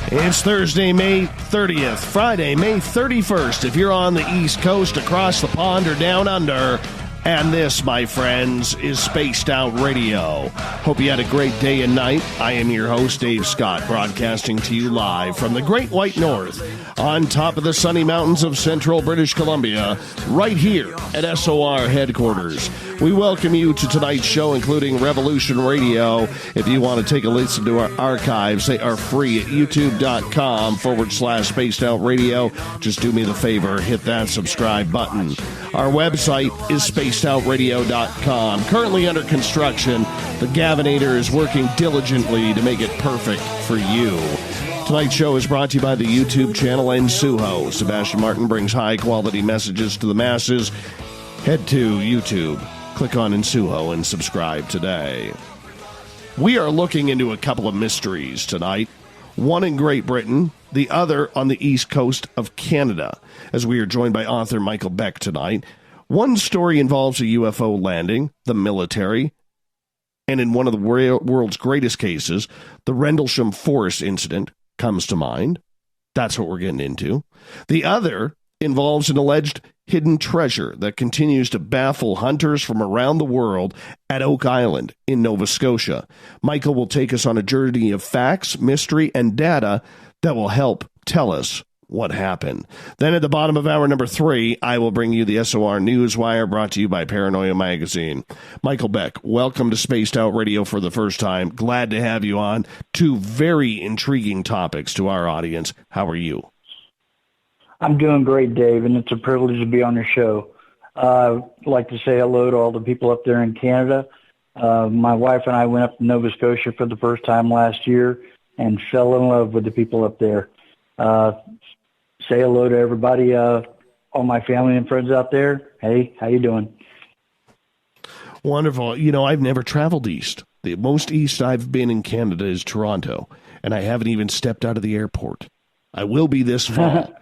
It's Thursday, May 30th, Friday, May 31st. If you're on the East Coast, across the pond, or down under. And this, my friends, is Spaced Out Radio. Hope you had a great day and night. I am your host, Dave Scott, broadcasting to you live from the Great White North on top of the sunny mountains of central British Columbia, right here at SOR headquarters. We welcome you to tonight's show, including Revolution Radio. If you want to take a listen to our archives, they are free at youtube.com/Spaced Out Radio. Just do me the favor, hit that subscribe button. Our website is spacedoutradio.com. Currently under construction, the Gavinator is working diligently to make it perfect for you. Tonight's show is brought to you by the YouTube channel Ensuho. Sebastian Martin brings high-quality messages to the masses. Head to YouTube, click on Ensuho, and subscribe today. We are looking into a couple of mysteries tonight. One in Great Britain, the other on the east coast of Canada, as we are joined by author Michael Beck tonight. One story involves a UFO landing, the military, and in one of the world's greatest cases, the Rendelsham Forest incident comes to mind. That's what we're getting into. The other involves an alleged hidden treasure that continues to baffle hunters from around the world at Oak Island in Nova Scotia. Michael will take us on a journey of facts, mystery, and data that will help tell us what happened. Then at the bottom of hour number 3, I will bring you the SOR Newswire, brought to you by Paranoia Magazine. Michael Beck, welcome to Spaced Out Radio for the first time. Glad to have you on. Two very intriguing topics to our audience. How are you? I'm doing great, Dave, and it's a privilege to be on your show. I'd like to say hello to all the people up there in Canada. My wife and I went up to Nova Scotia for the first time last year and fell in love with the people up there. Say hello to everybody, all my family and friends out there. Hey, how you doing? Wonderful. You know, I've never traveled east. The most east I've been in Canada is Toronto, and I haven't even stepped out of the airport. I will be this fall.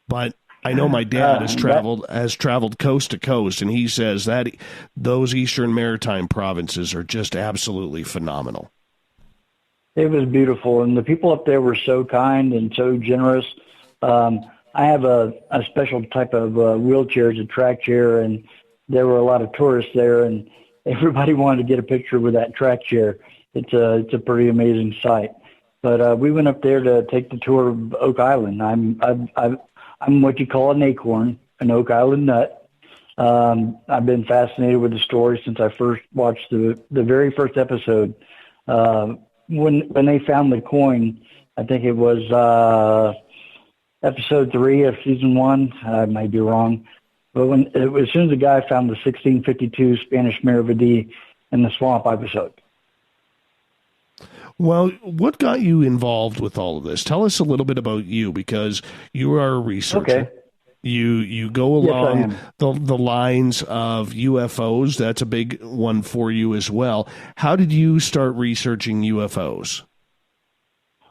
But I know my dad has traveled coast to coast, and he says that those eastern maritime provinces are just absolutely phenomenal. It was beautiful, and the people up there were so kind and so generous. I have a special type of wheelchair, it's a track chair, and there were a lot of tourists there, and everybody wanted to get a picture with that track chair. It's a pretty amazing sight. But we went up there to take the tour of Oak Island. I'm what you call an acorn, an Oak Island nut. I've been fascinated with the story since I first watched the very first episode. When they found the coin, I think it was episode 3 of season 1. I might be wrong. But as soon as the guy found the 1652 Spanish Maravedí in the swamp, I was hooked. Well, what got you involved with all of this? Tell us a little bit about you, because you are a researcher. Okay. You go along Yes, the lines of UFOs. That's a big one for you as well. How did you start researching UFOs?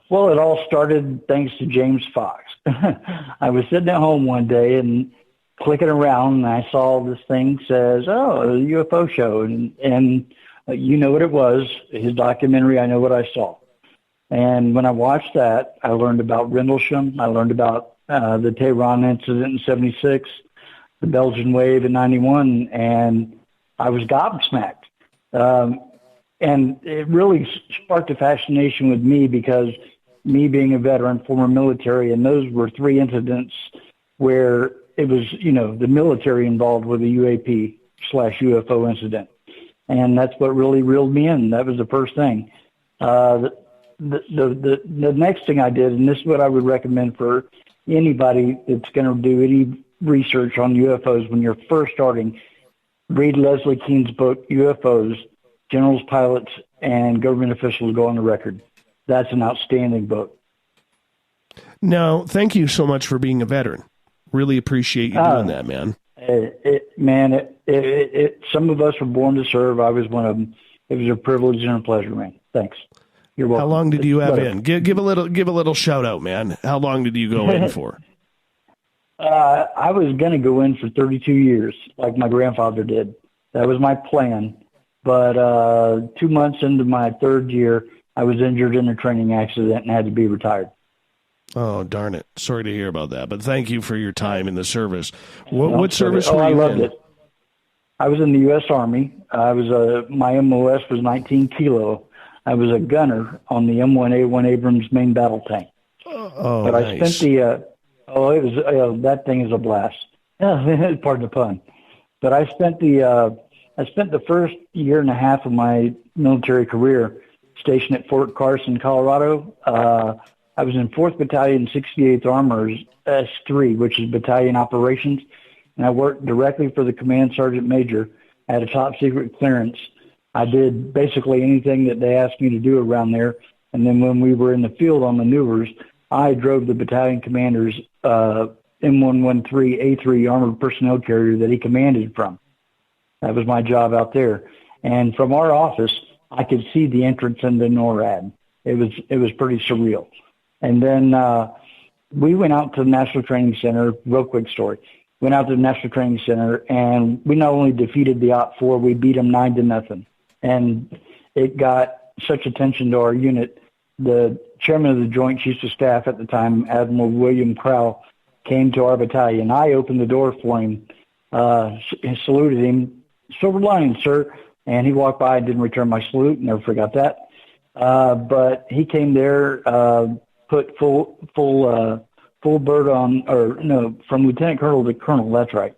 Well, it all started thanks to James Fox. I was sitting at home one day and clicking around, and I saw this thing says, "Oh, a UFO show," and you know what it was, his documentary, I know what I saw. And when I watched that, I learned about Rendlesham. I learned about the Tehran incident in 76, the Belgian wave in 91, and I was gobsmacked. And it really sparked a fascination with me, because me being a veteran, former military, and those were 3 incidents where it was, the military involved with a UAP/UFO incident. And that's what really reeled me in. That was the first thing. The next thing I did, and this is what I would recommend for anybody that's going to do any research on UFOs when you're first starting, read Leslie Kean's book, UFOs, Generals, Pilots, and Government Officials Go on the Record. That's an outstanding book. No, thank you so much for being a veteran. Really appreciate you doing that, man. Some of us were born to serve. I was one of them. It was a privilege and a pleasure, man. Thanks. You're welcome. How long did you have in? Give a little shout out, man. How long did you go in for? I was going to go in for 32 years, like my grandfather did. That was my plan. But 2 months into my third year, I was injured in a training accident and had to be retired. Oh, darn it. Sorry to hear about that, but thank you for your time in the service. What service were I you loved in? it. I was in the U.S. Army. My MOS was 19 kilo. I was a gunner on the M1A1 Abrams main battle tank. Oh, But nice. I spent that thing is a blast. Pardon the pun. But I spent the first year and a half of my military career stationed at Fort Carson, Colorado. I was in 4th Battalion, 68th Armors, S3, which is Battalion Operations, and I worked directly for the Command Sergeant Major. I had a top secret clearance. I did basically anything that they asked me to do around there. And then when we were in the field on maneuvers, I drove the battalion commander's M113A3 armored personnel carrier that he commanded from. That was my job out there. And from our office, I could see the entrance into NORAD. It was pretty surreal. And then we went out to the National Training Center. Real quick story. Went out to the National Training Center, and we not only defeated the OP4, we beat them 9-0. And it got such attention to our unit. The chairman of the Joint Chiefs of Staff at the time, Admiral William Crowell, came to our battalion. I opened the door for him, saluted him, "Silver lining, sir." And he walked by and didn't return my salute. Never forgot that. But he came there, put full bird on, from lieutenant colonel to colonel. That's right,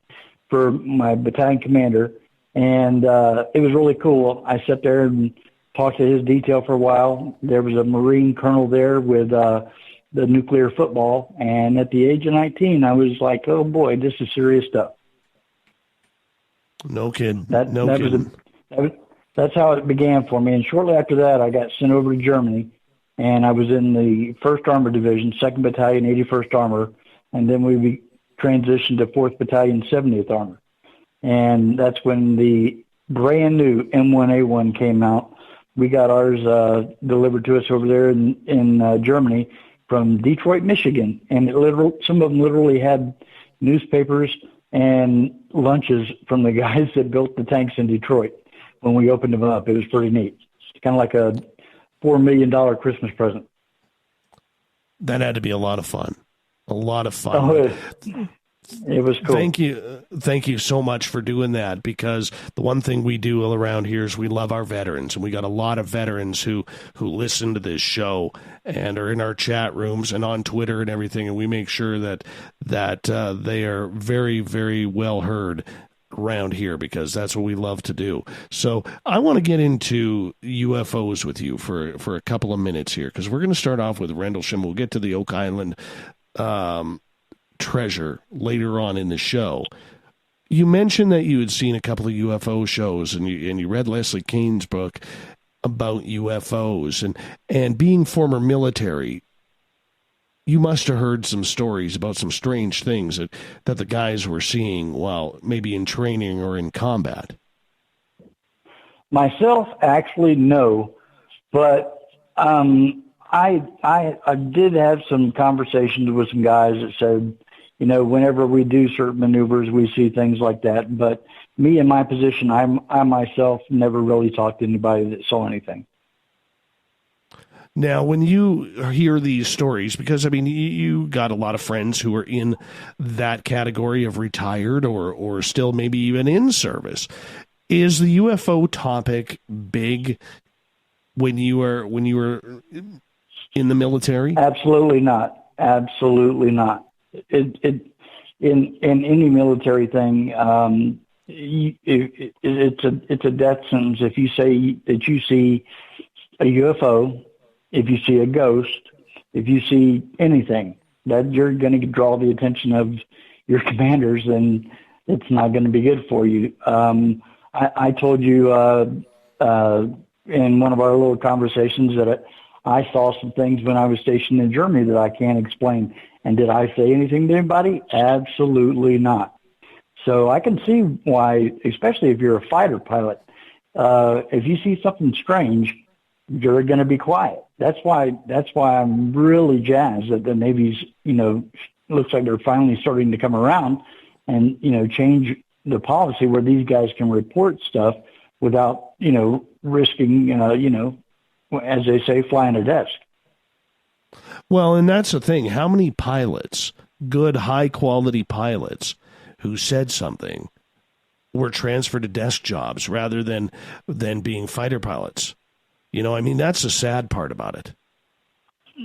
for my battalion commander. And it was really cool. I sat there and talked to his detail for a while. There was a Marine colonel there with the nuclear football. And at the age of 19, I was like, oh boy, this is serious stuff. No kidding. That's how it began for me. And shortly after that, I got sent over to Germany, and I was in the 1st Armored Division, 2nd Battalion, 81st Armor, and then we transitioned to 4th Battalion, 70th Armor. And that's when the brand new M1A1 came out. We got ours delivered to us over there in Germany from Detroit, Michigan, and some of them literally had newspapers and lunches from the guys that built the tanks in Detroit. When we opened them up, it was pretty neat. It's kind of like a $4 million Christmas present. That had to be a lot of fun. A lot of fun. Oh, it was cool. Thank you so much for doing that, because the one thing we do all around here is we love our veterans, and we got a lot of veterans who listen to this show and are in our chat rooms and on Twitter and everything, and we make sure that they are very, very well heard around here, because that's what we love to do. So I want to get into UFOs with you for a couple of minutes here, because we're going to start off with Rendlesham. We'll get to the Oak Island treasure later on in the show. You mentioned that you had seen a couple of UFO shows, and you read Leslie Kean's book about UFOs, and being former military, you must have heard some stories about some strange things that the guys were seeing while maybe in training or in combat. Myself, actually, no, but I did have some conversations with some guys that said, whenever we do certain maneuvers, we see things like that. But me in my position, I myself never really talked to anybody that saw anything. Now, when you hear these stories, because, you got a lot of friends who are in that category of retired or still maybe even in service. Is the UFO topic big when you were in the military? Absolutely not. Absolutely not. In any military thing, it's a death sentence if you say that you see a UFO, if you see a ghost, if you see anything, that you're going to draw the attention of your commanders, and it's not going to be good for you. I told you in one of our little conversations that I saw some things when I was stationed in Germany that I can't explain. And did I say anything to anybody? Absolutely not. So I can see why, especially if you're a fighter pilot, if you see something strange, you're going to be quiet. That's why I'm really jazzed that the Navy's, looks like they're finally starting to come around and, change the policy where these guys can report stuff without, risking, as they say, flying a desk. Well, and that's the thing. How many pilots, good, high-quality pilots, who said something were transferred to desk jobs rather than being fighter pilots? You know, I mean, that's the sad part about it.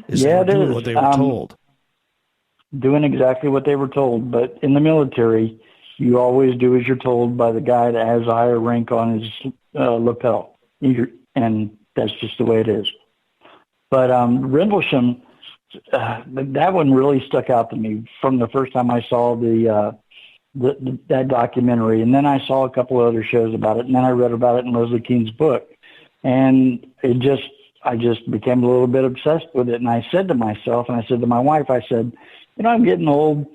They were doing what they were told. Doing exactly what they were told. But in the military, you always do as you're told by the guy that has a higher rank on his lapel. And that's just the way it is. But Rendlesham, that one really stuck out to me from the first time I saw that documentary. And then I saw a couple of other shows about it. And then I read about it in Leslie Kean's book. And I just became a little bit obsessed with it. And I said to myself, and I said to my wife, I said, you know, I'm getting old.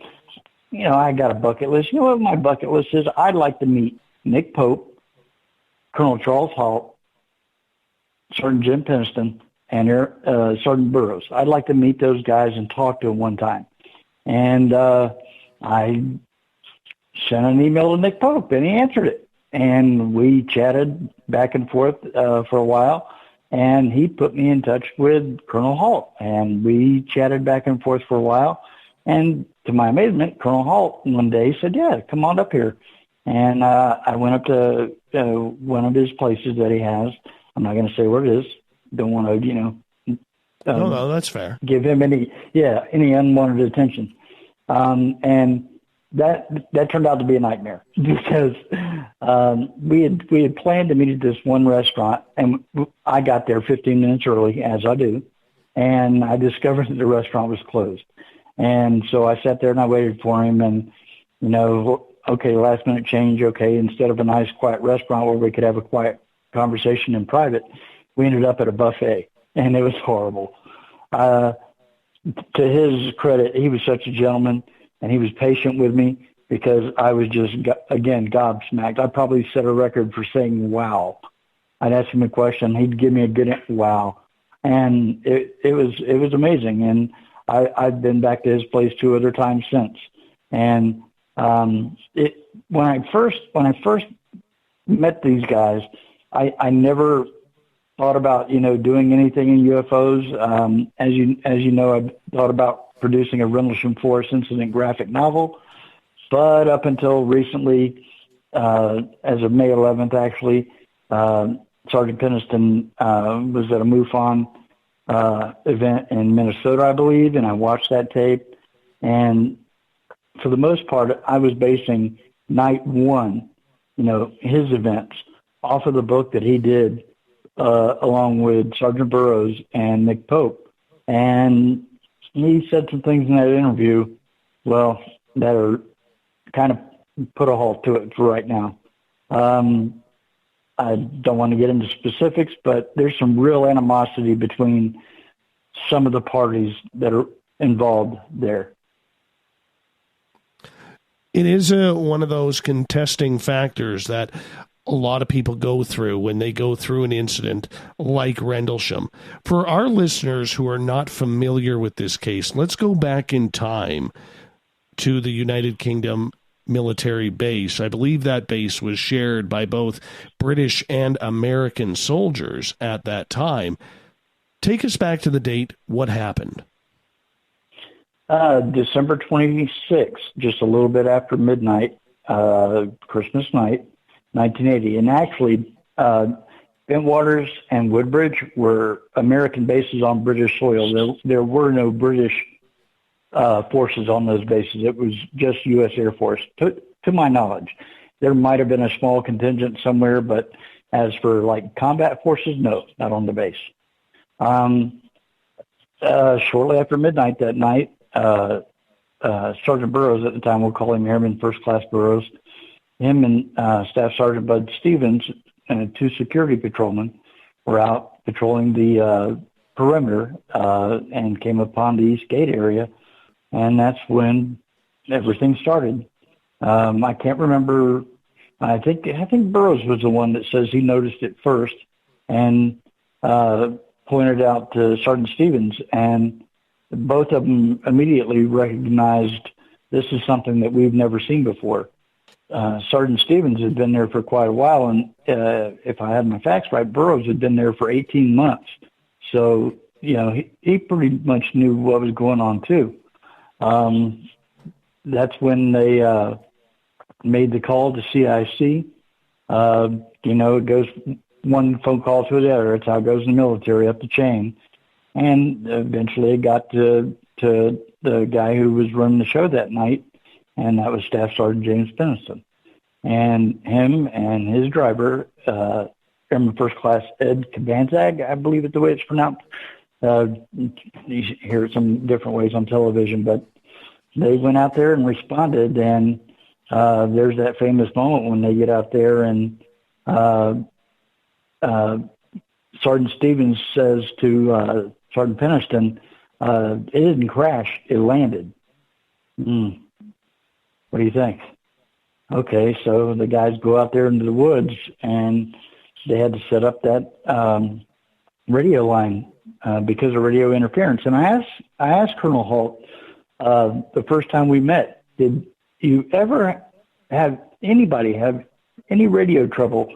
You know, I got a bucket list. You know what my bucket list is? I'd like to meet Nick Pope, Colonel Charles Halt, Sergeant Jim Peniston, and Sergeant Burroughs. I'd like to meet those guys and talk to them one time. And I sent an email to Nick Pope, and he answered it. And we chatted back and forth for a while, and he put me in touch with Colonel Halt, and we chatted back and forth for a while. And to my amazement, Colonel Halt one day said, yeah, come on up here. And I went up to one of his places that he has. I'm not going to say where it is. Don't want to, no, that's fair. Give him any unwanted attention. And that turned out to be a nightmare because we had planned to meet at this one restaurant, and I got there 15 minutes early, as I do, and I discovered that the restaurant was closed. And so I sat there and I waited for him, and, okay, last minute change, okay, instead of a nice quiet restaurant where we could have a quiet conversation in private, we ended up at a buffet, and it was horrible. To his credit, he was such a gentleman, and he was patient with me because I was just, again, gobsmacked. I probably set a record for saying wow. I'd ask him a question, he'd give me a good wow. And it was amazing. And I've been back to his place 2 other times since. And when I first met these guys, I never thought about, doing anything in UFOs. As you know, I thought about producing a Rendelsham Forest incident graphic novel. But up until recently, as of May 11th, actually, Sergeant Peniston was at a MUFON event in Minnesota, I believe, and I watched that tape. And for the most part, I was basing night one, his events off of the book that he did along with Sergeant Burroughs and Nick Pope. And he said some things in that interview, well, that are kind of put a halt to it for right now. I don't want to get into specifics, but there's some real animosity between some of the parties that are involved there. It is one of those contesting factors that a lot of people go through when they go through an incident like Rendlesham. For our listeners who are not familiar with this case, let's go back in time to the United Kingdom military base. I believe that base was shared by both British and American soldiers at that time. Take us back to the date. What happened? December 26th, just a little bit after midnight, Christmas night, 1980. And actually, Bentwaters and Woodbridge were American bases on British soil. There were no British forces on those bases. It was just U.S. Air Force, to my knowledge. There might have been a small contingent somewhere, but as for like combat forces, no, not on the base. Shortly after midnight that night, Sergeant Burroughs, at the time, we'll call him Airman First Class Burroughs, him and Staff Sergeant Bud Stevens and 2 security patrolmen were out patrolling the perimeter and came upon the East Gate area, and that's when everything started. I can't remember. I think Burroughs was the one that says he noticed it first and pointed out to Sergeant Stevens, and both of them immediately recognized this is something that we've never seen before. Sergeant Stevens had been there for quite a while, and if I had my facts right, Burroughs had been there for 18 months. So he pretty much knew what was going on too. That's when they made the call to CIC. It goes one phone call to the other. It's how it goes in the military, up the chain. And eventually it got to the guy who was running the show that night, and that was Staff Sergeant James Peniston. And him and his driver, Airman First Class Ed Kabanzag, I believe it's the way it's pronounced. You hear it some different ways on television, but they went out there and responded, and there's that famous moment when they get out there and Sergeant Stevens says to Sergeant Peniston, it didn't crash, it landed. What do you think? Okay, so the guys go out there into the woods, and they had to set up that radio line because of radio interference. And I asked Colonel Holt the first time we met, did you ever have anybody have any radio trouble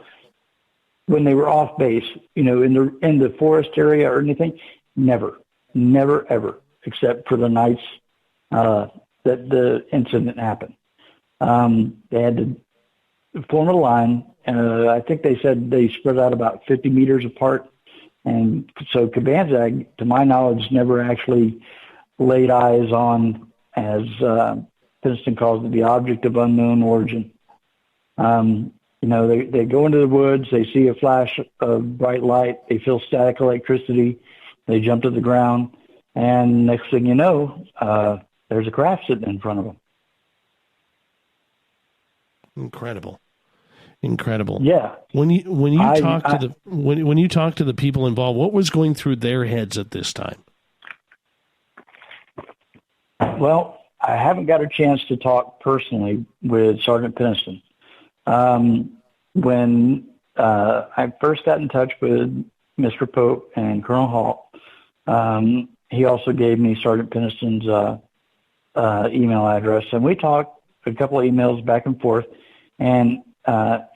when they were off base, in the forest area or anything? Never, ever, except for the nights that the incident happened. They had to form a line, and I think they said they spread out about 50 meters apart. And so Kabanzag, to my knowledge, never actually laid eyes on, as Peniston calls it, the object of unknown origin. They go into the woods, they see a flash of bright light, they feel static electricity, they jump to the ground, and next thing you know, there's a craft sitting in front of them. Incredible. Yeah. When you talk to the people involved, what was going through their heads at this time? Well, I haven't got a chance to talk personally with Sergeant Peniston. When I first got in touch with Mr. Pope and Colonel Hall, he also gave me Sergeant Peniston's email address, and we talked a couple of emails back and forth, and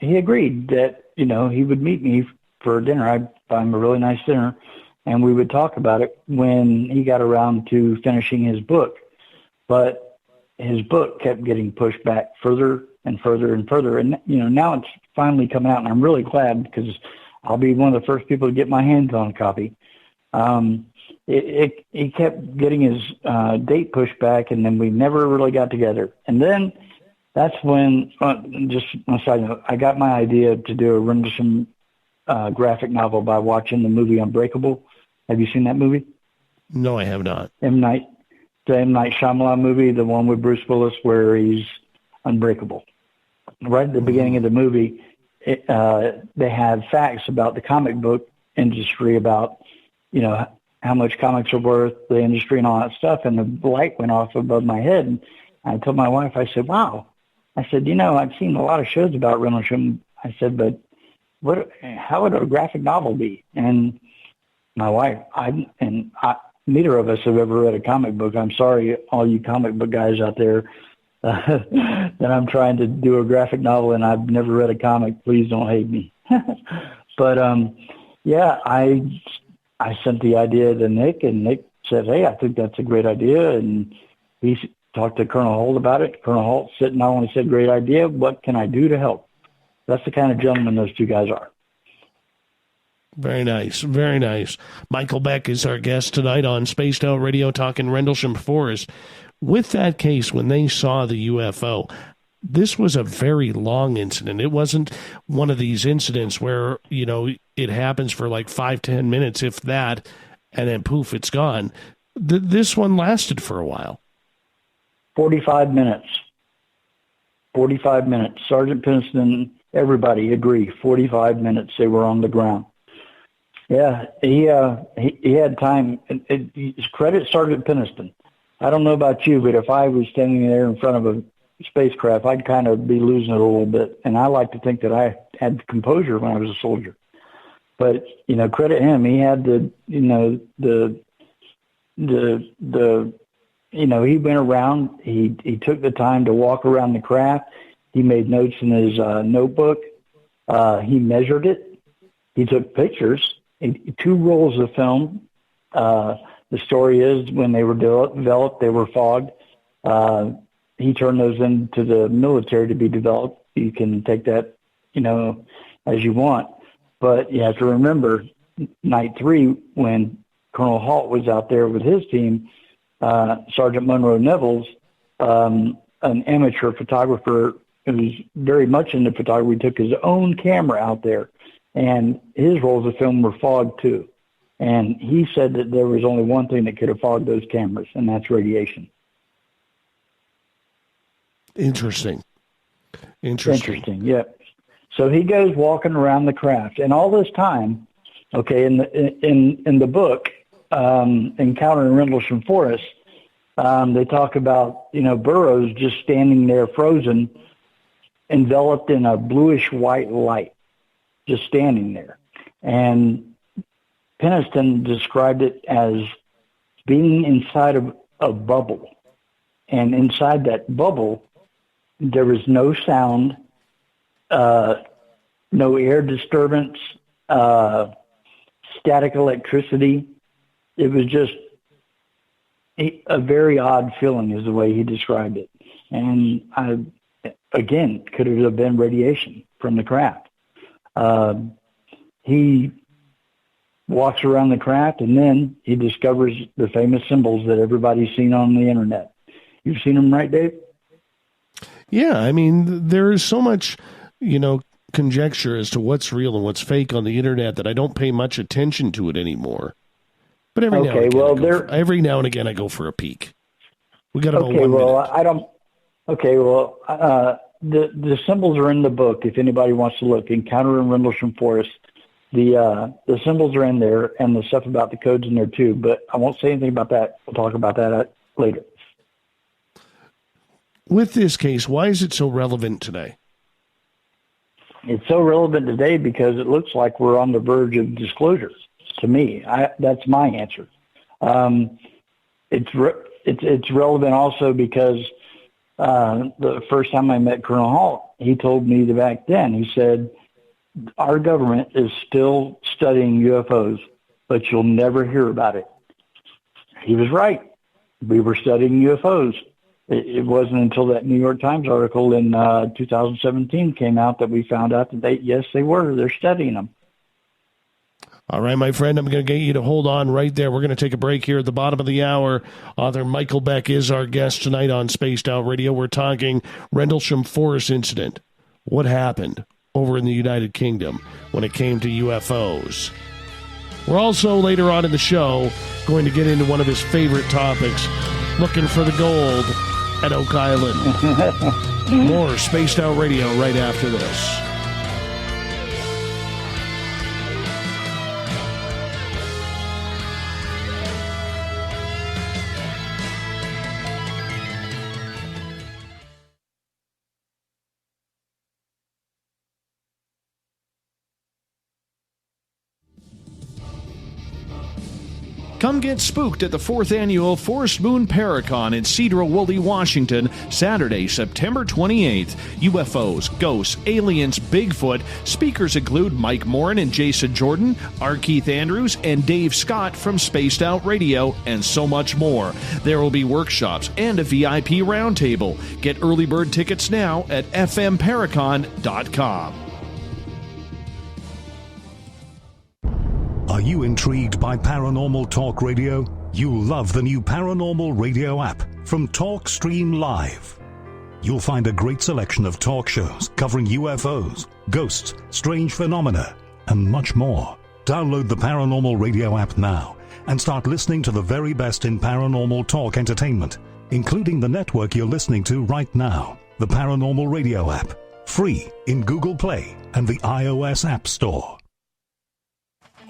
he agreed that, he would meet me for dinner. I'd buy him a really nice dinner, and we would talk about it when he got around to finishing his book. But his book kept getting pushed back further and further and further. And, now it's finally come out, and I'm really glad because I'll be one of the first people to get my hands on a copy. He kept getting his date pushed back, and then we never really got together. And then that's when, just on a side note, I got my idea to do a Rendlesham graphic novel by watching the movie Unbreakable. Have you seen that movie? No, I have not. The M. Night Shyamalan movie, the one with Bruce Willis where he's unbreakable. Right at the beginning of the movie, they have facts about the comic book industry, about, how much comics are worth, the industry and all that stuff. And the light went off above my head. And I told my wife, I said, wow. I said, I've seen a lot of shows about Rendlesham. I said, but how would a graphic novel be? And my wife, neither of us have ever read a comic book. I'm sorry, all you comic book guys out there, that I'm trying to do a graphic novel and I've never read a comic. Please don't hate me. But, I sent the idea to Nick, and Nick said, hey, I think that's a great idea. And he talked to Colonel Holt about it. Colonel Holt not only said, great idea, what can I do to help? That's the kind of gentleman those two guys are. Very nice. Very nice. Michael Beck is our guest tonight on Spaced Out Radio, talking Rendlesham Forest. With that case, when they saw the UFO, this was a very long incident. It wasn't one of these incidents where, it happens for like 5-10 minutes, if that, and then poof, it's gone. This one lasted for a while. 45 minutes. 45 minutes. Sergeant Peniston, everybody agree, 45 minutes they were on the ground. Yeah, he had time. Credit Sergeant Peniston. I don't know about you, but if I was standing there in front of a spacecraft, I'd kind of be losing it a little bit. And I like to think that I had composure when I was a soldier. But, credit him. He had he went around. He took the time to walk around the craft. He made notes in his notebook. He measured it. He took pictures. 2 rolls of film, The story is when they were developed, they were fogged. He turned those into the military to be developed. You can take that, as you want. But you have to remember, night 3, when Colonel Halt was out there with his team, Sergeant Monroe Neville's, an amateur photographer who's very much into photography, took his own camera out there, and his rolls of film were fogged too. And he said that there was only one thing that could have fogged those cameras, and that's radiation. Interesting, yeah. So he goes walking around the craft, and all this time, okay, in the book, Encounter in Rendlesham Forest, they talk about, Burroughs just standing there frozen, enveloped in a bluish white light, just standing there. And Penniston described it as being inside of a bubble. And inside that bubble, there was no sound, no air disturbance, static electricity. It was just a very odd feeling is the way he described it. And again, could it have been radiation from the craft? He walks around the craft, and then he discovers the famous symbols that everybody's seen on the internet. You've seen them, right, Dave? Yeah, I mean, there is so much, conjecture as to what's real and what's fake on the internet that I don't pay much attention to it anymore. But every now and again I go for a peek. We got about 1 minute. The symbols are in the book. If anybody wants to look, Encounter in Rendlesham Forest, the symbols are in there, and the stuff about the codes in there too. But I won't say anything about that. We'll talk about that later. With this case, why is it so relevant today? It's so relevant today because it looks like we're on the verge of disclosure. To me, that's my answer. It's relevant also because the first time I met Colonel Halt, he told me that back then, he said, our government is still studying UFOs, but you'll never hear about it. He was right. We were studying UFOs. It wasn't until that New York Times article in 2017 came out that we found out that they're studying them. All right, my friend, I'm going to get you to hold on right there. We're going to take a break here at the bottom of the hour. Author Michael Beck is our guest tonight on Spaced Out Radio. We're talking Rendlesham Forest incident. What happened over in the United Kingdom when it came to UFOs? We're also, later on in the show, going to get into one of his favorite topics, looking for the gold at Oak Island. More Spaced Out Radio right after this. Come get spooked at the 4th Annual Forest Moon Paracon in Cedar-Woolley, Washington, Saturday, September 28th. UFOs, ghosts, aliens, Bigfoot. Speakers include Mike Morin and Jason Jordan, R. Keith Andrews, and Dave Scott from Spaced Out Radio, and so much more. There will be workshops and a VIP roundtable. Get early bird tickets now at fmparacon.com. Are you intrigued by Paranormal Talk Radio? You'll love the new Paranormal Radio app from TalkStream Live. You'll find a great selection of talk shows covering UFOs, ghosts, strange phenomena, and much more. Download the Paranormal Radio app now and start listening to the very best in paranormal talk entertainment, including the network you're listening to right now, the Paranormal Radio app, free in Google Play and the iOS App Store.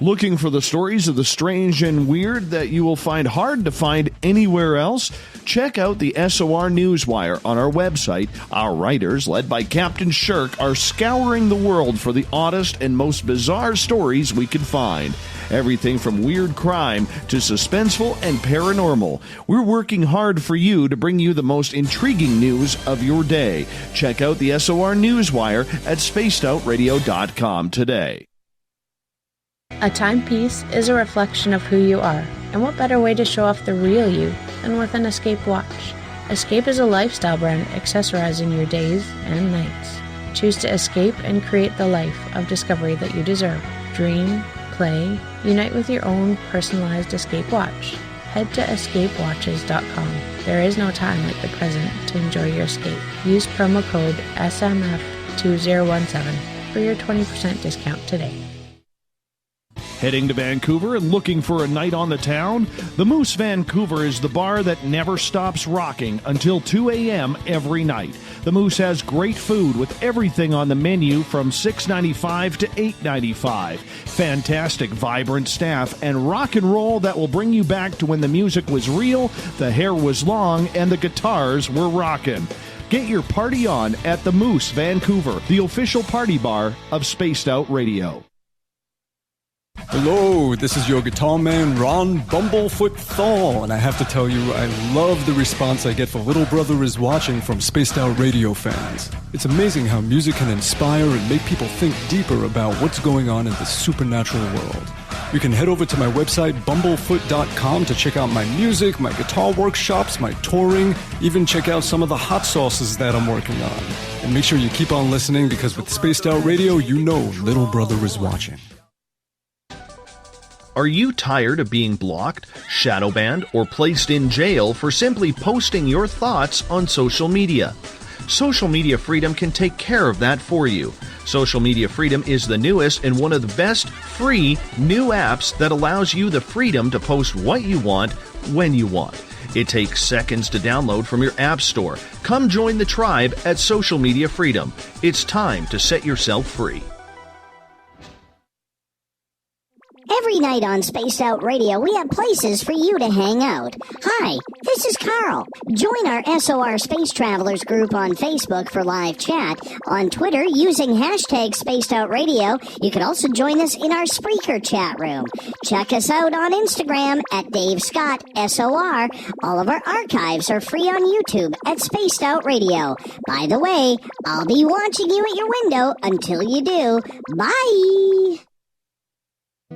Looking for the stories of the strange and weird that you will find hard to find anywhere else? Check out the SOR Newswire on our website. Our writers, led by Captain Shirk, are scouring the world for the oddest and most bizarre stories we can find. Everything from weird crime to suspenseful and paranormal. We're working hard for you to bring you the most intriguing news of your day. Check out the SOR Newswire at spacedoutradio.com today. A timepiece is a reflection of who you are. And what better way to show off the real you than with an Escape watch? Escape is a lifestyle brand accessorizing your days and nights. Choose to escape and create the life of discovery that you deserve. Dream, play, unite with your own personalized Escape watch. Head to escapewatches.com. There is no time like the present to enjoy your escape. Use promo code SMF2017 for your 20% discount today. Heading to Vancouver and looking for a night on the town? The Moose Vancouver is the bar that never stops rocking until 2 a.m. every night. The Moose has great food with everything on the menu from $6.95 to $8.95. Fantastic, vibrant staff and rock and roll that will bring you back to when the music was real, the hair was long, and the guitars were rockin'. Get your party on at the Moose Vancouver, the official party bar of Spaced Out Radio. Hello, this is your guitar man, Ron Bumblefoot Thal, and I have to tell you, I love the response I get for Little Brother is Watching from Spaced Out Radio fans. It's amazing how music can inspire and make people think deeper about what's going on in the supernatural world. You can head over to my website, bumblefoot.com, to check out my music, my guitar workshops, my touring, even check out some of the hot sauces that I'm working on. And make sure you keep on listening, because with Spaced Out Radio, you know Little Brother is watching. Are you tired of being blocked, shadow banned, or placed in jail for simply posting your thoughts on social media? Social Media Freedom can take care of that for you. Social Media Freedom is the newest and one of the best free new apps that allows you the freedom to post what you want, when you want. It takes seconds to download from your app store. Come join the tribe at Social Media Freedom. It's time to set yourself free. Every night on Spaced Out Radio, we have places for you to hang out. Hi, this is Carl. Join our SOR Space Travelers group on Facebook for live chat. On Twitter, using hashtag Spaced Out Radio. You can also join us in our Spreaker chat room. Check us out on Instagram at Dave Scott SOR. All of our archives are free on YouTube at Spaced Out Radio. By the way, I'll be watching you at your window until you do. Bye!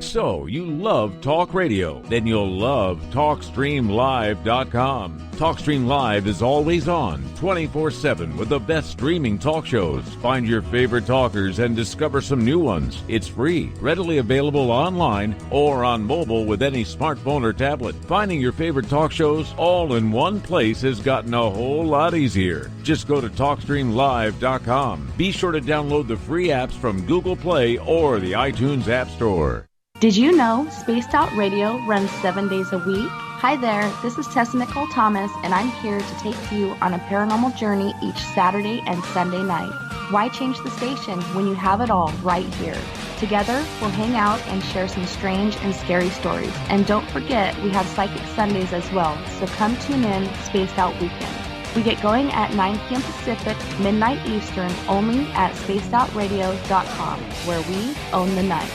So, you love talk radio? Then you'll love TalkStreamLive.com. TalkStream Live is always on, 24/7, with the best streaming talk shows. Find your favorite talkers and discover some new ones. It's free, readily available online or on mobile with any smartphone or tablet. Finding your favorite talk shows all in one place has gotten a whole lot easier. Just go to TalkStreamLive.com. Be sure to download the free apps from Google Play or the iTunes App Store. Did you know Spaced Out Radio runs 7 days a week? Hi there, this is Tessa Nicole Thomas, and I'm here to take you on a paranormal journey each Saturday and Sunday night. Why change the station when you have it all right here? Together, we'll hang out and share some strange and scary stories. And don't forget, we have Psychic Sundays as well, so come tune in Spaced Out Weekend. We get going at 9 p.m. Pacific, midnight Eastern, only at spacedoutradio.com, where we own the night.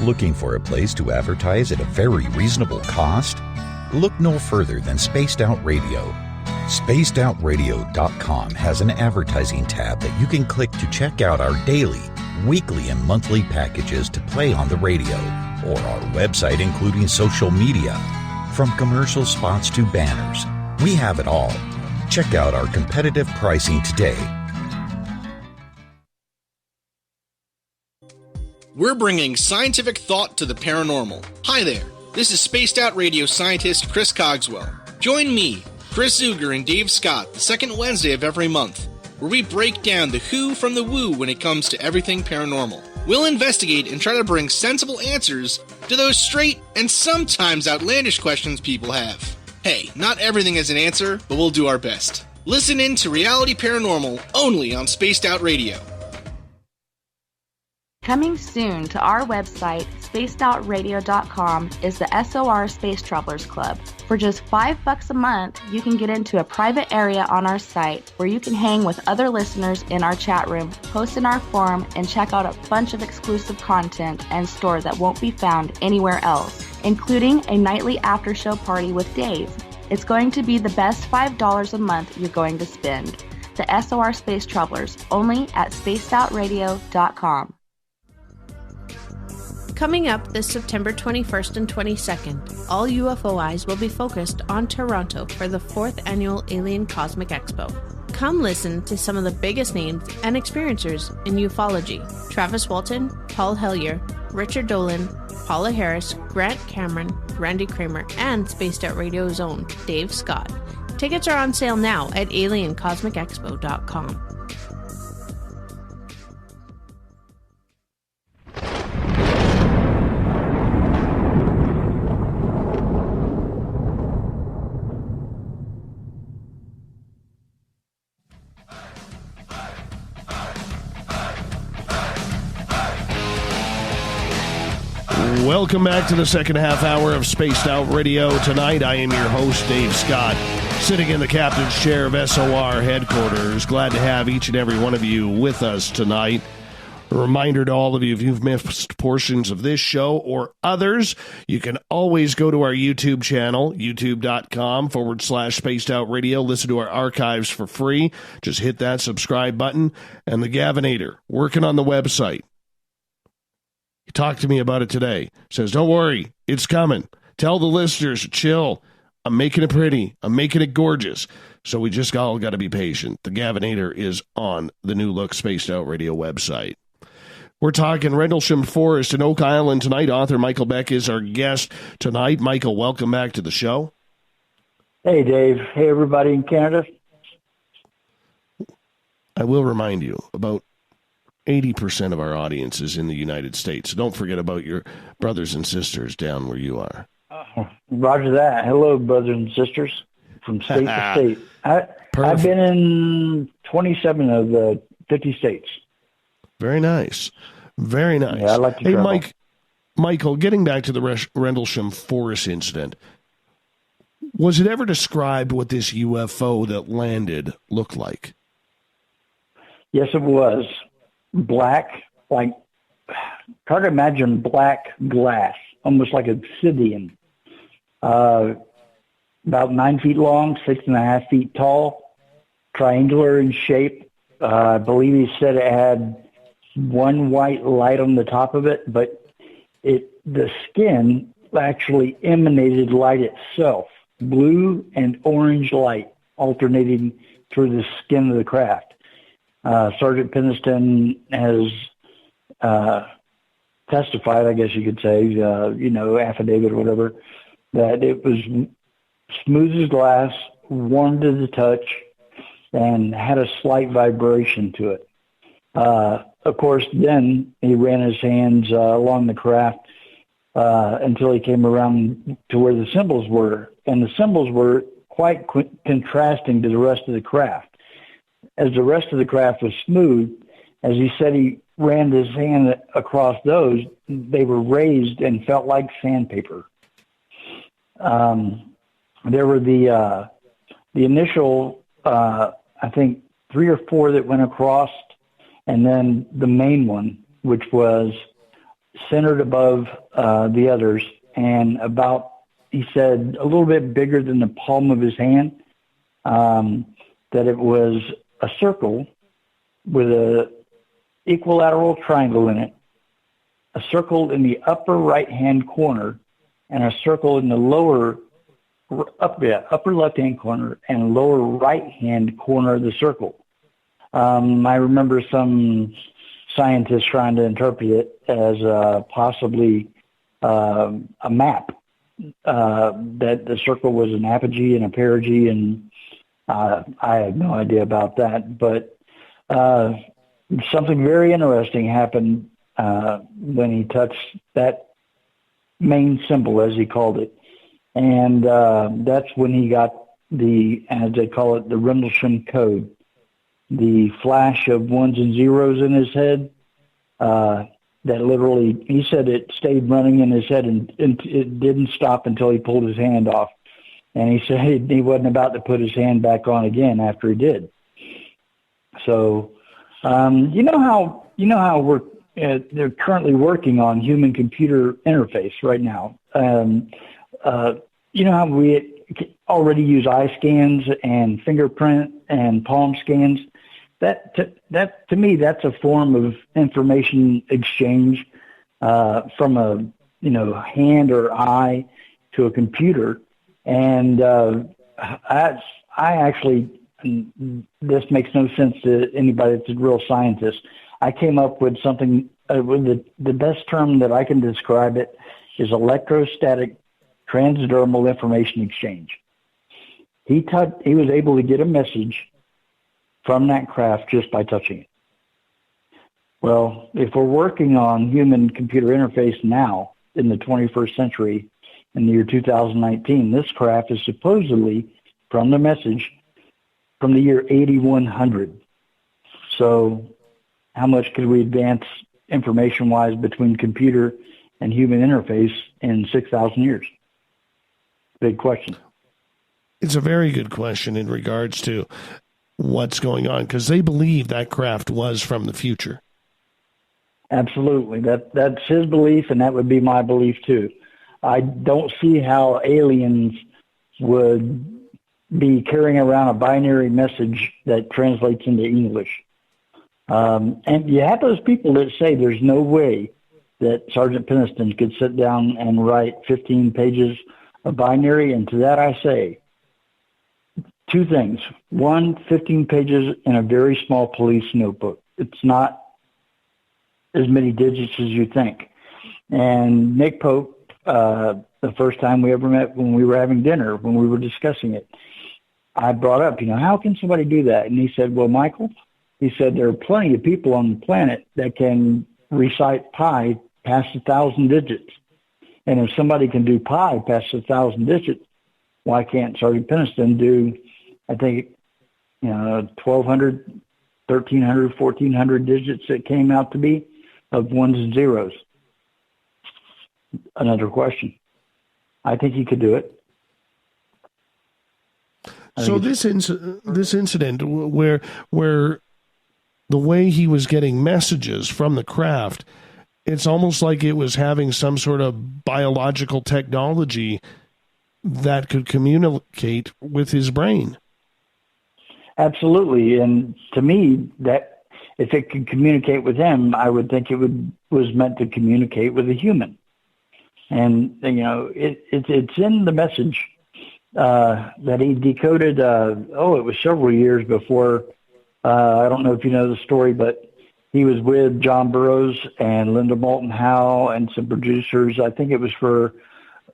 Looking for a place to advertise at a very reasonable cost? Look no further than Spaced Out Radio. SpacedOutRadio.com has an advertising tab that you can click to check out our daily, weekly, and monthly packages to play on the radio, or our website including social media. From commercial spots to banners, we have it all. Check out our competitive pricing today. We're bringing scientific thought to the paranormal. Hi there, this is Spaced Out Radio scientist Chris Cogswell. Join me, Chris Zuger, and Dave Scott the second Wednesday of every month, where we break down the who from the woo when it comes to everything paranormal. We'll investigate and try to bring sensible answers to those straight and sometimes outlandish questions people have. Hey, not everything is an answer, but we'll do our best. Listen in to Reality Paranormal only on Spaced Out Radio. Coming soon to our website, spacedoutradio.com, is the SOR Space Travelers Club. For just $5 a month, you can get into a private area on our site where you can hang with other listeners in our chat room, post in our forum, and check out a bunch of exclusive content and store that won't be found anywhere else, including a nightly after-show party with Dave. It's going to be the best $5 a month you're going to spend. The SOR Space Travelers, only at spacedoutradio.com. Coming up this September 21st and 22nd, all UFO eyes will be focused on Toronto for the 4th Annual Alien Cosmic Expo. Come listen to some of the biggest names and experiencers in ufology. Travis Walton, Paul Hellyer, Richard Dolan, Paula Harris, Grant Cameron, Randy Kramer, and Spaced Out Radio's own Dave Scott. Tickets are on sale now at aliencosmicexpo.com. Welcome back to the second half hour of Spaced Out Radio. Tonight, I am your host, Dave Scott, sitting in the captain's chair of SOR headquarters. Glad to have each and every one of you with us tonight. A reminder to all of you, if you've missed portions of this show or others, you can always go to our YouTube channel, youtube.com/Spaced Out Radio. Listen to our archives for free. Just hit that subscribe button. And the Gavinator, working on the website. He talked to me about it today. Says, don't worry, it's coming. Tell the listeners, chill. I'm making it pretty. I'm making it gorgeous. So we just all got to be patient. The Gavinator is on the new look Spaced Out Radio website. We're talking Rendelsham Forest in Oak Island tonight. Author Michael Beck is our guest tonight. Michael, welcome back to the show. Hey, Dave. Hey, everybody in Canada. I will remind you, about 80% of our audience is in the United States. So don't forget about your brothers and sisters down where you are. Roger that. Hello, brothers and sisters from state to state. I've been in 27 of the 50 states. Very nice. Very nice. Yeah, I like to travel. Hey, Michael, getting back to the Rendlesham Forest incident, was it ever described what this UFO that landed looked like? Yes, it was. Black, like, try to imagine black glass, almost like obsidian. About 9 feet long, 6.5 feet tall, triangular in shape. I believe he said it had one white light on the top of it, but the skin actually emanated light itself, blue and orange light alternating through the skin of the craft. Sergeant Penniston has testified, I guess you could say, affidavit or whatever, that it was smooth as glass, warm to the touch, and had a slight vibration to it. Of course, then he ran his hands along the craft until he came around to where the symbols were, and the symbols were quite contrasting to the rest of the craft. As the rest of the craft was smooth, as he said he ran his hand across those, they were raised and felt like sandpaper. There were the initial, I think, 3 or 4 that went across, and then the main one, which was centered above the others, and about, he said, a little bit bigger than the palm of his hand, that it was a circle with a equilateral triangle in it, a circle in the upper right-hand corner, and a circle in the upper left-hand corner and lower right-hand corner of the circle. I remember some scientists trying to interpret it as possibly a map, that the circle was an apogee and a perigee, and I had no idea about that, but something very interesting happened when he touched that main symbol, as he called it, and that's when he got the, as they call it, the Rendlesham code, the flash of ones and zeros in his head. That literally, he said it stayed running in his head and it didn't stop until he pulled his hand off. And he said he wasn't about to put his hand back on again after he did. So, you know how we're they're currently working on human computer interface right now. You know how we already use eye scans and fingerprint and palm scans. That to me, that's a form of information exchange from a hand or eye to a computer, and I actually, this makes no sense to anybody that's a real scientist. I came up with something. With the best term that I can describe it is electrostatic transdermal information exchange. He was able to get a message from that craft just by touching it. Well, if we're working on human-computer interface now in the 21st century, in the year 2019, this craft is supposedly from the message from the year 8100. So how much could we advance information-wise between computer and human interface in 6,000 years? Big question. It's a very good question in regards to what's going on, because they believe that craft was from the future. Absolutely. That's his belief, and that would be my belief too. I don't see how aliens would be carrying around a binary message that translates into English. And you have those people that say there's no way that Sergeant Peniston could sit down and write 15 pages of binary, and to that I say two things. One, 15 pages in a very small police notebook. It's not as many digits as you think. And Nick Pope, the first time we ever met when we were having dinner, when we were discussing it, I brought up, how can somebody do that? And he said, well, Michael, he said, there are plenty of people on the planet that can recite pi past 1,000 digits. And if somebody can do pi past 1,000 digits, why can't Sergeant Peniston do, I think, 1,200, 1,300, 1,400 digits that came out to be of ones and zeros? Another question. I think he could do it. So this incident where the way he was getting messages from the craft, it's almost like it was having some sort of biological technology that could communicate with his brain. Absolutely. And to me, that if it could communicate with him, I would think it was meant to communicate with a human. And, it's in the message that he decoded. It was several years before. I don't know if you know the story, but he was with John Burroughs and Linda Moulton Howe and some producers. I think it was for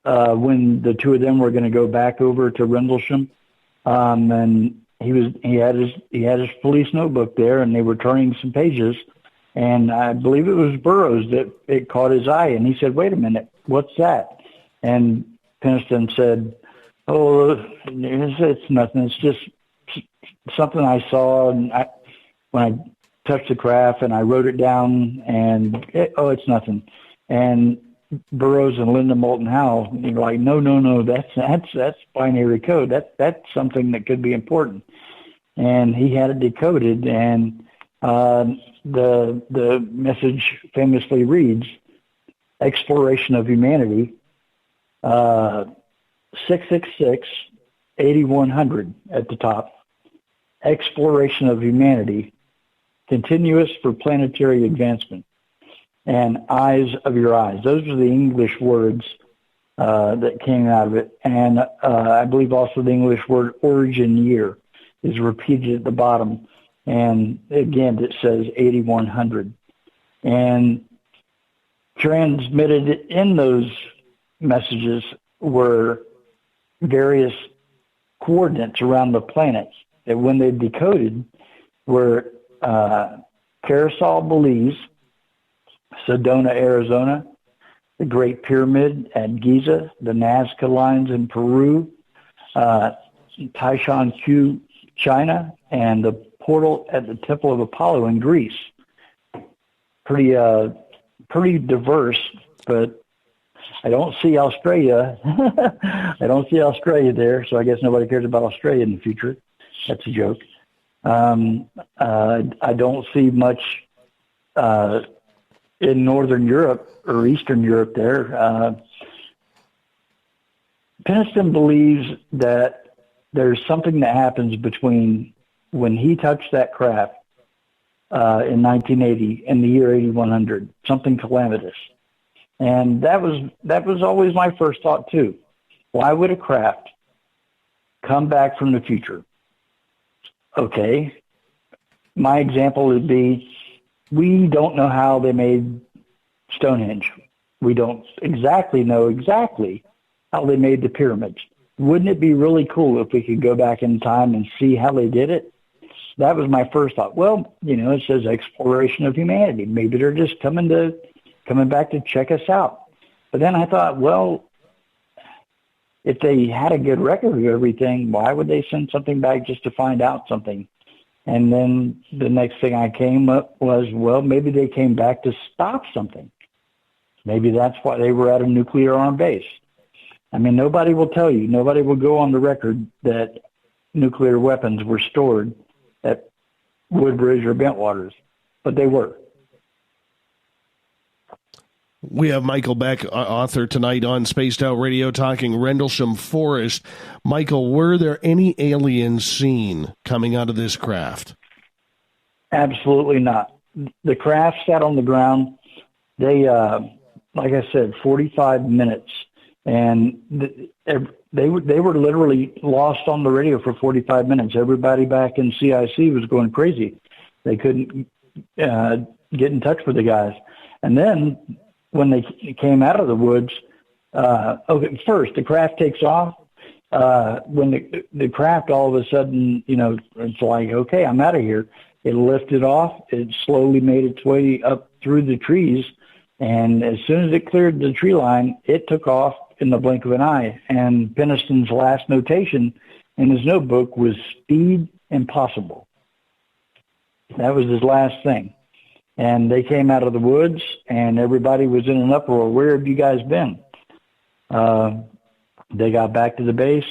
when the two of them were going to go back over to Rendlesham. And he had his police notebook there, and they were turning some pages. And I believe it was Burroughs that it caught his eye, and he said, "Wait a minute, what's that?" And Peniston said, "Oh, it's nothing. It's just something I saw, and when I touched the craft and I wrote it down, and it's nothing." And Burroughs and Linda Moulton Howe, they were like, "No, that's binary code. That's something that could be important." And he had it decoded, and the message famously reads, "Exploration of Humanity, 666 8100 at the top. Exploration of Humanity, continuous for planetary advancement, and eyes of your eyes." Those are the English words that came out of it. And I believe also the English word origin year is repeated at the bottom. And again, it says 8100. And transmitted in those messages were various coordinates around the planet that, when they decoded, were Carousel, Belize, Sedona, Arizona, the Great Pyramid at Giza, the Nazca Lines in Peru, Taishan-Q, China, and the portal at the Temple of Apollo in Greece. Pretty diverse, but I don't see Australia. I don't see Australia there, so I guess nobody cares about Australia in the future. That's a joke. I don't see much in Northern Europe or Eastern Europe there. Peniston believes that there's something that happens between when he touched that craft in 1980 and the year 8100, something calamitous. And that was always my first thought too. Why would a craft come back from the future? Okay. My example would be, we don't know how they made Stonehenge. We don't know how they made the pyramids. Wouldn't it be really cool if we could go back in time and see how they did it? That was my first thought. Well, it says exploration of humanity. Maybe they're just coming back to check us out. But then I thought, well, if they had a good record of everything, why would they send something back just to find out something? And then the next thing I came up was, well, maybe they came back to stop something. Maybe that's why they were at a nuclear armed base. I mean, nobody will tell you, nobody will go on the record that nuclear weapons were stored at Woodbridge or Bentwaters, but they were. We have Michael Beck, author, tonight on Spaced Out Radio, talking Rendlesham Forest. Michael, were there any aliens seen coming out of this craft? Absolutely not. The craft sat on the ground. They, like I said, 45 minutes. And they were literally lost on the radio for 45 minutes. Everybody back in CIC was going crazy. They couldn't get in touch with the guys. And then when they came out of the woods, first the craft takes off. When the craft all of a sudden, it's like, okay, I'm out of here. It lifted off. It slowly made its way up through the trees. And as soon as it cleared the tree line, it took off in the blink of an eye. And Peniston's last notation in his notebook was speed impossible. That was his last thing. And they came out of the woods, and everybody was in an uproar. Where have you guys been? They got back to the base,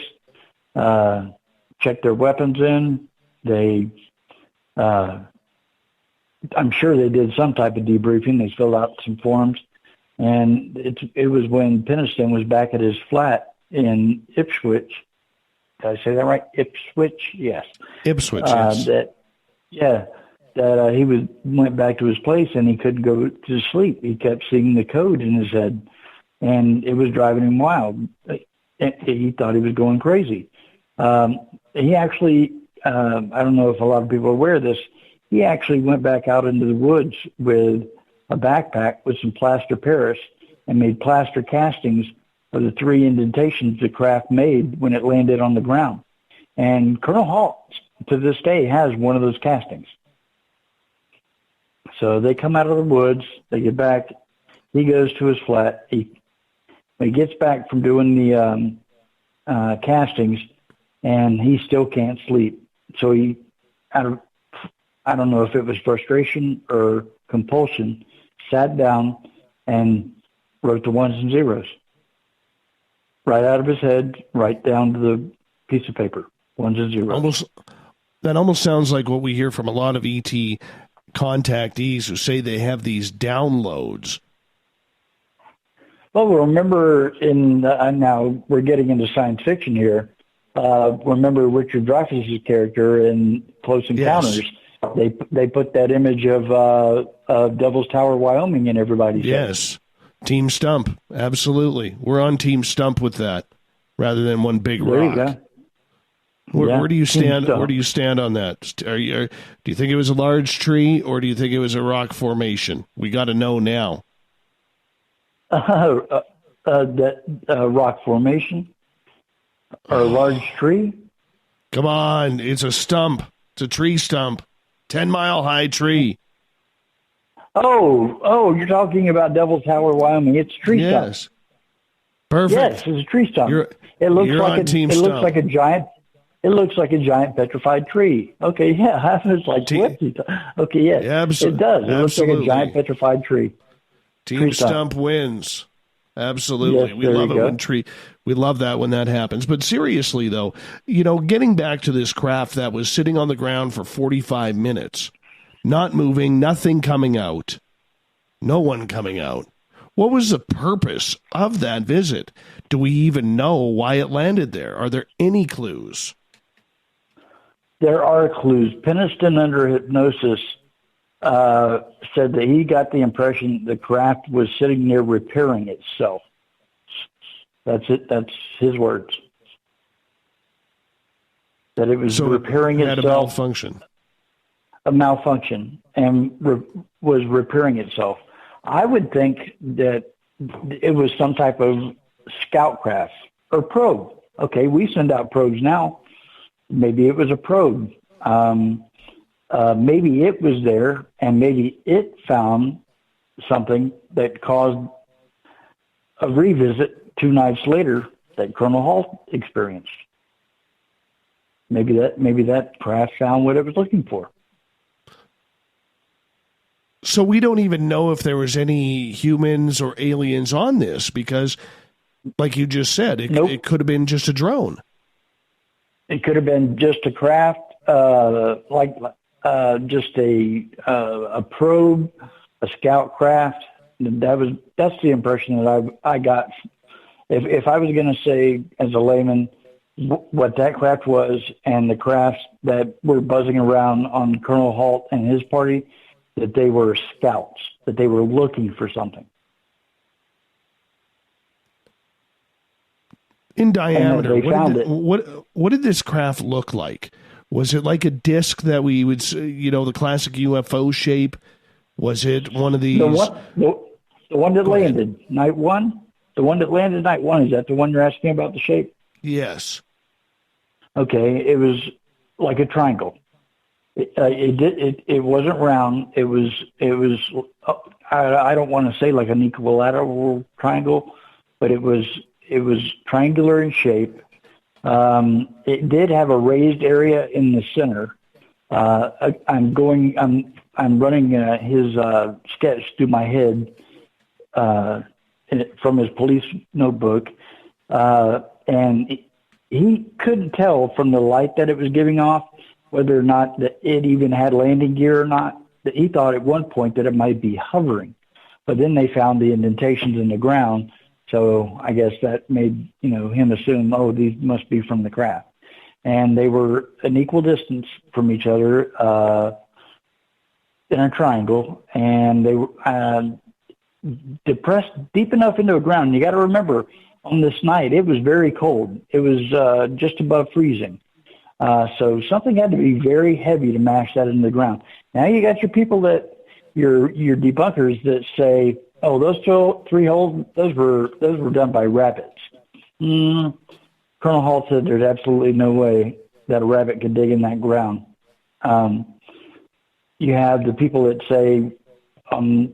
checked their weapons in. I'm sure they did some type of debriefing. They filled out some forms. And it was when Peniston was back at his flat in Ipswich. Did I say that right? Ipswich? Yes. Ipswich, yes. That he went back to his place and he couldn't go to sleep. He kept seeing the code in his head, and it was driving him wild. He thought he was going crazy. He actually, I don't know if a lot of people are aware of this, he actually went back out into the woods with a backpack with some plaster Paris and made plaster castings of the 3 indentations the craft made when it landed on the ground. And Colonel Halt, to this day, has one of those castings. So they come out of the woods, they get back, he goes to his flat. He gets back from doing the castings, and he still can't sleep. So he, I don't know if it was frustration or compulsion, sat down and wrote the ones and zeros. Right out of his head, right down to the piece of paper, ones and zeros. That almost sounds like what we hear from a lot of ET contactees who say they have these downloads. Well, remember now we're getting into science fiction here. Remember Richard Dreyfuss's character in Close Encounters? Yes. They put that image of Devil's Tower, Wyoming in everybody's head. Yes. Team Stump. Absolutely. We're on Team Stump with that rather than one big rock. There you go. Where do you stand? Where do you stand on that? Do you think it was a large tree, or do you think it was a rock formation? We got to know now. That rock formation or a large tree? Come on, it's a stump. It's a tree stump. 10-mile high tree. Oh, you're talking about Devil's Tower, Wyoming. It's a tree stump. Yes. Perfect. Yes, it's a tree stump. It looks like a giant petrified tree. Okay, yeah. I was like, okay, yes. It does. It looks like a giant petrified tree. Team Stump wins. Absolutely. Yes, we love it we love that when that happens. But seriously though, getting back to this craft that was sitting on the ground for 45 minutes, not moving, nothing coming out, no one coming out. What was the purpose of that visit? Do we even know why it landed there? Are there any clues? There are clues. Peniston, under hypnosis, said that he got the impression the craft was sitting there repairing itself. That's it. That's his words. That it was repairing itself. Had a malfunction. A malfunction, and was repairing itself. I would think that it was some type of scout craft or probe. Okay, we send out probes now. Maybe it was a probe. Maybe it was there, and maybe it found something that caused a revisit 2 nights later that Colonel Hall experienced. Maybe that craft found what it was looking for. So we don't even know if there was any humans or aliens on this because, like you just said, it could have been just a drone. It could have been just a craft, just a probe, a scout craft. That's the impression that I got. If I was going to say as a layman what that craft was and the crafts that were buzzing around on Colonel Halt and his party, that they were scouts, that they were looking for something. In diameter, what did this craft look like? Was it like a disc that we would, the classic UFO shape? Was it one of these? The one that landed night one? The one that landed night one, is that the one you're asking about the shape? Yes. Okay, it was like a triangle. It wasn't round. It was. I don't want to say like an equilateral triangle, but it was triangular in shape. It did have a raised area in the center. I'm running his sketch through my head from his police notebook, and he couldn't tell from the light that it was giving off whether or not that it even had landing gear or not. That he thought at one point that it might be hovering, but then they found the indentations in the ground. So I guess that made him assume, these must be from the craft, and they were an equal distance from each other in a triangle, and they were depressed deep enough into the ground. You got to remember, on this night it was very cold. It was just above freezing. So something had to be very heavy to mash that into the ground. Now you got your people your debunkers that say, those 3 holes, those were done by rabbits. Colonel Hall said there's absolutely no way that a rabbit could dig in that ground. You have the people that say from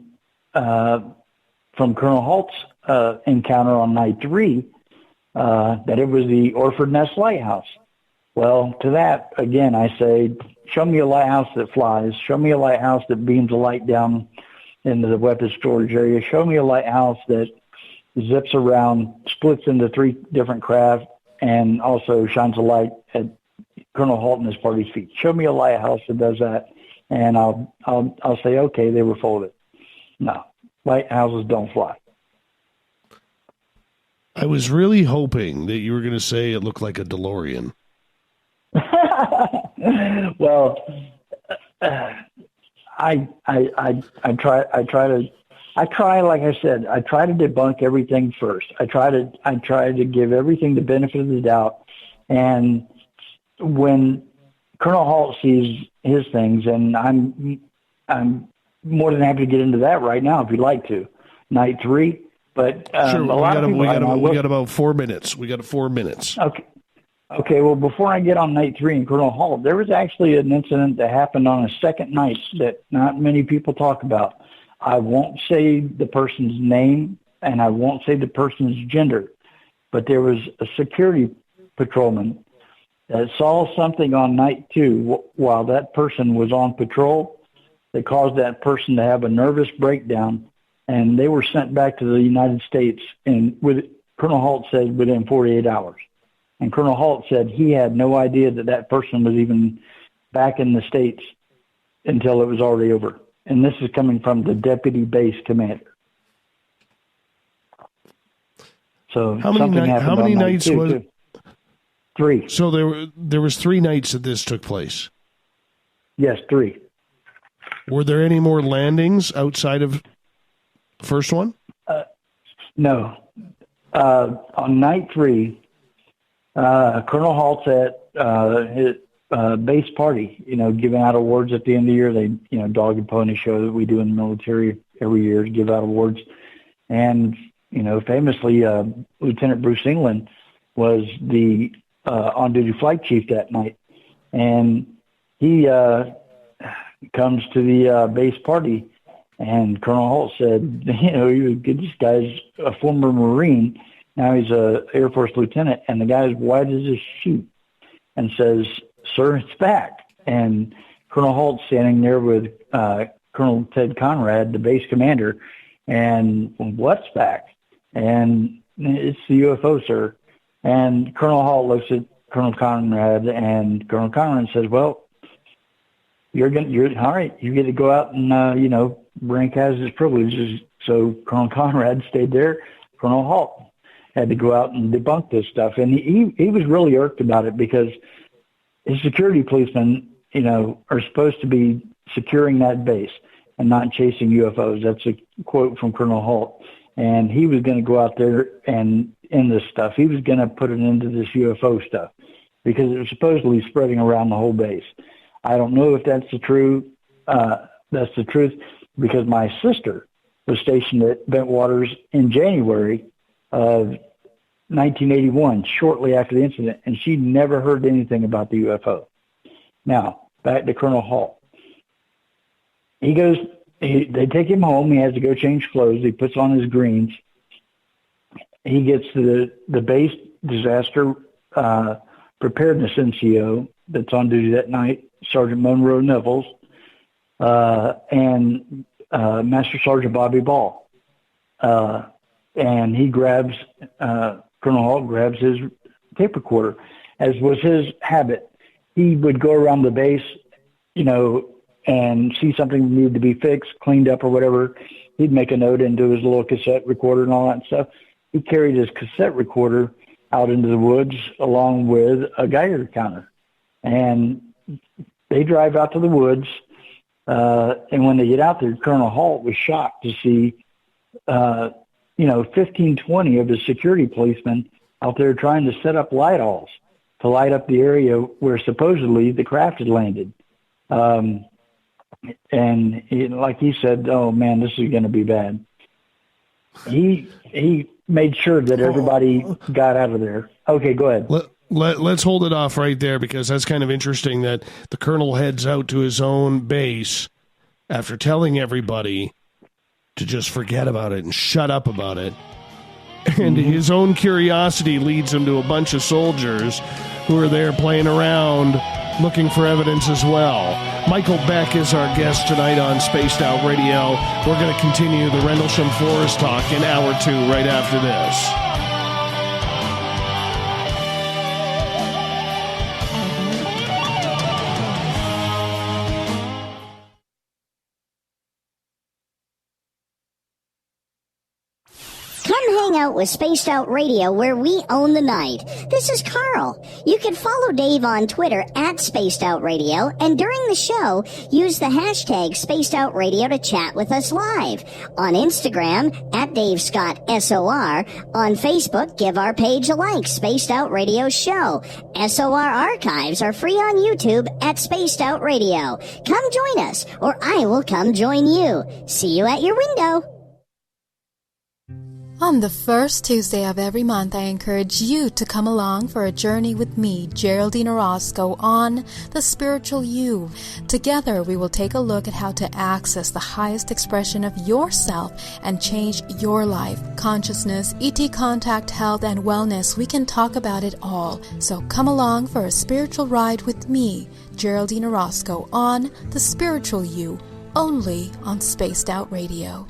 Colonel Halt's encounter on night 3 that it was the Orford Nest Lighthouse. Well, to that, again, I say, show me a lighthouse that flies. Show me a lighthouse that beams a light down into the weapons storage area. Show me a lighthouse that zips around, splits into 3 different craft, and also shines a light at Colonel Halt and his party's feet. Show me a lighthouse that does that, and I'll say, okay, they were full of it. No, lighthouses don't fly. I was really hoping that you were going to say it looked like a DeLorean. Well, I try, like I said, I try to debunk everything first. I try to give everything the benefit of the doubt. And when Colonel Halt sees his things, and I'm more than happy to get into that right now if you'd like to. Night 3, but sure. We got about 4 minutes. We got 4 minutes. Okay, well, before I get on night 3 in Colonel Hall, there was actually an incident that happened on a second night that not many people talk about. I won't say the person's name, and I won't say the person's gender, but there was a security patrolman that saw something on night 2 while that person was on patrol that caused that person to have a nervous breakdown, and they were sent back to the United States, and Colonel Halt said within 48 hours. And Colonel Halt said he had no idea that person was even back in the States until it was already over. And this is coming from the deputy base commander. So how many nights was it? 3. So there was 3 nights that this took place. Yes, 3. Were there any more landings outside of the first one? No. On night 3, Colonel Halt's at his base party, giving out awards at the end of the year. They, dog and pony show that we do in the military every year to give out awards. And, famously, Lieutenant Bruce England was the on-duty flight chief that night. And he comes to the base party, and Colonel Halt said, this guy's a former Marine. Now he's a Air Force lieutenant, and the guy's white as a sheet, and says, "Sir, it's back." And Colonel Halt's standing there with Colonel Ted Conrad, the base commander, and what's back? And it's the UFO, sir. And Colonel Halt looks at Colonel Conrad, and Colonel Conrad says, "Well, you're all right. You get to go out and rank has his privileges." So Colonel Conrad stayed there. Colonel Halt had to go out and debunk this stuff, and he was really irked about it because his security policemen, are supposed to be securing that base and not chasing UFOs. That's a quote from Colonel Halt. And he was going to go out there and end this stuff. He was going to put an end to this UFO stuff because it was supposedly spreading around the whole base. I don't know if that's the truth. That's the truth because my sister was stationed at Bentwaters in January of 1981, shortly after the incident, and she never heard anything about the UFO. Now, back to Colonel Halt. They take him home. He has to go change clothes. He puts on his greens. He gets to the base disaster preparedness NCO that's on duty that night, Sergeant Monroe Nevels, and Master Sergeant Bobby Ball. And he grabs, Colonel Halt grabs his tape recorder, as was his habit. He would go around the base, and see something needed to be fixed, cleaned up or whatever. He'd make a note into his little cassette recorder and all that stuff. He carried his cassette recorder out into the woods along with a Geiger counter. And they drive out to the woods, and when they get out there, Colonel Halt was shocked to see 15, 20 of his security policemen out there trying to set up light-alls to light up the area where supposedly the craft had landed. And like he said, "Oh man, this is going to be bad." He made sure that everybody got out of there. Okay, go ahead. Let's hold it off right there because that's kind of interesting that the colonel heads out to his own base after telling everybody to just forget about it and shut up about it. And his own curiosity leads him to a bunch of soldiers who are there playing around looking for evidence as well. Michael Beck is our guest tonight on Spaced Out Radio. We're going to continue the Rendlesham Forest talk in hour 2 right after this. Hang out with Spaced Out Radio, where we own the night. This is Carl. You can follow Dave on Twitter at Spaced Out Radio, and during the show, use the hashtag Spaced Out Radio to chat with us live. On Instagram, at Dave Scott SOR. On Facebook, give our page a like, Spaced Out Radio Show. SOR archives are free on YouTube at Spaced Out Radio. Come join us, or I will come join you. See you at your window. On the first Tuesday of every month, I encourage you to come along for a journey with me, Geraldine Orozco, on The Spiritual You. Together, we will take a look at how to access the highest expression of yourself and change your life. Consciousness, ET contact, health, and wellness, we can talk about it all. So come along for a spiritual ride with me, Geraldine Orozco, on The Spiritual You, only on Spaced Out Radio.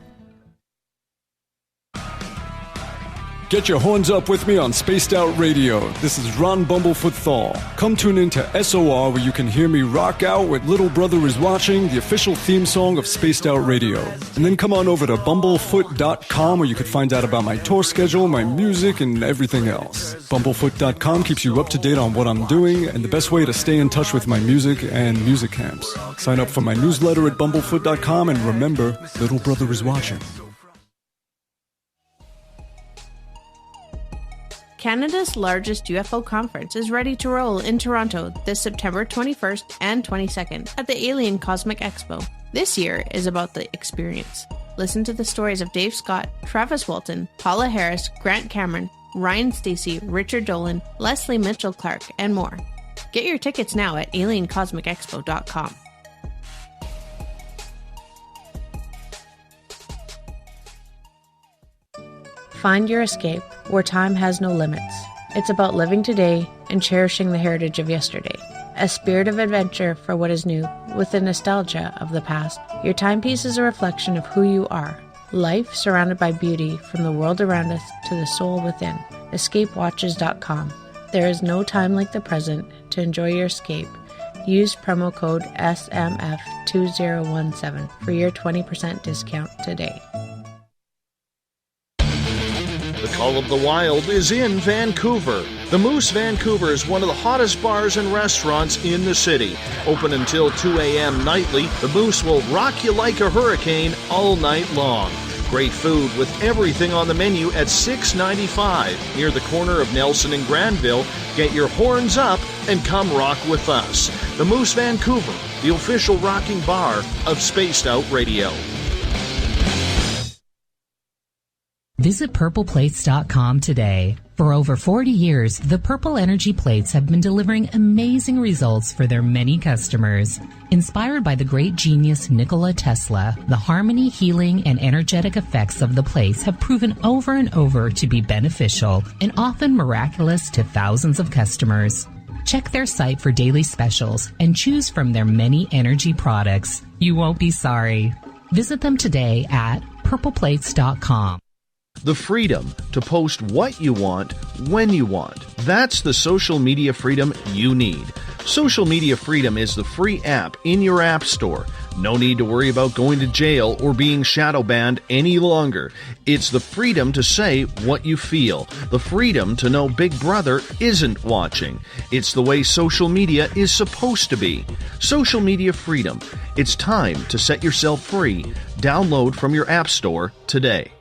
Get your horns up with me on Spaced Out Radio. This is Ron Bumblefoot Thal. Come tune in to SOR where you can hear me rock out with Little Brother is Watching, the official theme song of Spaced Out Radio. And then come on over to bumblefoot.com where you can find out about my tour schedule, my music, and everything else. Bumblefoot.com keeps you up to date on what I'm doing and the best way to stay in touch with my music and music camps. Sign up for my newsletter at bumblefoot.com and remember, Little Brother is Watching. Canada's largest UFO conference is ready to roll in Toronto this September 21st and 22nd at the Alien Cosmic Expo. This year is about the experience. Listen to the stories of Dave Scott, Travis Walton, Paula Harris, Grant Cameron, Ryan Stacey, Richard Dolan, Leslie Mitchell-Clark, and more. Get your tickets now at aliencosmicexpo.com. Find your escape where time has no limits. It's about living today and cherishing the heritage of yesterday. A spirit of adventure for what is new, with the nostalgia of the past. Your timepiece is a reflection of who you are. Life surrounded by beauty from the world around us to the soul within. EscapeWatches.com. There is no time like the present to enjoy your escape. Use promo code SMF2017 for your 20% discount today. The Call of the Wild is in Vancouver. The Moose Vancouver is one of the hottest bars and restaurants in the city. Open until 2 a.m. nightly, the Moose will rock you like a hurricane all night long. Great food with everything on the menu at $6.95 near the corner of Nelson and Granville. Get your horns up and come rock with us. The Moose Vancouver, the official rocking bar of Spaced Out Radio. Visit purpleplates.com today. For over 40 years, the Purple Energy Plates have been delivering amazing results for their many customers. Inspired by the great genius Nikola Tesla, the harmony, healing, and energetic effects of the plates have proven over and over to be beneficial and often miraculous to thousands of customers. Check their site for daily specials and choose from their many energy products. You won't be sorry. Visit them today at purpleplates.com. The freedom to post what you want, when you want. That's the social media freedom you need. Social Media Freedom is the free app in your app store. No need to worry about going to jail or being shadow banned any longer. It's the freedom to say what you feel. The freedom to know Big Brother isn't watching. It's the way social media is supposed to be. Social Media Freedom. It's time to set yourself free. Download from your app store today.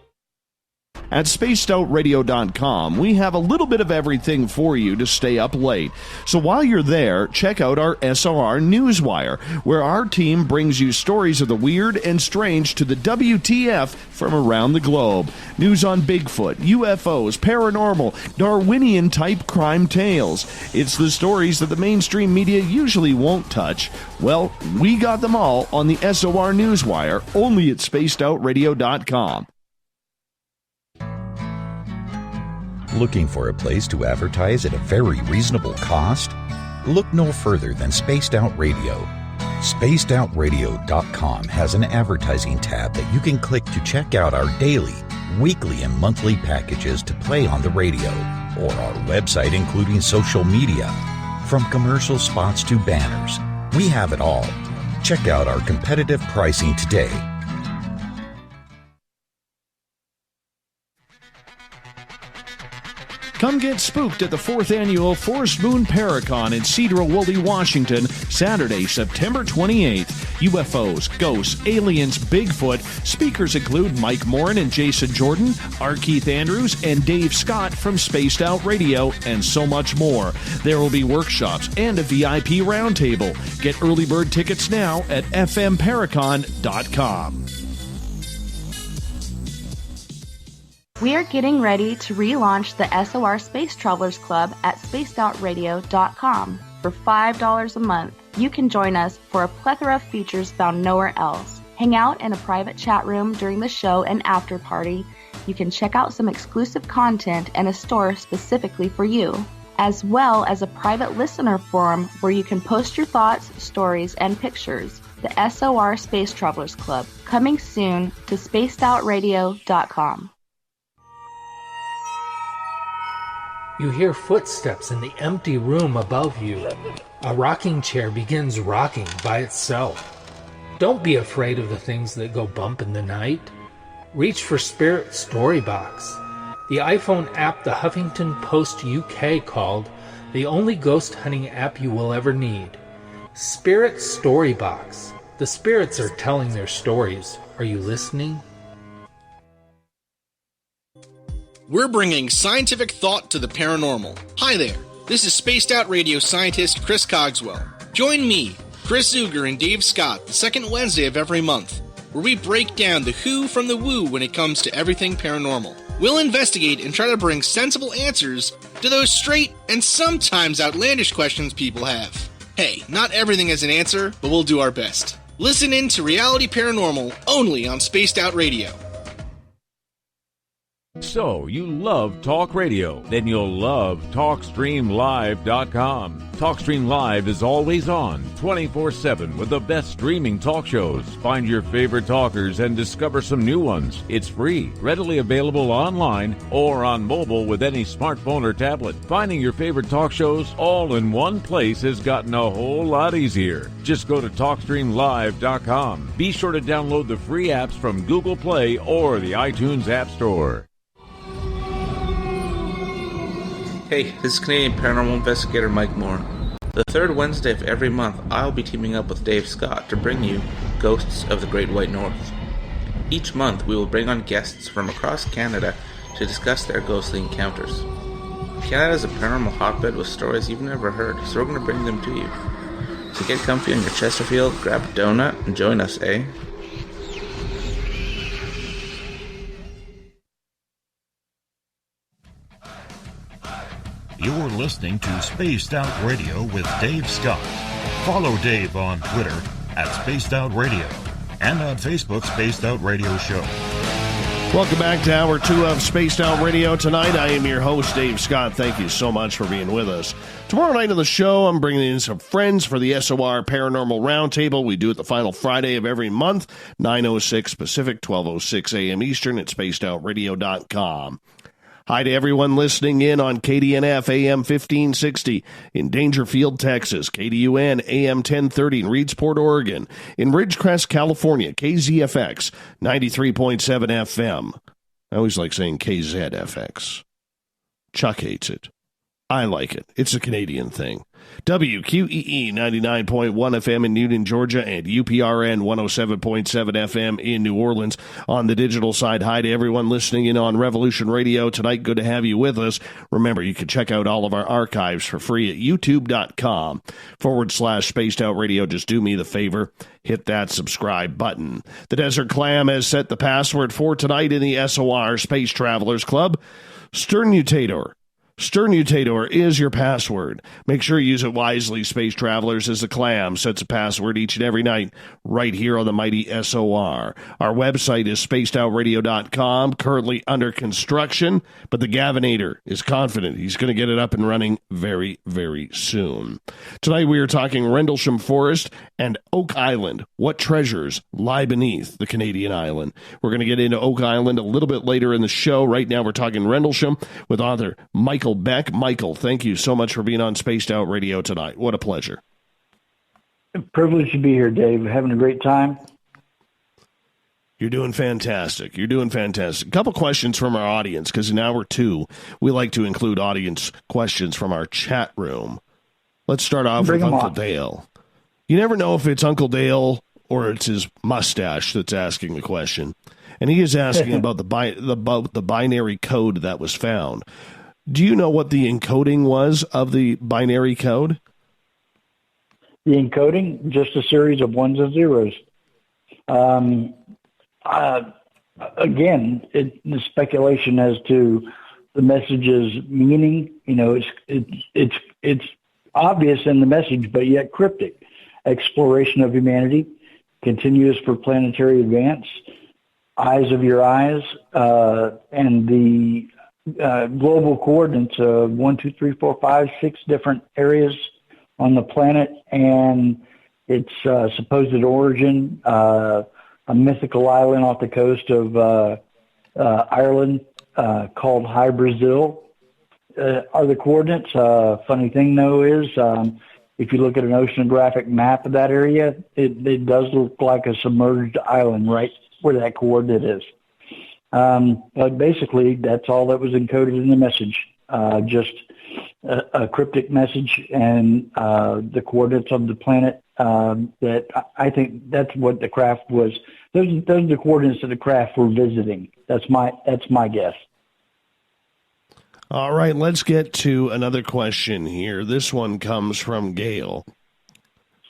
At spacedoutradio.com, we have a little bit of everything for you to stay up late. So while you're there, check out our SOR Newswire, where our team brings you stories of the weird and strange to the WTF from around the globe. News on Bigfoot, UFOs, paranormal, Darwinian-type crime tales. It's the stories that the mainstream media usually won't touch. Well, we got them all on the SOR Newswire, only at spacedoutradio.com. Looking for a place to advertise at a very reasonable cost? Look no further than Spaced Out Radio. SpacedOutRadio.com has an advertising tab that you can click to check out our daily, weekly, and monthly packages to play on the radio, or our website including social media. From commercial spots to banners, we have it all. Check out our competitive pricing today. Come get spooked at the 4th Annual Forest Moon Paracon in Cedar-Woolley, Washington, Saturday, September 28th. UFOs, ghosts, aliens, Bigfoot. Speakers include Mike Morin and Jason Jordan, R. Keith Andrews, and Dave Scott from Spaced Out Radio, and so much more. There will be workshops and a VIP roundtable. Get early bird tickets now at fmparacon.com. We are getting ready to relaunch the SOR Space Travelers Club at spacedoutradio.com. For $5 a month, you can join us for a plethora of features found nowhere else. Hang out in a private chat room during the show and after party. You can check out some exclusive content and a store specifically for you, as well as a private listener forum where you can post your thoughts, stories, and pictures. The SOR Space Travelers Club, coming soon to spacedoutradio.com. You hear footsteps in the empty room above you. A rocking chair begins rocking by itself. Don't be afraid of the things that go bump in the night. Reach for Spirit Storybox, the iPhone app the Huffington Post UK called the only ghost hunting app you will ever need. Spirit Storybox. The spirits are telling their stories. Are you listening? We're bringing scientific thought to the paranormal. Hi there, this is spaced out radio scientist Chris Cogswell. Join me, Chris Zuger, and Dave Scott the second Wednesday of every month, where we break down the who from the woo when it comes to everything paranormal. We'll investigate and try to bring sensible answers to those straight and sometimes outlandish questions people have. Hey, not everything has an answer, but we'll do our best. Listen in to Reality Paranormal only on Spaced Out Radio. So, you love talk radio? Then you'll love TalkStreamLive.com. TalkStream Live is always on, 24/7, with the best streaming talk shows. Find your favorite talkers and discover some new ones. It's free, readily available online or on mobile with any smartphone or tablet. Finding your favorite talk shows all in one place has gotten a whole lot easier. Just go to TalkStreamLive.com. Be sure to download the free apps from Google Play or the iTunes App Store. Hey, this is Canadian Paranormal Investigator Mike Moore. The third Wednesday of every month, I'll be teaming up with Dave Scott to bring you Ghosts of the Great White North. Each month, we will bring on guests from across Canada to discuss their ghostly encounters. Canada is a paranormal hotbed with stories you've never heard, so we're going to bring them to you. So get comfy on your Chesterfield, grab a donut, and join us, eh? You're listening to Spaced Out Radio with Dave Scott. Follow Dave on Twitter @Spaced Out Radio and on Facebook, Spaced Out Radio Show. Welcome back to Hour 2 of Spaced Out Radio tonight. I am your host, Dave Scott. Thank you so much for being with us. Tomorrow night on the show, I'm bringing in some friends for the SOR Paranormal Roundtable. We do it the final Friday of every month, 9:06 Pacific, 12:06 a.m. Eastern at spacedoutradio.com. Hi to everyone listening in on KDNF AM 1560 in Dangerfield, Texas, KDUN AM 1030 in Reedsport, Oregon, in Ridgecrest, California, KZFX 93.7 FM. I always like saying KZFX. Chuck hates it. I like it. It's a Canadian thing. WQEE 99.1 FM in Newton, Georgia, and UPRN 107.7 FM in New Orleans. On the digital side, hi to everyone listening in on Revolution Radio tonight. Good to have you with us. Remember, you can check out all of our archives for free at youtube.com/Spaced Out Radio. Just do me the favor, hit that subscribe button. The Desert Clam has set the password for tonight in the SOR Space Travelers Club. Sternutator. Sternutator is your password. Make sure you use it wisely, Space Travelers, as the Clam sets a password each and every night right here on the mighty SOR. Our website is spacedoutradio.com, currently under construction, but the Gavinator is confident he's going to get it up and running very, very soon. Tonight we are talking Rendlesham Forest and Oak Island. What treasures lie beneath the Canadian island? We're going to get into Oak Island a little bit later in the show. Right now we're talking Rendlesham with author Michael Beck. Michael, thank you so much for being on Spaced Out Radio tonight. What a pleasure. A privilege to be here, Dave. Having a great time. You're doing fantastic. You're doing fantastic. A couple questions from our audience, because in hour 2, we like to include audience questions from our chat room. Let's start off with Uncle Dale. You never know if it's Uncle Dale or it's his mustache that's asking the question. And he is asking about the binary code that was found. Do you know what the encoding was of the binary code? The encoding, just a series of ones and zeros. Again, the speculation as to the message's meaning. You know, it's obvious in the message, but yet cryptic. Exploration of humanity, continuous for planetary advance, eyes of your eyes, and the global coordinates of 1, 2, 3, 4, 5, 6 different areas on the planet, and its supposed origin, a mythical island off the coast of Ireland called High Brazil, are the coordinates. Funny thing, though, is if you look at an oceanographic map of that area, it does look like a submerged island right where that coordinate is. But basically, that's all that was encoded in the message, just a cryptic message and the coordinates of the planet. That I think that's what the craft was. Those are the coordinates that the craft were visiting. That's my guess. All right, let's get to another question here. This one comes from Gail,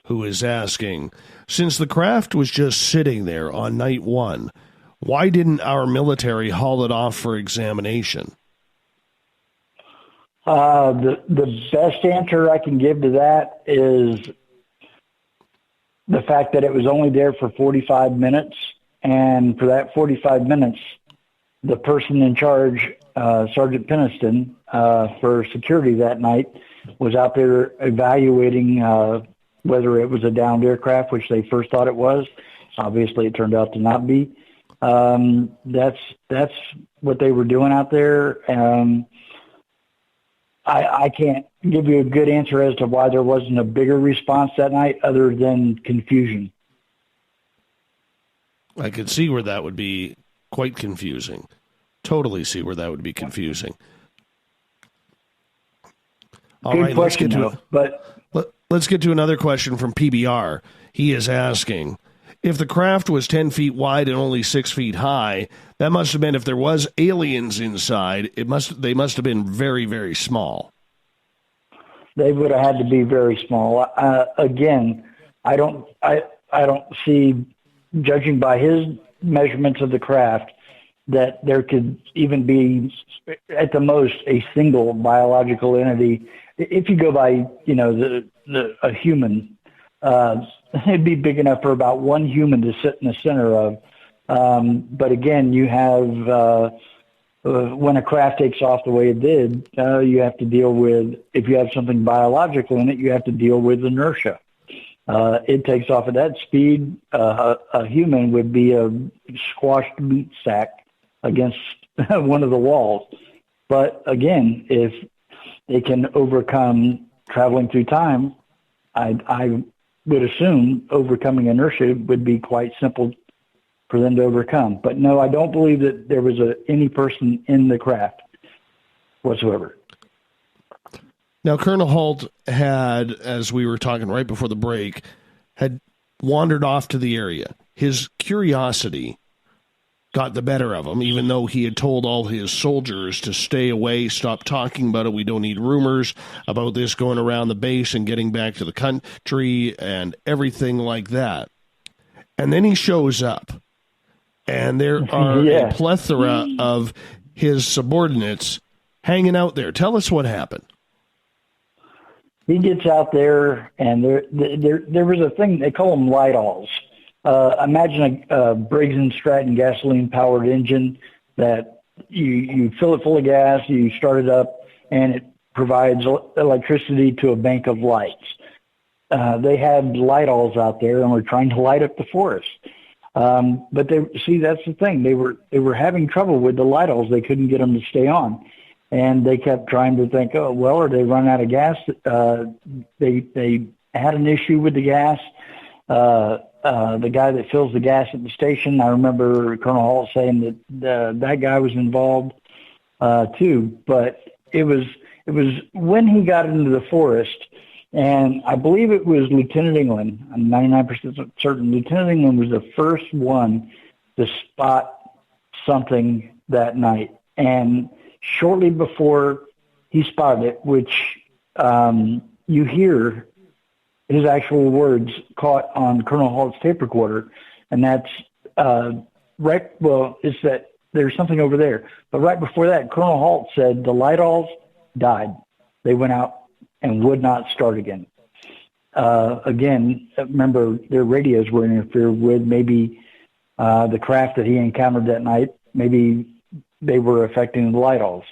who is asking, since the craft was just sitting there on night one, why didn't our military haul it off for examination? The best answer I can give to that is the fact that it was only there for 45 minutes. And for that 45 minutes, the person in charge, Sergeant Peniston, for security that night, was out there evaluating whether it was a downed aircraft, which they first thought it was. Obviously, it turned out to not be. That's what they were doing out there. I can't give you a good answer as to why there wasn't a bigger response that night other than confusion. I could see where that would be quite confusing. Totally see where that would be confusing. All Good right, question, let's get to another question from PBR. He is asking, if the craft was 10 feet wide and only 6 feet high, that must have been, if there was aliens inside, they must have been very, very small. They would have had to be very small. Again, I don't see, judging by his measurements of the craft, that there could even be, at the most, a single biological entity. If you go by, a human, it'd be big enough for about one human to sit in the center of. But again, you have, when a craft takes off the way it did, you have to deal with, if you have something biological in it, you have to deal with inertia. It takes off at that speed. A human would be a squashed meat sack against one of the walls. But again, if they can overcome traveling through time, I would assume overcoming inertia would be quite simple for them to overcome. But no, I don't believe that there was any person in the craft whatsoever. Now, Colonel Holt had, as we were talking right before the break, had wandered off to the area. His curiosity got the better of him, even though he had told all his soldiers to stay away, stop talking about it. We don't need rumors about this going around the base and getting back to the country and everything like that. And then he shows up, and there are a plethora of his subordinates hanging out there. Tell us what happened. He gets out there, and there was a thing, they call them light-alls. Imagine a Briggs & Stratton gasoline-powered engine that you fill it full of gas, you start it up, and it provides electricity to a bank of lights. They had light-alls out there and were trying to light up the forest. But that's the thing. They were having trouble with the light-alls. They couldn't get them to stay on. And they kept trying to think, are they run out of gas? They had an issue with the gas. The guy that fills the gas at the station, I remember Colonel Hall saying that that guy was involved too. But it was when he got into the forest, and I believe it was Lieutenant England. I'm 99% certain Lieutenant England was the first one to spot something that night. And shortly before he spotted it, which you hear his actual words caught on Colonel Halt's tape recorder, and that's it's that there's something over there. But right before that, Colonel Halt said the light-alls died. They went out and would not start again. Again, remember, their radios were interfered with. Maybe the craft that he encountered that night, maybe they were affecting the light-alls.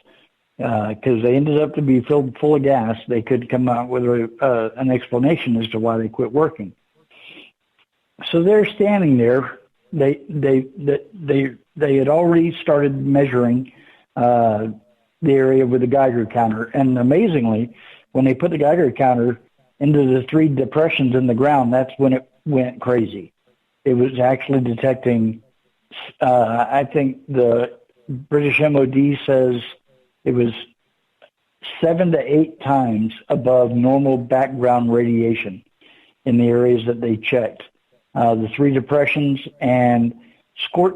Because they ended up to be filled full of gas. They could come out with an explanation as to why they quit working. So they're standing there. They had already started measuring the area with the Geiger counter. And amazingly, when they put the Geiger counter into the 3 depressions in the ground, that's when it went crazy. It was actually detecting, I think the British MOD says it was 7 to 8 times above normal background radiation in the areas that they checked. The 3 depressions, and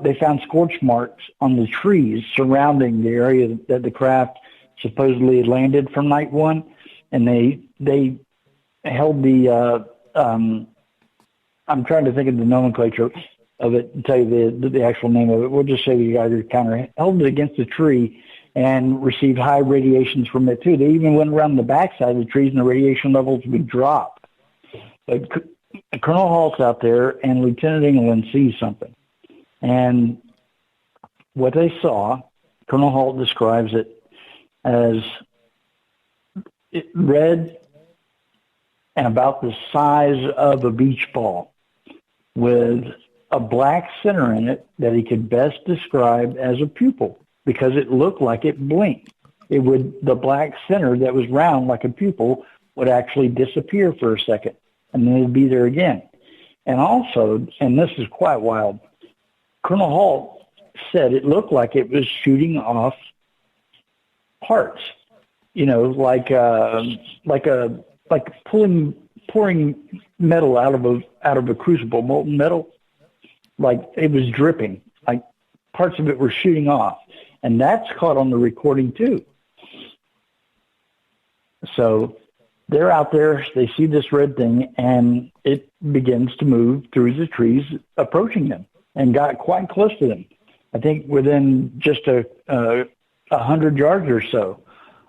they found scorch marks on the trees surrounding the area that the craft supposedly had landed from night 1, and they held the I'm trying to think of the nomenclature of it and tell you the actual name of it. We'll just say the Geiger counter held it against the tree and received high radiations from it too. They even went around the backside of the trees and the radiation levels would drop. But Colonel Halt's out there and Lieutenant England sees something. And what they saw, Colonel Halt describes it as red and about the size of a beach ball with a black center in it that he could best describe as a pupil because it looked like it blinked. The black center that was round like a pupil would actually disappear for a second and then it'd be there again. And also, and this is quite wild, Colonel Halt said it looked like it was shooting off parts, like pouring metal out of a crucible, molten metal, like it was dripping, like parts of it were shooting off, and that's caught on the recording too. So they're out there, they see this red thing, and it begins to move through the trees, approaching them, and got quite close to them. I think within just 100 yards or so,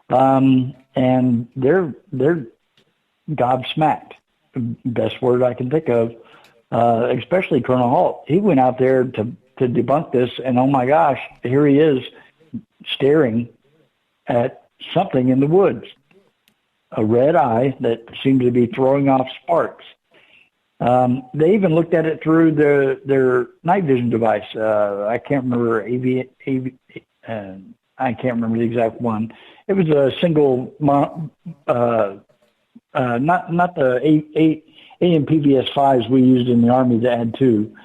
and they're gobsmacked. Best word I can think of, especially Colonel Halt. He went out there to debunk this, and oh my gosh, here he is staring at something in the woods. A red eye that seemed to be throwing off sparks. They even looked at it through their night vision device. I can't remember I can't remember the exact one. It was a single, not the AMPVS 5s we used in the Army that had 2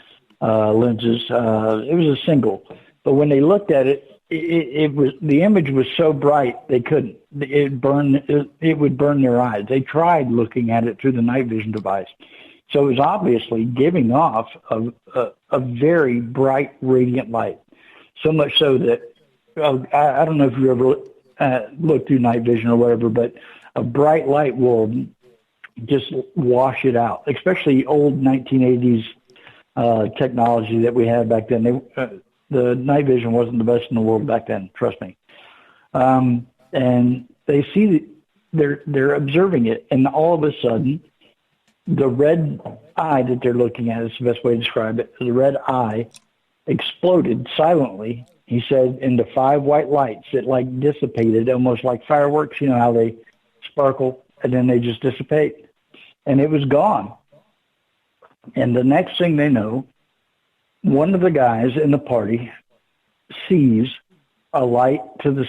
lenses. It was a single, but when they looked at it, it was, the image was so bright they couldn't. It would burn their eyes. They tried looking at it through the night vision device. So it was obviously giving off a very bright, radiant light. So much so that, I don't know if you ever looked through night vision or whatever, but a bright light will just wash it out, especially old 1980s technology that we had back then. The night vision wasn't the best in the world back then, trust me. And they see they're observing it, and all of a sudden, the red eye that they're looking at is the best way to describe it. The red eye exploded silently, he said, into 5 white lights that like dissipated, almost like fireworks. You know how they sparkle and then they just dissipate, and it was gone. And the next thing they know, one of the guys in the party sees a light to the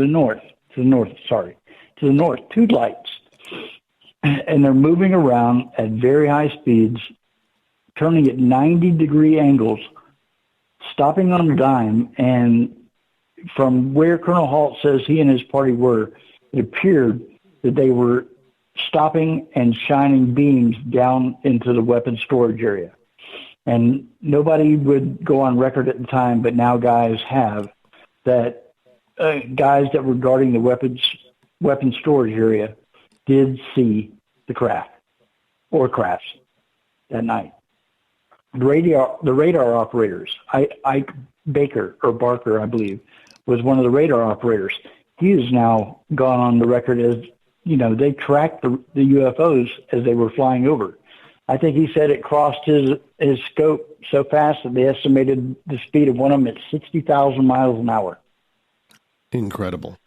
north, 2 lights. And they're moving around at very high speeds, turning at 90-degree angles, stopping on a dime. And from where Colonel Halt says he and his party were, it appeared that they were stopping and shining beams down into the weapons storage area. And nobody would go on record at the time, but now guys have, that guys that were guarding the weapons storage area did see the craft or crafts that night. The radar operators, Ike Baker or Barker, I believe, was one of the radar operators. He has now gone on the record as, they tracked the UFOs as they were flying over. I think he said it crossed his scope so fast that they estimated the speed of one of them at 60,000 miles an hour. Incredible.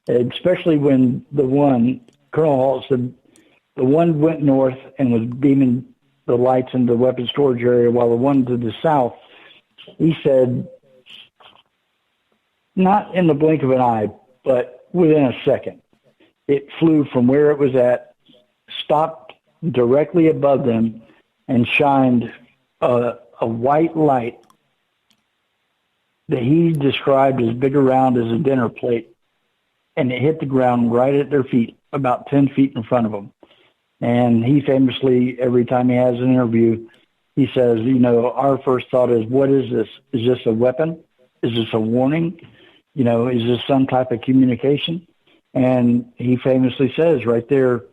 Especially when Colonel Halt said, the one went north and was beaming the lights into the weapons storage area, while the one to the south, he said, not in the blink of an eye, but within a second. It flew from where it was at, stopped directly above them, and shined a white light that he described as big around as a dinner plate, and it hit the ground right at their feet, about 10 feet in front of them. And he famously, every time he has an interview, he says, you know, our first thought is, what is this? Is this a weapon? Is this a warning? You know, is this some type of communication? And he famously says right there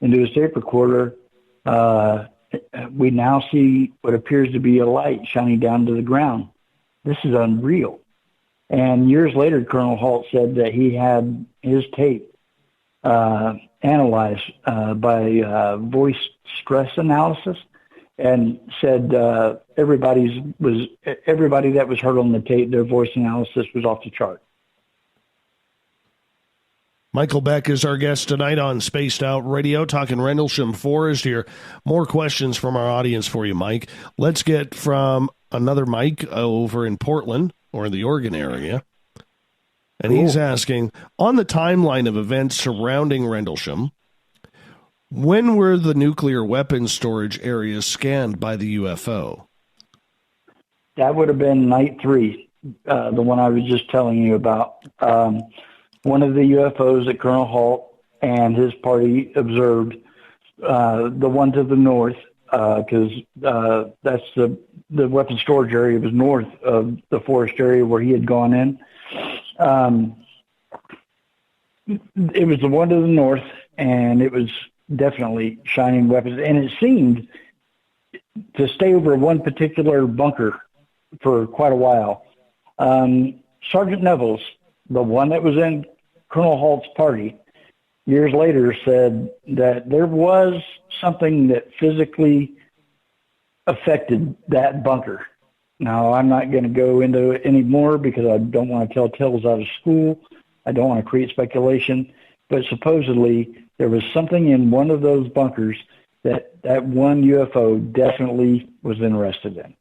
into his tape recorder, we now see what appears to be a light shining down to the ground. This is unreal. And years later, Colonel Halt said that he had his tape analyzed by voice stress analysis, and said everybody that was heard on the tape, their voice analysis was off the chart. Michael Beck is our guest tonight on Spaced Out Radio, talking Rendlesham Forest here. More questions from our audience for you, Mike. Let's get from another Mike over in Portland, or the Oregon area. And he's asking, on the timeline of events surrounding Rendlesham, when were the nuclear weapons storage areas scanned by the UFO? That would have been night 3, the one I was just telling you about. One of the UFOs that Colonel Halt and his party observed, the one to the north, because that's the weapons storage area was north of the forest area where he had gone in. It was the one to the north, and it was definitely shining weapons, and it seemed to stay over one particular bunker for quite a while. Sergeant Neville's, the one that was in Colonel Halt's party, years later said that there was something that physically affected that bunker. Now, I'm not going to go into it anymore because I don't want to tell tales out of school. I don't want to create speculation. But supposedly there was something in one of those bunkers that one UFO definitely was interested in.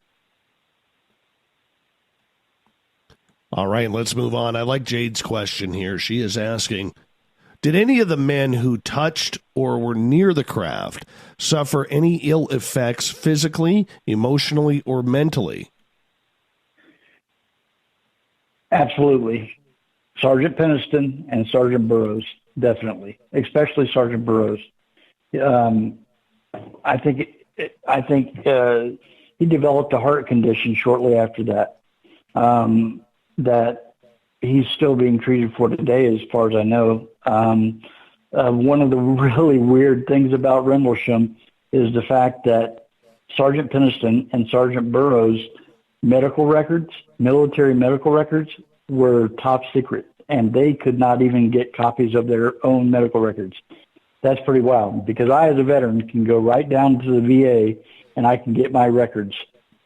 All right, let's move on. I like Jade's question here. She is asking, did any of the men who touched or were near the craft suffer any ill effects physically, emotionally, or mentally? Absolutely. Sergeant Peniston and Sergeant Burroughs, definitely, especially Sergeant Burroughs. I think he developed a heart condition shortly after that. That he's still being treated for today, as far as I know. One of the really weird things about Rendlesham is the fact that Sergeant Peniston and Sergeant Burroughs' medical records, military medical records, were top secret, and they could not even get copies of their own medical records. That's pretty wild, because I, as a veteran, can go right down to the VA and I can get my records.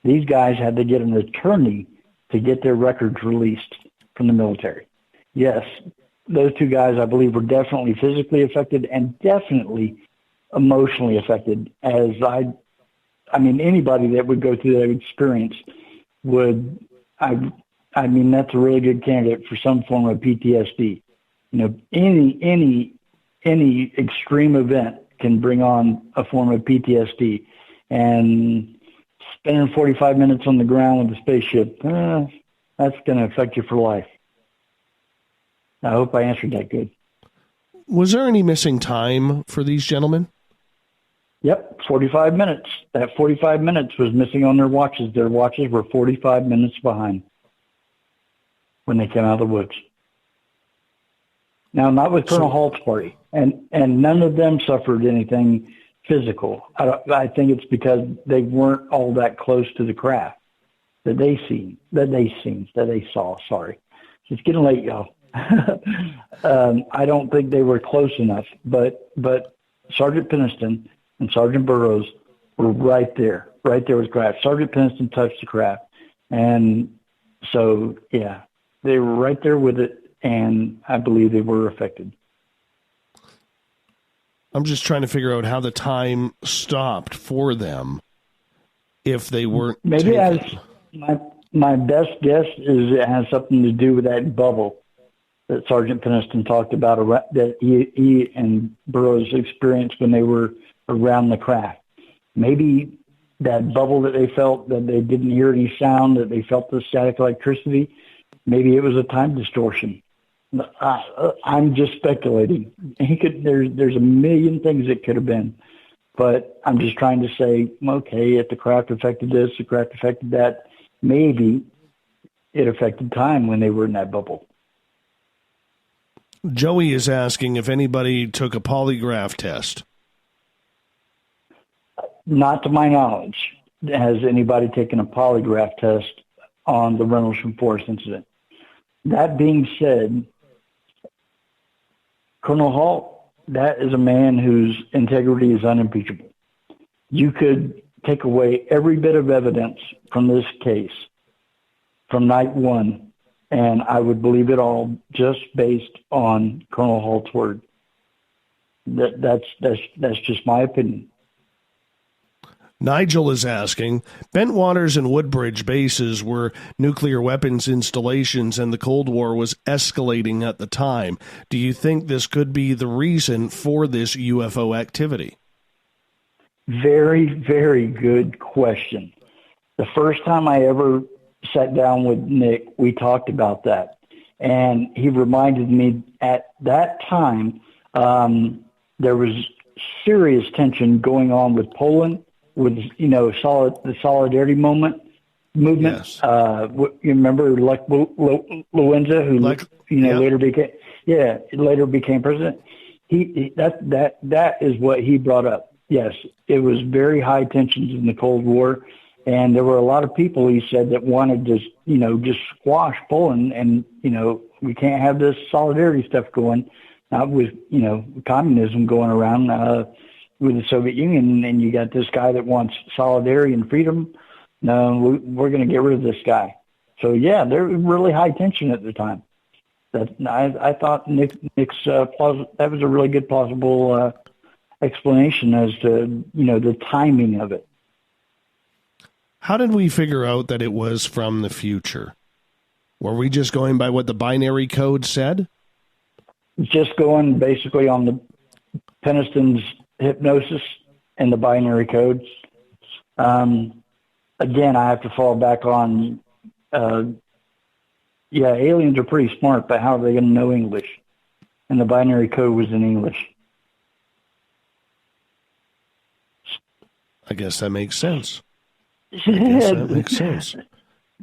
These guys had to get an attorney to get their records released from the military. Yes, those two guys, I believe, were definitely physically affected and definitely emotionally affected. Anybody that would go through that experience would, that's a really good candidate for some form of PTSD. You know, any extreme event can bring on a form of PTSD, and spending 45 minutes on the ground with a spaceship, that's going to affect you for life. I hope I answered that good. Was there any missing time for these gentlemen? Yep, 45 minutes. That 45 minutes was missing on their watches. Their watches were 45 minutes behind when they came out of the woods. Now, not with Colonel Halt's party, and none of them suffered anything physical. I think it's because they weren't all that close to the craft that they saw. Sorry, it's getting late, y'all. I don't think they were close enough, but Sergeant Peniston and Sergeant Burroughs were right there with the craft. Sergeant Peniston touched the craft, and so yeah, they were right there with it, and I believe they were affected. I'm just trying to figure out how the time stopped for them if they weren't. Maybe as My best guess is it has something to do with that bubble that Sergeant Peniston talked about, that he and Burroughs experienced when they were around the craft. Maybe that bubble that they felt, that they didn't hear any sound, that they felt the static electricity, maybe it was a time distortion. I'm just speculating. There's a million things it could have been, but I'm just trying to say, okay, if the craft affected this, the craft affected that, maybe it affected time when they were in that bubble. Joey is asking if anybody took a polygraph test. Not to my knowledge has anybody taken a polygraph test on the Rendlesham Forest incident. That being said, Colonel Hall, that is a man whose integrity is unimpeachable. You could take away every bit of evidence from this case from night one, and I would believe it all just based on Colonel Halt's word. That's just my opinion. Nigel is asking, Bentwaters and Woodbridge bases were nuclear weapons installations and the Cold War was escalating at the time. Do you think this could be the reason for this UFO activity? Very, very good question. The first time I ever sat down with Nick, we talked about that. And he reminded me at that time, there was serious tension going on with Poland, with, the Solidarity movement. Yes. You remember Lech Walesa, who later became president. That is what he brought up. Yes, it was very high tensions in the Cold War, and there were a lot of people, he said, that wanted to, just squash Poland, and we can't have this solidarity stuff going. Not with communism going around with the Soviet Union, and you got this guy that wants solidarity and freedom. No, we're going to get rid of this guy. So yeah, there was really high tension at the time. I thought Nick's that was a really good plausible explanation as to the timing of it. How did we figure out that it was from the future? Were we just going by what the binary code said? Just going basically on the Peniston's hypnosis and the binary codes. Again, I have to fall back on, aliens are pretty smart, but how are they going to know English? And the binary code was in English. I guess that makes sense.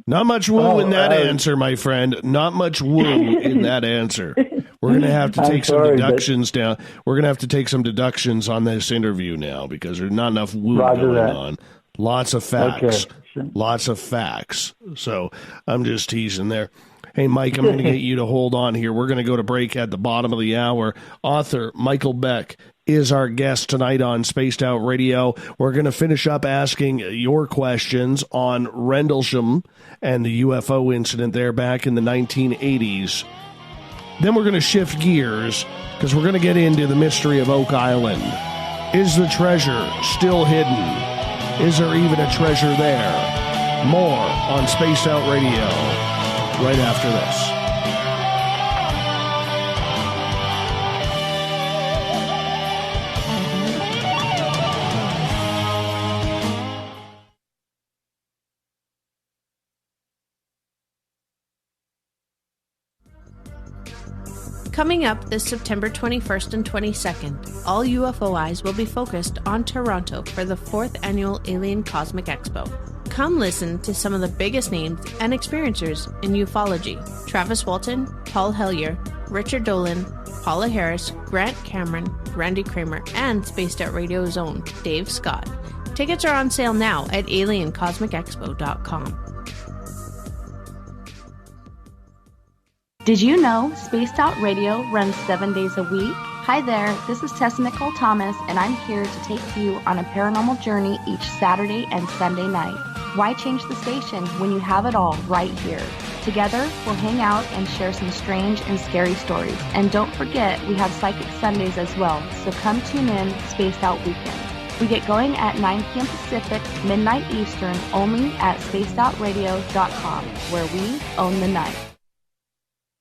Not much woo in that answer, my friend. Not much woo in that answer. We're going to have to take some deductions down. We're going to have to take some deductions on this interview now because there's not enough woo going on. Lots of facts. Okay. Lots of facts. So I'm just teasing there. Hey, Mike, I'm going to get you to hold on here. We're going to go to break at the bottom of the hour. Author Michael Beck is our guest tonight on Spaced Out Radio. We're going to finish up asking your questions on Rendlesham and the UFO incident there back in the 1980s. Then we're going to shift gears because we're going to get into the mystery of Oak Island. Is the treasure still hidden? Is there even a treasure there? More on Spaced Out Radio right after this. Coming up this September 21st and 22nd, all UFO eyes will be focused on Toronto for the 4th Annual Alien Cosmic Expo. Come listen to some of the biggest names and experiencers in ufology. Travis Walton, Paul Hellyer, Richard Dolan, Paula Harris, Grant Cameron, Randy Kramer, and Spaced Out Radio's own Dave Scott. Tickets are on sale now at aliencosmicexpo.com. Did you know Spaced Out Radio runs 7 days a week? Hi there, this is Tessa Nicole Thomas, and I'm here to take you on a paranormal journey each Saturday and Sunday night. Why change the station when you have it all right here? Together, we'll hang out and share some strange and scary stories. And don't forget, we have Psychic Sundays as well, so come tune in Spaced Out Weekend. We get going at 9 p.m. Pacific, midnight Eastern, only at spacedoutradio.com, where we own the night.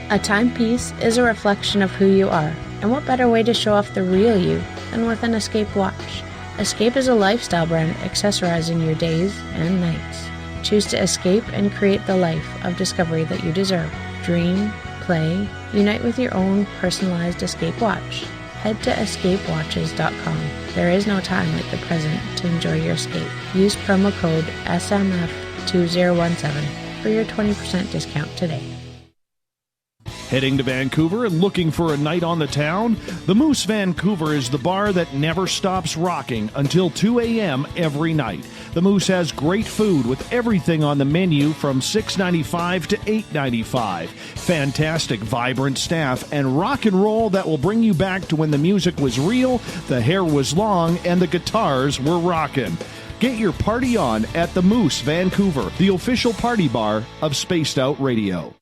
A timepiece is a reflection of who you are, and what better way to show off the real you than with an Escape watch? Escape is a lifestyle brand accessorizing your days and nights. Choose to escape and create the life of discovery that you deserve. Dream, play, unite with your own personalized Escape watch. Head to escapewatches.com. There is no time like the present to enjoy your escape. Use promo code SMF2017 for your 20% discount today. Heading to Vancouver and looking for a night on the town? The Moose Vancouver is the bar that never stops rocking until 2 a.m. every night. The Moose has great food with everything on the menu from $6.95 to $8.95. Fantastic, vibrant staff and rock and roll that will bring you back to when the music was real, the hair was long, and the guitars were rocking. Get your party on at the Moose Vancouver, the official party bar of Spaced Out Radio.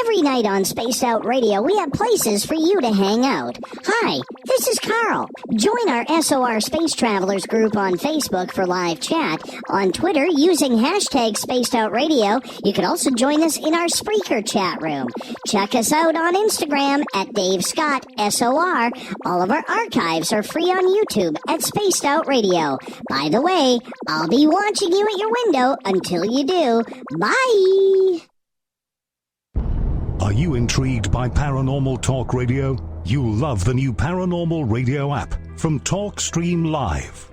Every night on Spaced Out Radio, we have places for you to hang out. Hi, this is Carl. Join our SOR Space Travelers group on Facebook for live chat. On Twitter, using hashtag Spaced Out Radio. You can also join us in our Spreaker chat room. Check us out on Instagram at Dave Scott SOR. All of our archives are free on YouTube at Spaced Out Radio. By the way, I'll be watching you at your window until you do. Bye! Are you intrigued by Paranormal Talk Radio? You'll love the new Paranormal Radio app from TalkStream Live.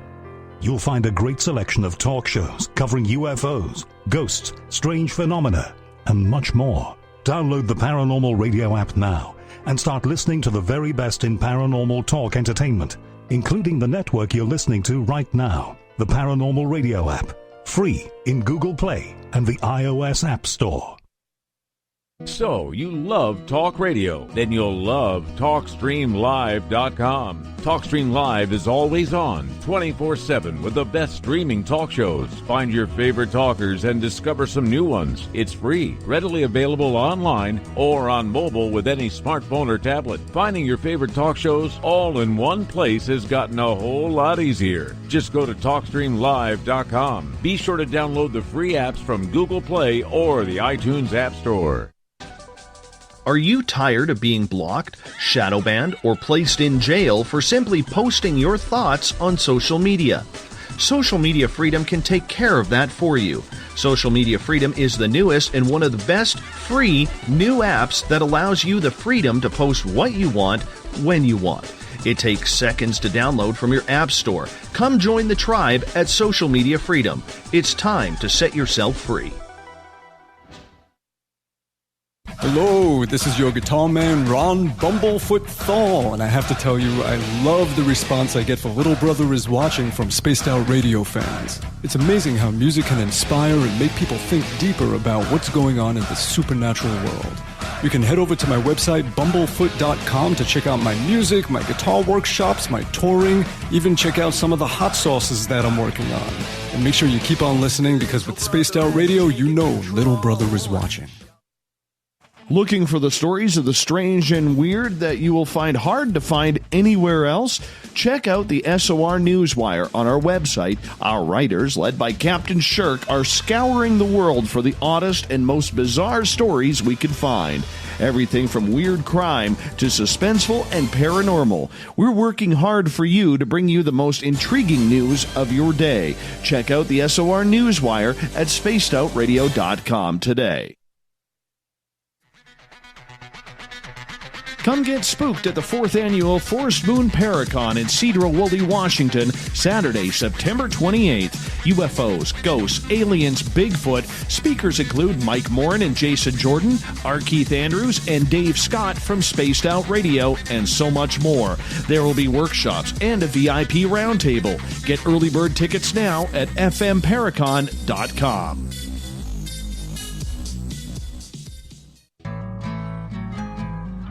You'll find a great selection of talk shows covering UFOs, ghosts, strange phenomena, and much more. Download the Paranormal Radio app now and start listening to the very best in paranormal talk entertainment, including the network you're listening to right now, the Paranormal Radio app, free in Google Play and the iOS App Store. So, you love talk radio? Then you'll love TalkStreamLive.com. TalkStream Live is always on, 24/7 with the best streaming talk shows. Find your favorite talkers and discover some new ones. It's free, readily available online or on mobile with any smartphone or tablet. Finding your favorite talk shows all in one place has gotten a whole lot easier. Just go to TalkStreamLive.com. Be sure to download the free apps from Google Play or the iTunes App Store. Are you tired of being blocked, shadow banned, or placed in jail for simply posting your thoughts on social media? Social Media Freedom can take care of that for you. Social Media Freedom is the newest and one of the best free new apps that allows you the freedom to post what you want, when you want. It takes seconds to download from your app store. Come join the tribe at Social Media Freedom. It's time to set yourself free. Hello, this is your guitar man, Ron Bumblefoot Thaw, and I have to tell you, I love the response I get for Little Brother is Watching from Spaced Out Radio fans. It's amazing how music can inspire and make people think deeper about what's going on in the supernatural world. You can head over to my website, bumblefoot.com, to check out my music, my guitar workshops, my touring, even check out some of the hot sauces that I'm working on. And make sure you keep on listening, because with Spaced Out Radio, you know Little Brother is watching. Looking for the stories of the strange and weird that you will find hard to find anywhere else? Check out the SOR Newswire on our website. Our writers, led by Captain Shirk, are scouring the world for the oddest and most bizarre stories we can find. Everything from weird crime to suspenseful and paranormal. We're working hard for you to bring you the most intriguing news of your day. Check out the SOR Newswire at spacedoutradio.com today. Come get spooked at the 4th Annual Forest Moon Paracon in Cedar-Woolley, Washington, Saturday, September 28th. UFOs, ghosts, aliens, Bigfoot. Speakers include Mike Morin and Jason Jordan, R. Keith Andrews, and Dave Scott from Spaced Out Radio, and so much more. There will be workshops and a VIP roundtable. Get early bird tickets now at fmparacon.com.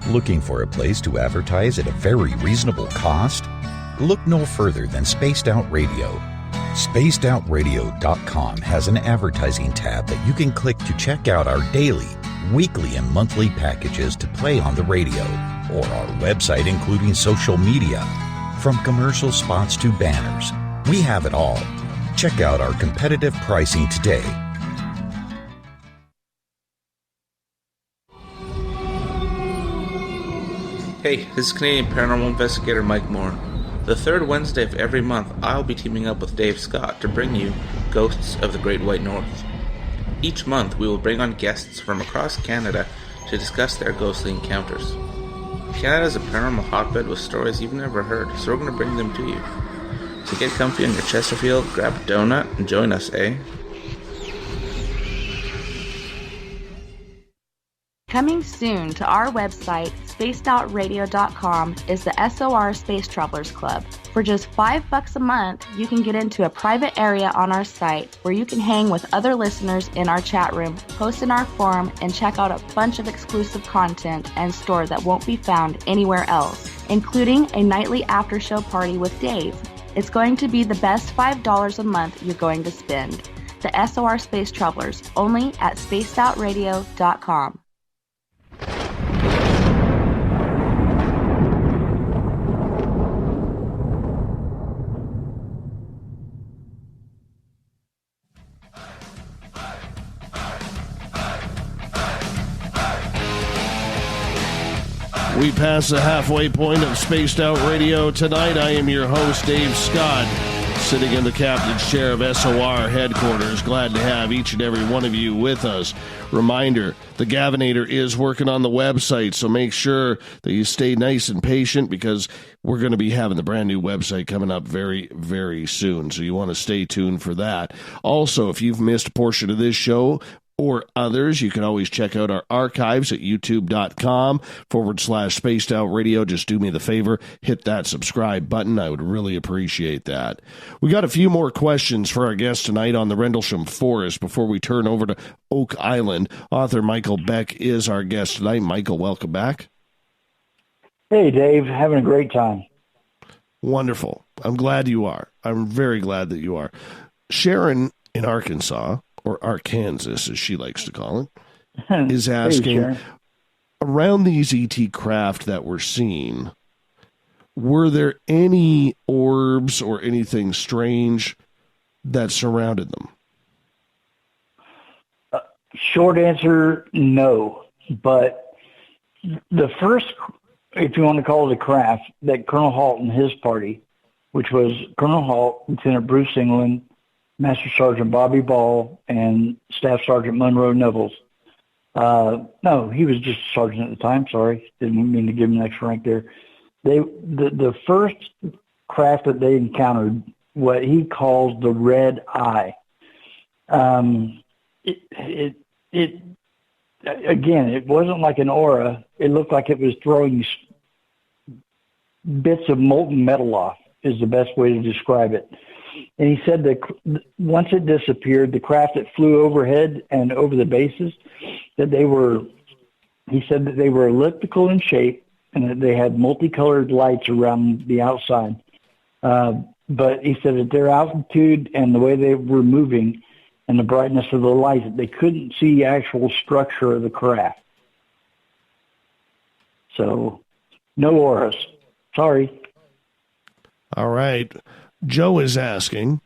Looking for a place to advertise at a very reasonable cost? Look no further than Spaced Out Radio. SpacedOutRadio.com has an advertising tab that you can click to check out our daily, weekly, and monthly packages to play on the radio, or our website including social media. From commercial spots to banners, we have it all. Check out our competitive pricing today. Hey, this is Canadian Paranormal Investigator Mike Moore. The third Wednesday of every month, I'll be teaming up with Dave Scott to bring you Ghosts of the Great White North. Each month, we will bring on guests from across Canada to discuss their ghostly encounters. Canada is a paranormal hotbed with stories you've never heard, so we're going to bring them to you. So get comfy on your Chesterfield, grab a donut, and join us, eh? Coming soon to our website, spacedoutradio.com, is the SOR Space Travelers Club. For just $5 a month, you can get into a private area on our site where you can hang with other listeners in our chat room, post in our forum, and check out a bunch of exclusive content and store that won't be found anywhere else, including a nightly after-show party with Dave. It's going to be the best $5 a month you're going to spend. The SOR Space Travelers, only at spacedoutradio.com. We pass the halfway point of Spaced Out Radio tonight. I am your host, Dave Scott, sitting in the captain's chair of SOR headquarters. Glad to have each and every one of you with us. Reminder, the Gavinator is working on the website, so make sure that you stay nice and patient because we're going to be having the brand new website coming up very, very soon, so you want to stay tuned for that. Also, if you've missed a portion of this show or others, you can always check out our archives at youtube.com/Spaced Out Radio. Just do me the favor, hit that subscribe button. I would really appreciate that. We got a few more questions for our guest tonight on the Rendlesham Forest before we turn over to Oak Island. Author Michael Beck is our guest tonight. Michael, welcome back. Hey, Dave. Having a great time. Wonderful. I'm glad you are. I'm very glad that you are. Sharon in Arkansas, or Arkansas, as she likes to call it, is asking, around these ET craft that we're seeing, were there any orbs or anything strange that surrounded them? Short answer, no. But the first, if you want to call it a craft, that Colonel Halt and his party, which was Colonel Halt, Lieutenant Bruce England, Master Sergeant Bobby Ball, and Staff Sergeant Monroe Nevels. No, he was just a sergeant at the time. Sorry, didn't mean to give him an extra rank there. The first craft that they encountered, what he calls the Red Eye. It again, it wasn't like an aura. It looked like it was throwing bits of molten metal off. Is the best way to describe it. And he said that once it disappeared, the craft that flew overhead and over the bases, that he said that they were elliptical in shape and that they had multicolored lights around the outside. But he said that their altitude and the way they were moving and the brightness of the lights, they couldn't see the actual structure of the craft. So, no auras. Sorry. All right. Joe is asking,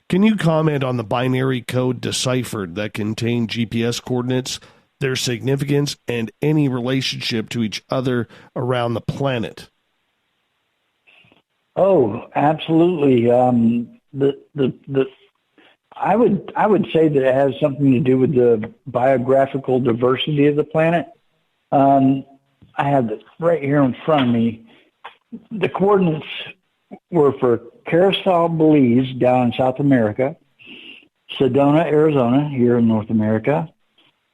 can you comment on the binary code deciphered that contained GPS coordinates, their significance, and any relationship to each other around the planet? Oh, absolutely. I would say that it has something to do with the biographical diversity of the planet. I have it right here in front of me. The coordinates were for Carousel, Belize, down in South America, Sedona, Arizona, here in North America,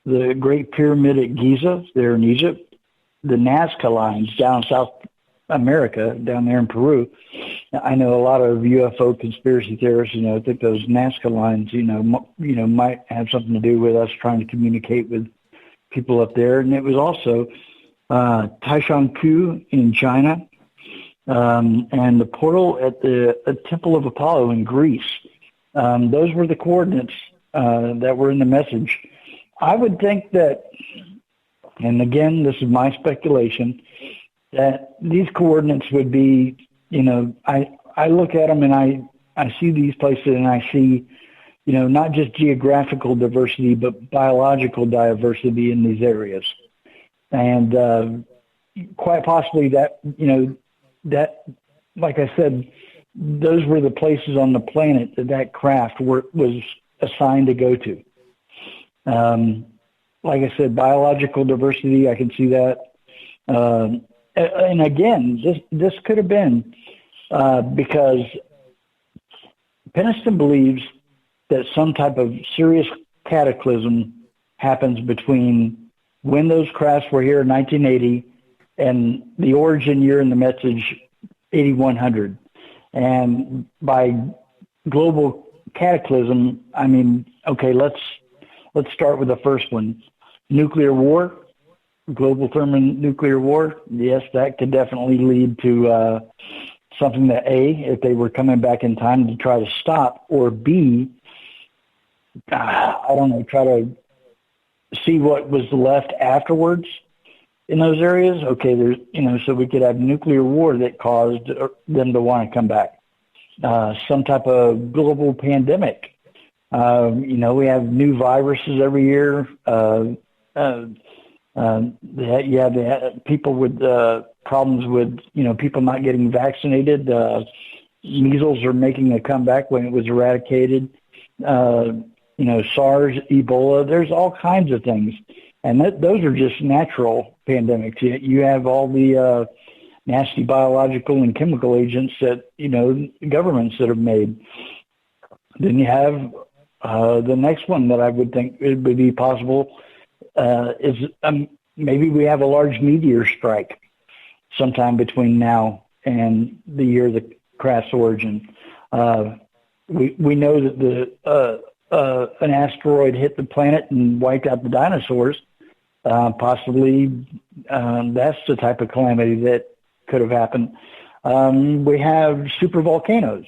the Great Pyramid at Giza, there in Egypt, the Nazca lines down South America, down there in Peru. Now, I know a lot of UFO conspiracy theorists, I think those Nazca lines, might have something to do with us trying to communicate with people up there. And it was also Taishanku in China, and the portal at the Temple of Apollo in Greece. Those were the coordinates that were in the message. I would think that, and again, this is my speculation, that these coordinates would be I look at them and I see these places and I see, not just geographical diversity, but biological diversity in these areas. And quite possibly that, that, like I said, those were the places on the planet that craft was assigned to go to. Like I said, biological diversity, I can see that. And again, this could have been because Peniston believes that some type of serious cataclysm happens between when those crafts were here in 1980 and the origin year in the message 8100. And by global cataclysm, I mean, okay, let's start with the first one. Nuclear war, global thermonuclear war. Yes, that could definitely lead to something that A, if they were coming back in time to try to stop, or B, I don't know, try to see what was left afterwards in those areas. Okay, there's, so we could have nuclear war that caused them to want to come back. Some type of global pandemic. We have new viruses every year. You have people with problems with, people not getting vaccinated. Measles are making a comeback when it was eradicated. SARS, Ebola, there's all kinds of things. And those are just natural pandemics. You have all the nasty biological and chemical agents that, governments that have made. Then you have the next one that I would think it would be possible is maybe we have a large meteor strike sometime between now and the year of the craft's origin. We know that an asteroid hit the planet and wiped out the dinosaurs. Possibly that's the type of calamity that could have happened. We have super volcanoes.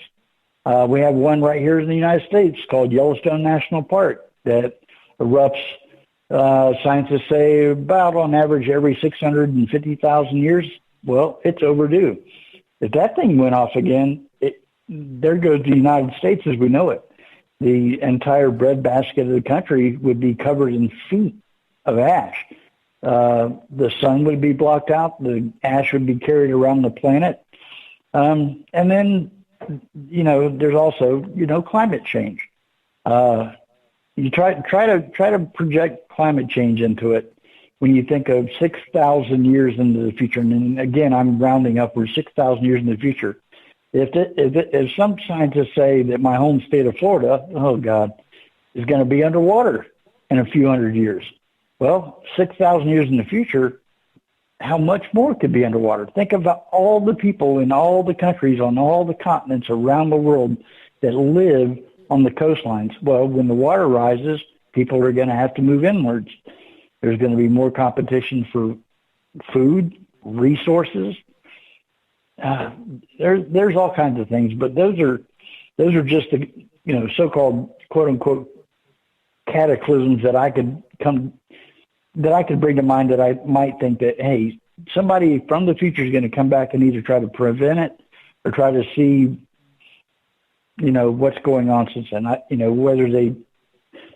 We have one right here in the United States called Yellowstone National Park that erupts, scientists say, about on average every 650,000 years. Well, it's overdue. If that thing went off again, there goes the United States as we know it. The entire breadbasket of the country would be covered in feet of ash. The sun would be blocked out. The ash would be carried around the planet. And then, there's also, climate change. You try to project climate change into it when you think of 6,000 years into the future. And again, I'm rounding upwards, 6,000 years in the future. If some scientists say that my home state of Florida, oh God, is going to be underwater in a few hundred years. Well, 6,000 years in the future, how much more could be underwater? Think about all the people in all the countries on all the continents around the world that live on the coastlines. Well, when the water rises, people are going to have to move inwards. There's going to be more competition for food, resources. There's all kinds of things, but those are just the so-called quote unquote cataclysms that I could bring to mind that I might think that, hey, somebody from the future is going to come back and either try to prevent it or try to see, what's going on since then. Whether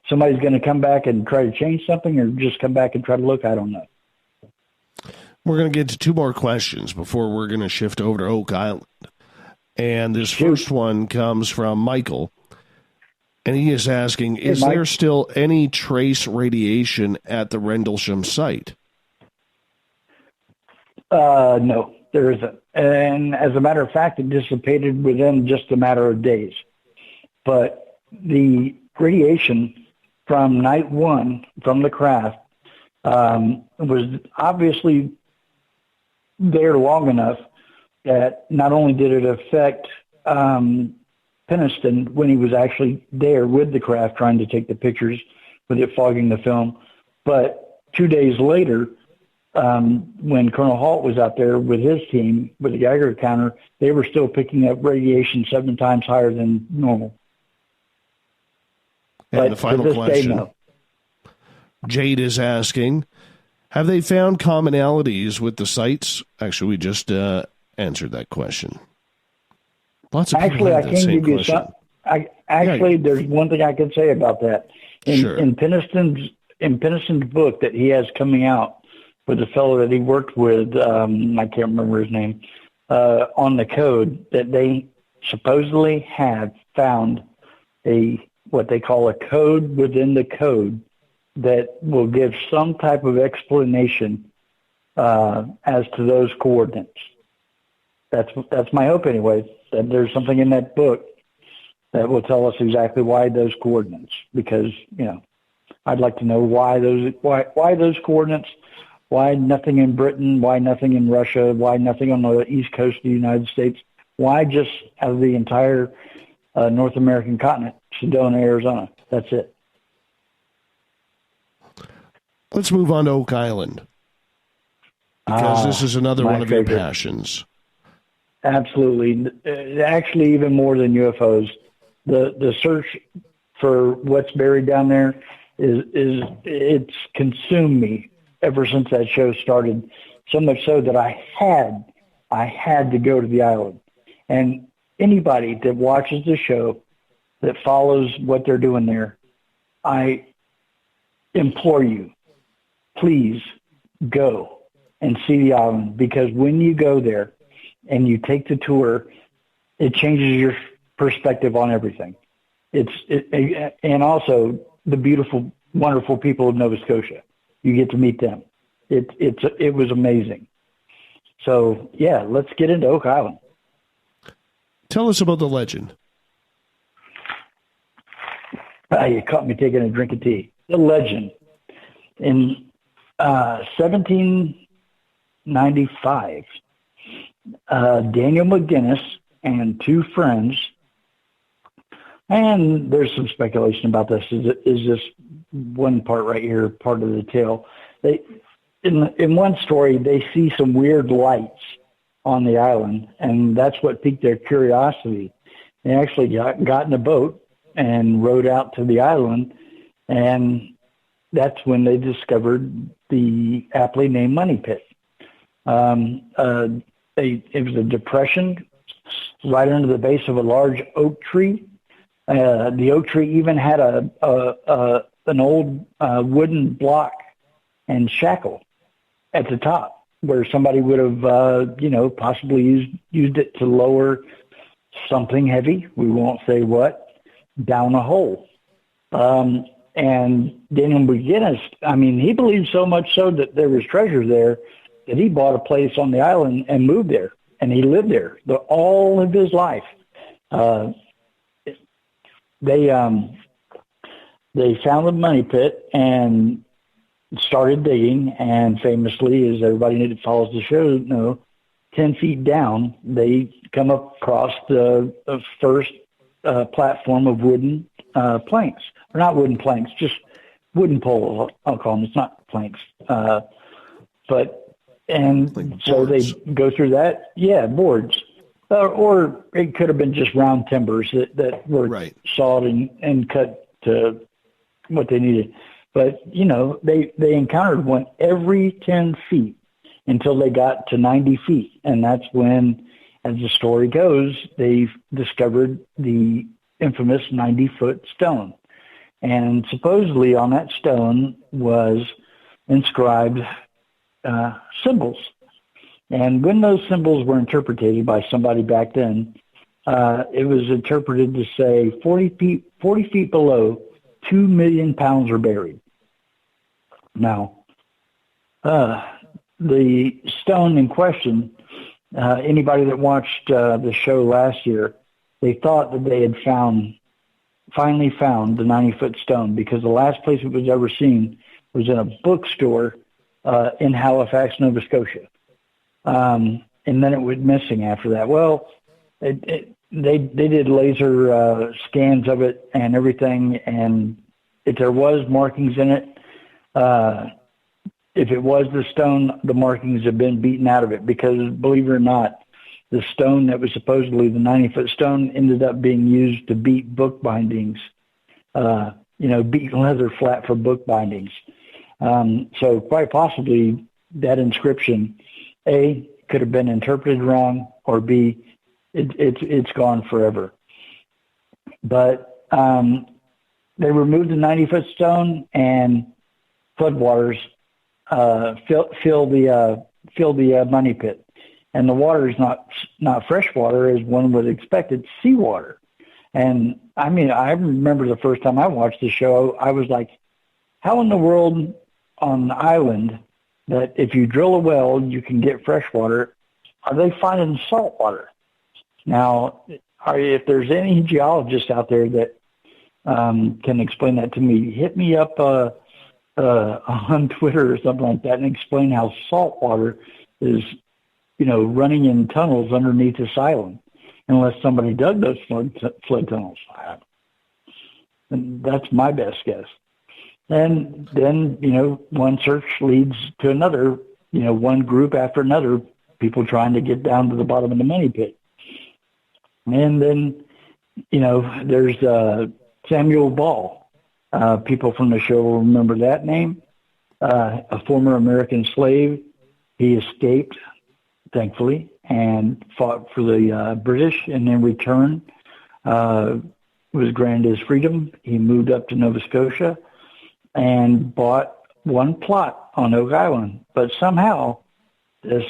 somebody's going to come back and try to change something or just come back and try to look, I don't know. We're going to get to two more questions before we're going to shift over to Oak Island. And this first one comes from Michael. And he is asking, is there still any trace radiation at the Rendlesham site? No, there isn't. And as a matter of fact, it dissipated within just a matter of days. But the radiation from night one from the craft was obviously there long enough that not only did it affect Peniston when he was actually there with the craft trying to take the pictures with it fogging the film, but 2 days later, when Colonel Halt was out there with his team with the Geiger counter, they were still picking up radiation 7 times higher than normal. And but the final question, no. Jade is asking, have they found commonalities with the sites? Actually, we just answered that question. Lots of actually, I can give you some. There's one thing I can say about that. In Penniston's book that he has coming out with the fellow that he worked with, I can't remember his name, on the code, that they supposedly have found what they call a code within the code that will give some type of explanation as to those coordinates. That's my hope anyway, that there's something in that book that will tell us exactly why those coordinates, because, I'd like to know why those coordinates, why nothing in Britain, why nothing in Russia, why nothing on the east coast of the United States, why just out of the entire North American continent, Sedona, Arizona. That's it. Let's move on to Oak Island, because this is another one of your passions. Absolutely. Actually, even more than UFOs. The search for what's buried down there it's consumed me ever since that show started, so much so that I had to go to the island. And anybody that watches the show, that follows what they're doing there, I implore you, please go and see the island, because when you go there and you take the tour, it changes your perspective on everything. And also the beautiful, wonderful people of Nova Scotia. You get to meet them. It was amazing. So yeah, let's get into Oak Island. Tell us about the legend. You caught me taking a drink of tea. The legend. In 1795, Daniel McGinnis and two friends, and there's some speculation about this. Is this one part right here, part of the tale? In one story, they see some weird lights on the island, and that's what piqued their curiosity. They actually got in a boat and rowed out to the island, and that's when they discovered the aptly named Money Pit. It was a depression right under the base of a large oak tree. The oak tree even had an old wooden block and shackle at the top, where somebody would have, possibly used it to lower something heavy, we won't say what, down a hole. And Daniel McGinnis, he believed so much so that there was treasure there that he bought a place on the island and moved there, and he lived there all of his life. They found the Money Pit and started digging, and famously, as everybody that follows the show 10 feet down, they come across the first platform of wooden planks. Or not wooden planks, just wooden poles, I'll call them. It's not planks. So they go through that. Yeah, boards. Or it could have been just round timbers that were sawed and cut to what they needed. But, they encountered one every 10 feet until they got to 90 feet. And that's when, as the story goes, they discovered the infamous 90-foot stone. And supposedly on that stone was inscribed symbols. And when those symbols were interpreted by somebody back then, it was interpreted to say 40 feet below, 2 million pounds are buried. Now, the stone in question, anybody that watched the show last year, they thought that they had finally found the 90-foot stone, because the last place it was ever seen was in a bookstore in Halifax, Nova Scotia. And then it went missing after that. Well, they did laser scans of it and everything, and if there was markings in it, if it was the stone, the markings have been beaten out of it, because believe it or not, the stone that was supposedly the 90-foot stone ended up being used to beat book bindings, beat leather flat for book bindings. So quite possibly that inscription, A, could have been interpreted wrong, or B, it's gone forever. But they removed the 90-foot stone, and floodwaters fill the money pit, and the water is not fresh water as one would expect. It's seawater. And I mean, I remember the first time I watched the show, I was like, how in the world on an island that if you drill a well, you can get fresh water, are they finding salt water? Now, if there's any geologists out there that can explain that to me, hit me up on Twitter or something like that and explain how salt water is, running in tunnels underneath this island, unless somebody dug those flood tunnels. And that's my best guess. And then, one search leads to another, one group after another, people trying to get down to the bottom of the money pit. And then, there's Samuel Ball. People from the show will remember that name. A former American slave. He escaped, thankfully, and fought for the British, and in return was granted his freedom. He moved up to Nova Scotia and bought one plot on Oak Island. But somehow this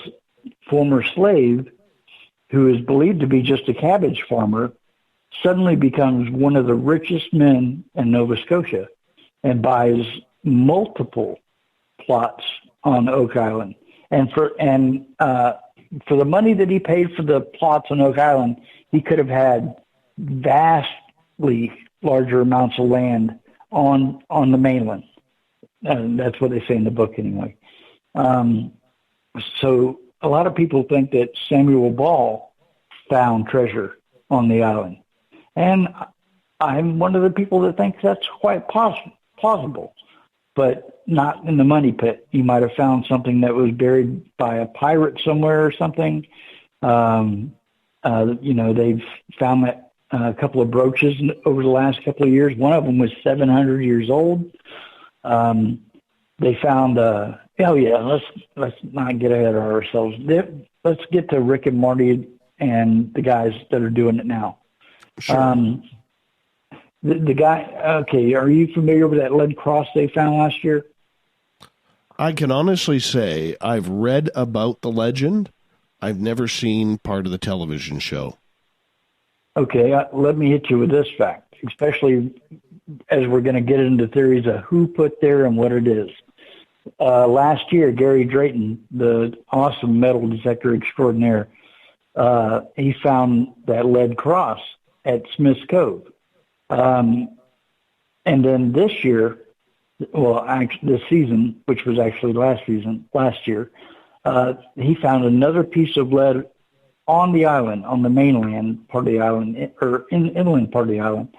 former slave, who is believed to be just a cabbage farmer, suddenly becomes one of the richest men in Nova Scotia and buys multiple plots on Oak Island. And for the money that he paid for the plots on Oak Island, he could have had vastly larger amounts of land on the mainland. And that's what they say in the book anyway. So a lot of people think that Samuel Ball found treasure on the island. And I'm one of the people that thinks that's quite plausible, but not in the money pit. He might have found something that was buried by a pirate somewhere or something. They've found that a couple of brooches over the last couple of years. One of them was 700 years old. They found, let's not get ahead of ourselves. Let's get to Rick and Morty and the guys that are doing it now. Sure. The guy, okay, are you familiar with that lead cross they found last year? I can honestly say I've read about the legend. I've never seen part of the television show. Okay, let me hit you with this fact, especially as we're going to get into theories of who put there and what it is. Last year, Gary Drayton, the awesome metal detector extraordinaire, he found that lead cross at Smith's Cove. And then this year, this season, which was actually last year, he found another piece of lead on the island, on the mainland part of the island, or inland part of the island.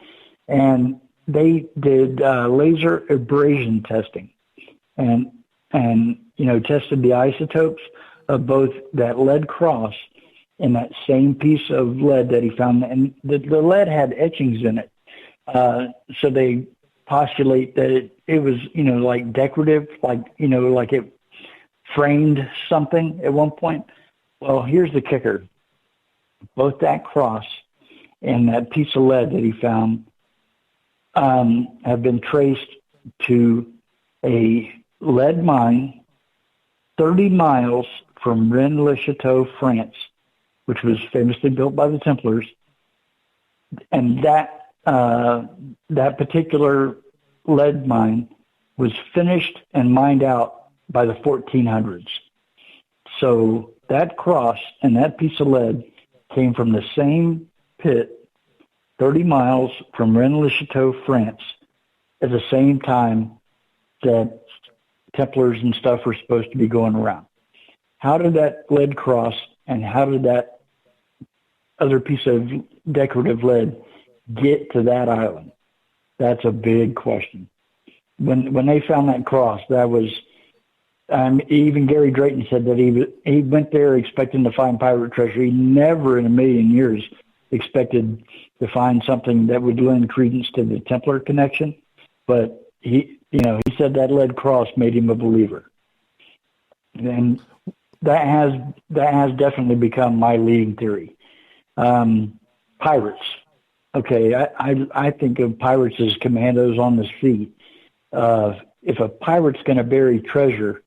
And they did laser abrasion testing and tested the isotopes of both that lead cross and that same piece of lead that he found. And the lead had etchings in it. So they postulate that it was, like decorative, like it framed something at one point. Well, here's the kicker. Both that cross and that piece of lead that he found have been traced to a lead mine 30 miles from Rendlesham, France, which was famously built by the Templars. And that particular lead mine was finished and mined out by the 1400s. So that cross and that piece of lead came from the same pit 30 miles from Rendlesham, France, at the same time that Templars and stuff were supposed to be going around. How did that lead cross and how did that other piece of decorative lead get to that island? That's a big question. When they found that cross, that was even Gary Drayton said that he went there expecting to find pirate treasure. He never in a million years expected to find something that would lend credence to the Templar connection. But he said that lead cross made him a believer. And that has definitely become my leading theory. Pirates. Okay, I think of pirates as commandos on the sea. If a pirate's going to bury treasure,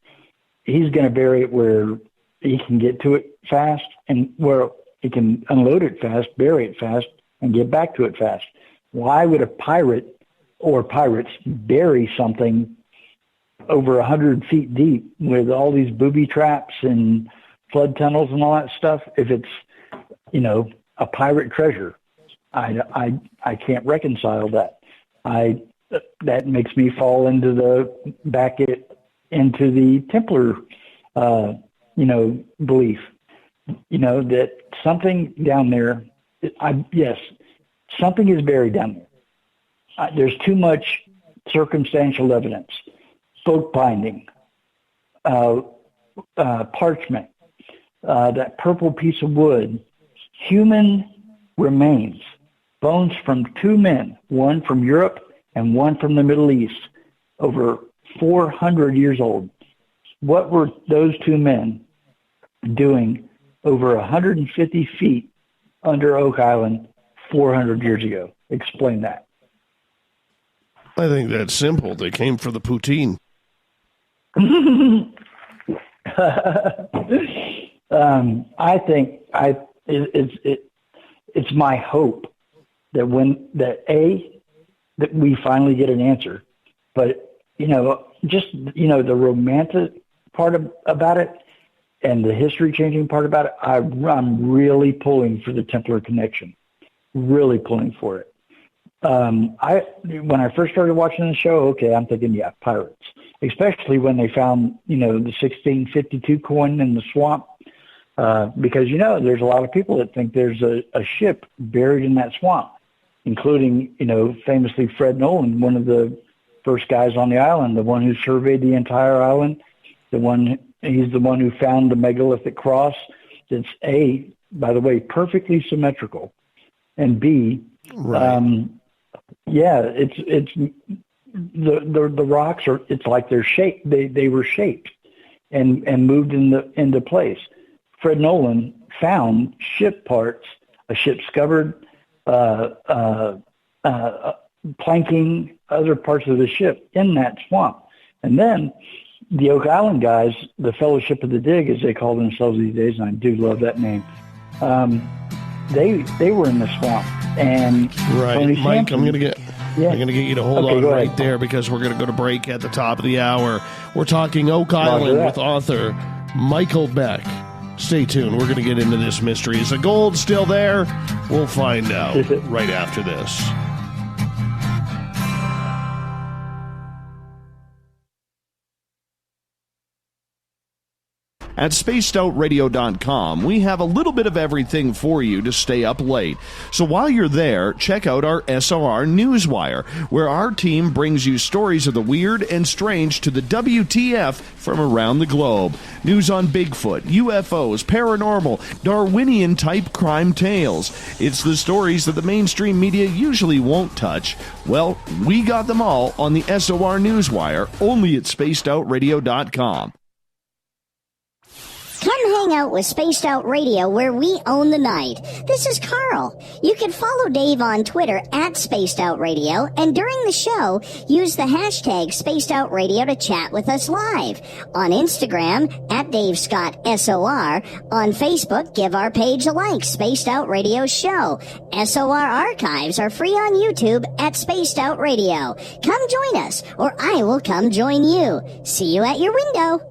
he's going to bury it where he can get to it fast and where he can unload it fast, bury it fast, and get back to it fast. Why would a pirate or pirates bury something over 100 feet deep with all these booby traps and flood tunnels and all that stuff if it's, a pirate treasure? I can't reconcile that. That makes me fall into the Templar, belief, that something down there, yes, something is buried down there. There's too much circumstantial evidence, book binding, parchment, that purple piece of wood, human remains, bones from two men, one from Europe and one from the Middle East, over 400 years old. What were those two men doing over 150 feet under Oak Island 400 years ago? Explain that. I think that's simple. They came for the poutine. I think it's my hope that that we finally get an answer. But, the romantic part about it and the history-changing part about it, I'm really pulling for the Templar connection, really pulling for it. When I first started watching the show, okay, I'm thinking, yeah, pirates, especially when they found, the 1652 coin in the swamp, because, there's a lot of people that think there's a ship buried in that swamp, including, famously Fred Nolan, one of the first guys on the island, the one who surveyed the entire island, he's the one who found the megalithic cross. It's by the way, perfectly symmetrical, and B, right. It's the rocks are, it's like they're shaped. They were shaped and moved into place. Fred Nolan found ship parts, a ship's covered, planking, other parts of the ship in that swamp. And then the Oak Island guys, the Fellowship of the Dig, as they call themselves these days, and I do love that name, they were in the swamp. And right, Tony Mike, Sampson, I'm gonna get you to hold on right there, because we're going to go to break at the top of the hour. We're talking Oak Island with author Michael Beck. Stay tuned. We're going to get into this mystery. Is the gold still there? We'll find out right after this. At spacedoutradio.com, we have a little bit of everything for you to stay up late. So while you're there, check out our SOR Newswire, where our team brings you stories of the weird and strange to the WTF from around the globe. News on Bigfoot, UFOs, paranormal, Darwinian-type crime tales. It's the stories that the mainstream media usually won't touch. Well, we got them all on the SOR Newswire, only at spacedoutradio.com. Come hang out with Spaced Out Radio, where we own the night. This is Carl. You can follow Dave on Twitter at Spaced Out Radio, and during the show, use the hashtag Spaced Out Radio to chat with us live. On Instagram, at Dave Scott SOR. On Facebook, give our page a like, Spaced Out Radio Show. SOR archives are free on YouTube at Spaced Out Radio. Come join us, or I will come join you. See you at your window.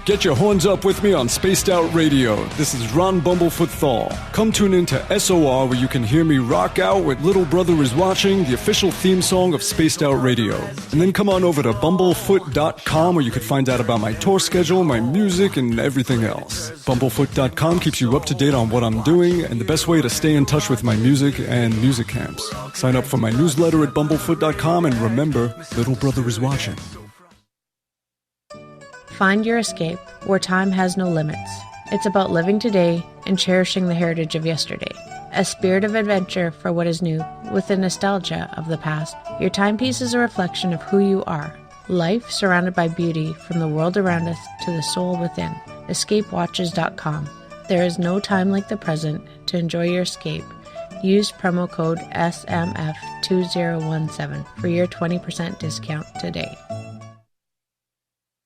Get your horns up with me on Spaced Out Radio. This is Ron Bumblefoot Thal. Come tune in to SOR, where you can hear me rock out with Little Brother Is Watching, the official theme song of Spaced Out Radio. And then come on over to bumblefoot.com, where you can find out about my tour schedule, my music, and everything else. Bumblefoot.com keeps you up to date on what I'm doing and the best way to stay in touch with my music and music camps. Sign up for my newsletter at bumblefoot.com, and remember, Little Brother Is Watching. Find your escape where time has no limits. It's about living today and cherishing the heritage of yesterday. A spirit of adventure for what is new, with the nostalgia of the past. Your timepiece is a reflection of who you are. Life surrounded by beauty, from the world around us to the soul within. EscapeWatches.com. There is no time like the present to enjoy your escape. Use promo code SMF2017 for your 20% discount today.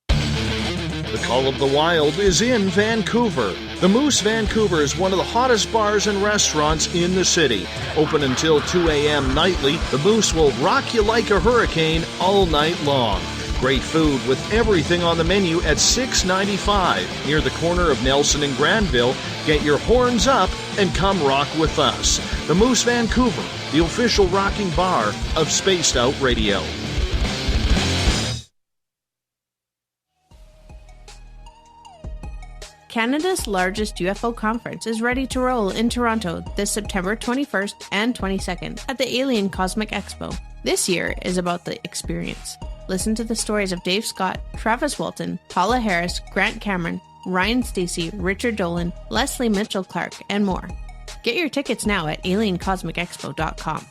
The Call of the Wild is in Vancouver. The Moose Vancouver is one of the hottest bars and restaurants in the city. Open until 2 a.m. nightly, the Moose will rock you like a hurricane all night long. Great food with everything on the menu at $6.95 near the corner of Nelson and Granville. Get your horns up and come rock with us. The Moose Vancouver, the official rocking bar of Spaced Out Radio. Canada's largest UFO conference is ready to roll in Toronto this September 21st and 22nd at the Alien Cosmic Expo. This year is about the experience. Listen to the stories of Dave Scott, Travis Walton, Paula Harris, Grant Cameron, Ryan Stacey, Richard Dolan, Leslie Mitchell-Clark, and more. Get your tickets now at aliencosmicexpo.com.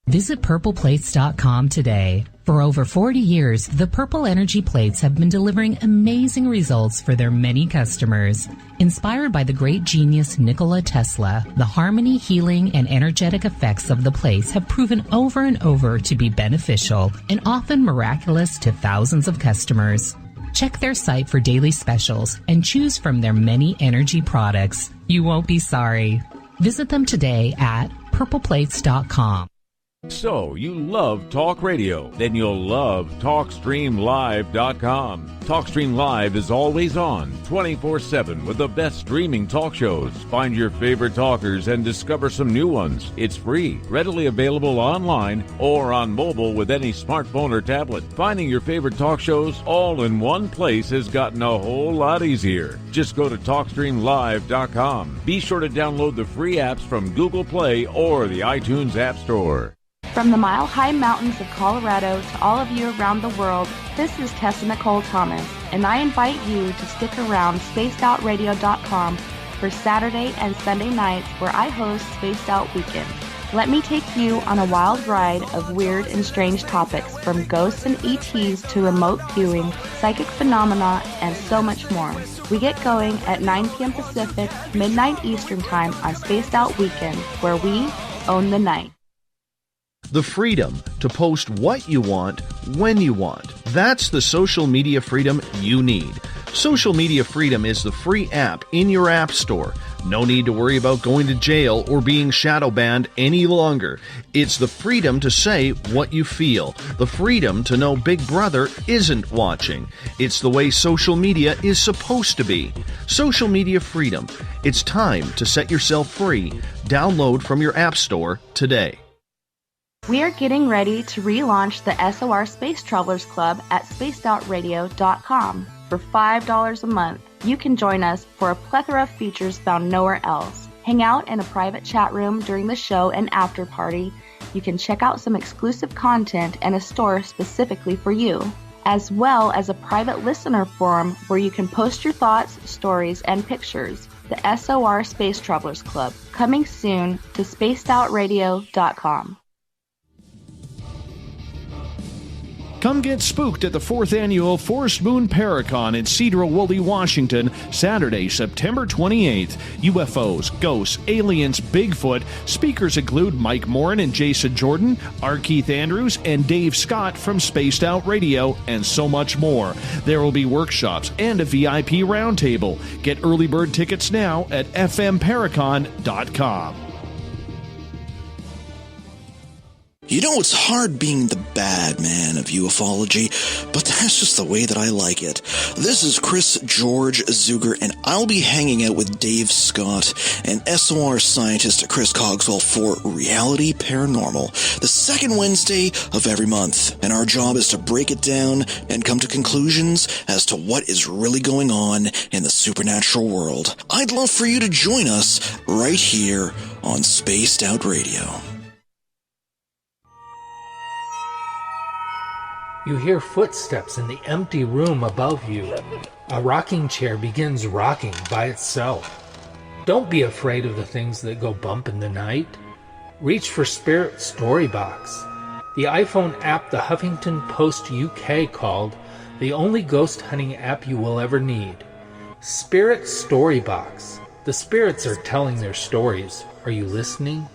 Visit purpleplates.com today. For over 40 years, the Purple Energy Plates have been delivering amazing results for their many customers. Inspired by the great genius Nikola Tesla, the harmony, healing, and energetic effects of the plates have proven over and over to be beneficial and often miraculous to thousands of customers. Check their site for daily specials and choose from their many energy products. You won't be sorry. Visit them today at purpleplates.com. So, you love talk radio? Then you'll love TalkStreamLive.com. TalkStream Live is always on, 24/7 with the best streaming talk shows. Find your favorite talkers and discover some new ones. It's free, readily available online or on mobile with any smartphone or tablet. Finding your favorite talk shows all in one place has gotten a whole lot easier. Just go to TalkStreamLive.com. Be sure to download the free apps from Google Play or the iTunes App Store. From the mile-high mountains of Colorado to all of you around the world, this is Tessa Nicole Thomas, and I invite you to stick around spacedoutradio.com for Saturday and Sunday nights where I host Spaced Out Weekend. Let me take you on a wild ride of weird and strange topics, from ghosts and ETs to remote viewing, psychic phenomena, and so much more. We get going at 9 p.m. Pacific, midnight Eastern Time on Spaced Out Weekend, where we own the night. The freedom to post what you want, when you want. That's the social media freedom you need. Social Media Freedom is the free app in your app store. No need to worry about going to jail or being shadow banned any longer. It's the freedom to say what you feel. The freedom to know Big Brother isn't watching. It's the way social media is supposed to be. Social Media Freedom. It's time to set yourself free. Download from your app store today. We are getting ready to relaunch the SOR Space Travelers Club at spacedoutradio.com. For $5 a month, you can join us for a plethora of features found nowhere else. Hang out in a private chat room during the show and after party. You can check out some exclusive content and a store specifically for you, as well as a private listener forum where you can post your thoughts, stories, and pictures. The SOR Space Travelers Club, coming soon to spacedoutradio.com. Come get spooked at the 4th Annual Forest Moon Paracon in Cedar-Woolley, Washington, Saturday, September 28th. UFOs, ghosts, aliens, Bigfoot. Speakers include Mike Morin and Jason Jordan, R. Keith Andrews, and Dave Scott from Spaced Out Radio, and so much more. There will be workshops and a VIP roundtable. Get early bird tickets now at fmparacon.com. You know, it's hard being the bad man of ufology, but that's just the way that I like it. This is Chris George Zuger, and I'll be hanging out with Dave Scott and SOR scientist Chris Cogswell for Reality Paranormal, the second Wednesday of every month. And our job is to break it down and come to conclusions as to what is really going on in the supernatural world. I'd love for you to join us right here on Spaced Out Radio. You hear footsteps in the empty room above you. A rocking chair begins rocking by itself. Don't be afraid of the things that go bump in the night. Reach for Spirit Storybox. The iPhone app the Huffington Post UK called the only ghost hunting app you will ever need. Spirit Storybox. The spirits are telling their stories. Are you listening?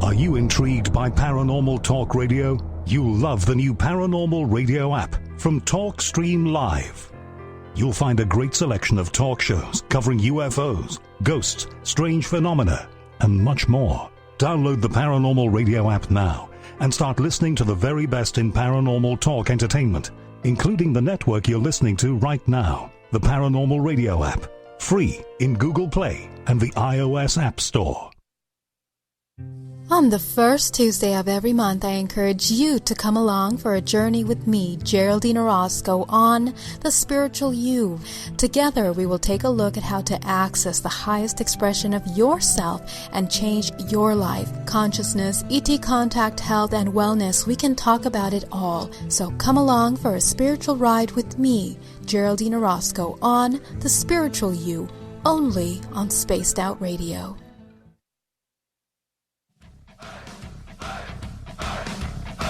Are you intrigued by Paranormal Talk Radio? You'll love the new Paranormal Radio app from TalkStream Live. You'll find a great selection of talk shows covering UFOs, ghosts, strange phenomena, and much more. Download the Paranormal Radio app now and start listening to the very best in paranormal talk entertainment, including the network you're listening to right now, the Paranormal Radio app, free in Google Play and the iOS App Store. On the first Tuesday of every month, I encourage you to come along for a journey with me, Geraldine Orozco, on The Spiritual You. Together, we will take a look at how to access the highest expression of yourself and change your life. Consciousness, ET contact, health, and wellness, we can talk about it all. So come along for a spiritual ride with me, Geraldine Orozco, on The Spiritual You, only on Spaced Out Radio.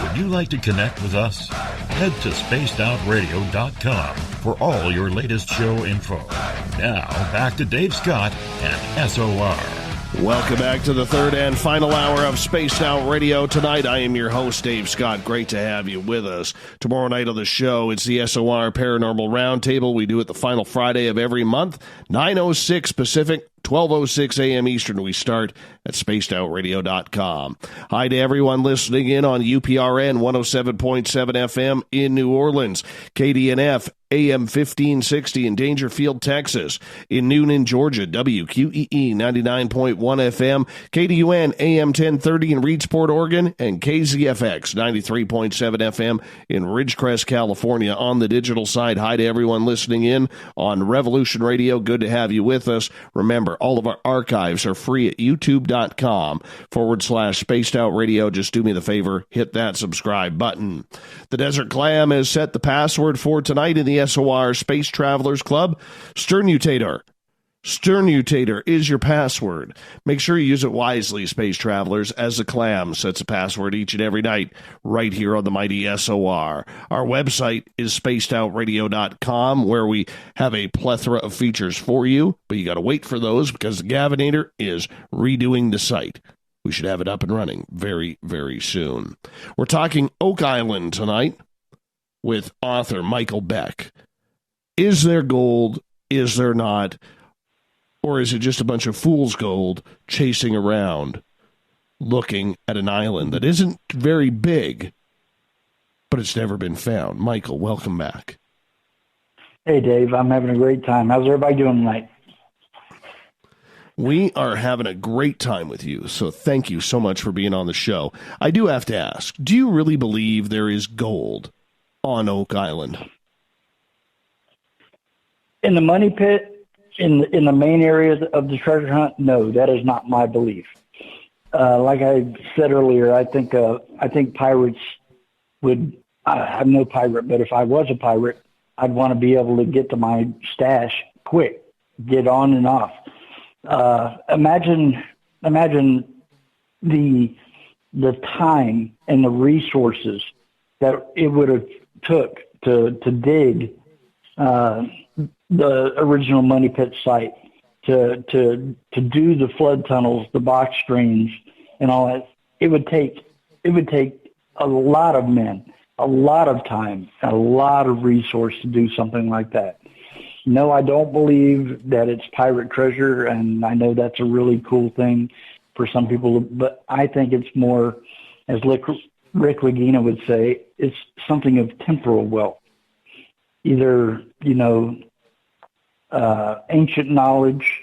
Would you like to connect with us? Head to spacedoutradio.com for all your latest show info. Now, back to Dave Scott and SOR. Welcome back to the third and final hour of Spaced Out Radio. Tonight, I am your host, Dave Scott. Great to have you with us. Tomorrow night on the show, it's the SOR Paranormal Roundtable. We do it the final Friday of every month, 9:06 Pacific, 12:06 a.m. Eastern. We start at spacedoutradio.com. Hi to everyone listening in on UPRN 107.7 FM in New Orleans, KDNF AM 1560 in Dangerfield, Texas, in Noonan, Georgia, WQEE 99.1 FM, KDUN AM 1030 in Reedsport, Oregon, and KZFX 93.7 FM in Ridgecrest, California. On the digital side, hi to everyone listening in on Revolution Radio. Good to have you with us. Remember, all of our archives are free at youtube.com/Spaced Out Radio. Just do me the favor, hit that subscribe button. The Desert Clam has set the password for tonight in the SOR Space Travelers Club. Sternutator. Sternutator is your password. Make sure you use it wisely, Space Travelers, as the Clam sets a password each and every night right here on the mighty SOR. Our website is spacedoutradio.com, where we have a plethora of features for you, but you got to wait for those because the Gavinator is redoing the site. We should have it up and running very, very soon. We're talking Oak Island tonight with author Michael Beck. Is there gold? Is there not? Or is it just a bunch of fool's gold chasing around looking at an island that isn't very big, but it's never been found? Michael, welcome back. Hey, Dave. I'm having a great time. How's everybody doing tonight? We are having a great time with you, so thank you so much for being on the show. I do have to ask, do you really believe there is gold on Oak Island? In the money pit, in the main area of the treasure hunt, no, that is not my belief. Like I said earlier, I think pirates would. I'm no pirate, but if I was a pirate, I'd want to be able to get to my stash quick, get on and off. Imagine the time and the resources that it would have took to dig the original money pit site, to do the flood tunnels, the box streams, and all that. It would take a lot of men, a lot of time, a lot of resource to do something like that. No, I don't believe that it's pirate treasure, and I know that's a really cool thing for some people, but I think it's more, as Rick Regina would say, it's something of temporal wealth. Either, ancient knowledge,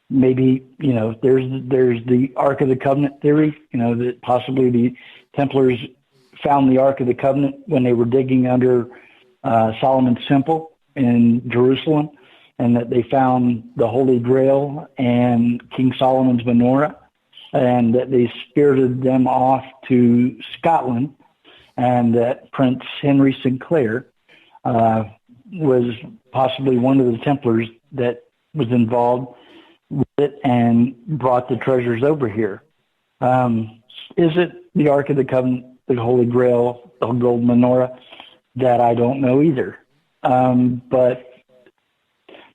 maybe, there's the Ark of the Covenant theory, that possibly the Templars found the Ark of the Covenant when they were digging under Solomon's Temple in Jerusalem, and that they found the Holy Grail and King Solomon's menorah, and that they spirited them off to Scotland, and that Prince Henry Sinclair was possibly one of the Templars that was involved with it and brought the treasures over here. Is it the Ark of the Covenant, the Holy Grail, the gold menorah? That I don't know either. But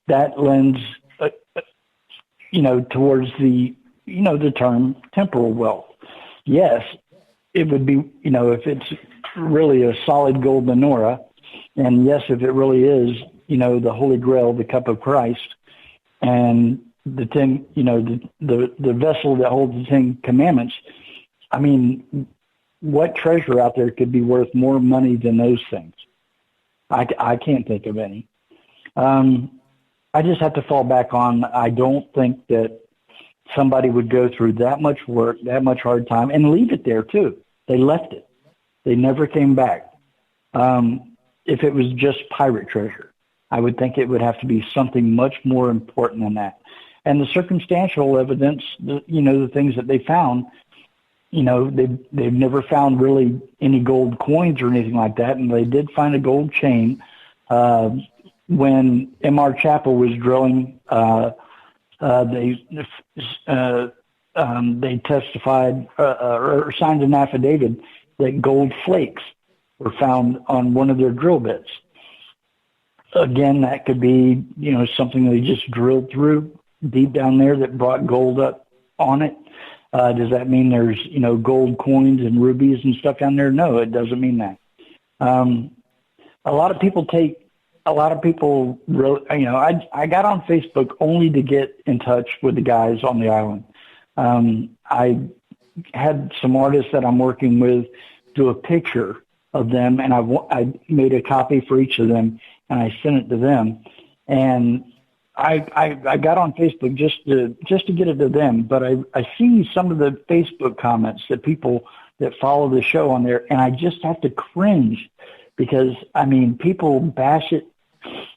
that lends, towards the term temporal wealth. Yes, it would be, if it's really a solid gold menorah, and yes, if it really is, the Holy Grail, the cup of Christ, and the the vessel that holds the 10 Commandments. I mean, what treasure out there could be worth more money than those things? I can't think of any. I just have to fall back on, I don't think that somebody would go through that much work, that much hard time, and leave it there too. They left it. They never came back. If it was just pirate treasure, I would think it would have to be something much more important than that. And the circumstantial evidence, the things that they found, they've never found really any gold coins or anything like that. And they did find a gold chain. When M.R. Chappell was drilling, they testified or signed an affidavit that gold flakes were found on one of their drill bits. Again, that could be, something they just drilled through deep down there that brought gold up on it. Does that mean there's, gold coins and rubies and stuff down there? No, it doesn't mean that. A lot of people really, I got on Facebook only to get in touch with the guys on the island. I had some artists that I'm working with do a picture of them, and I made a copy for each of them, and I sent it to them. And I got on Facebook just to get it to them, but I see some of the Facebook comments that people that follow the show on there, and I just have to cringe because, people bash it.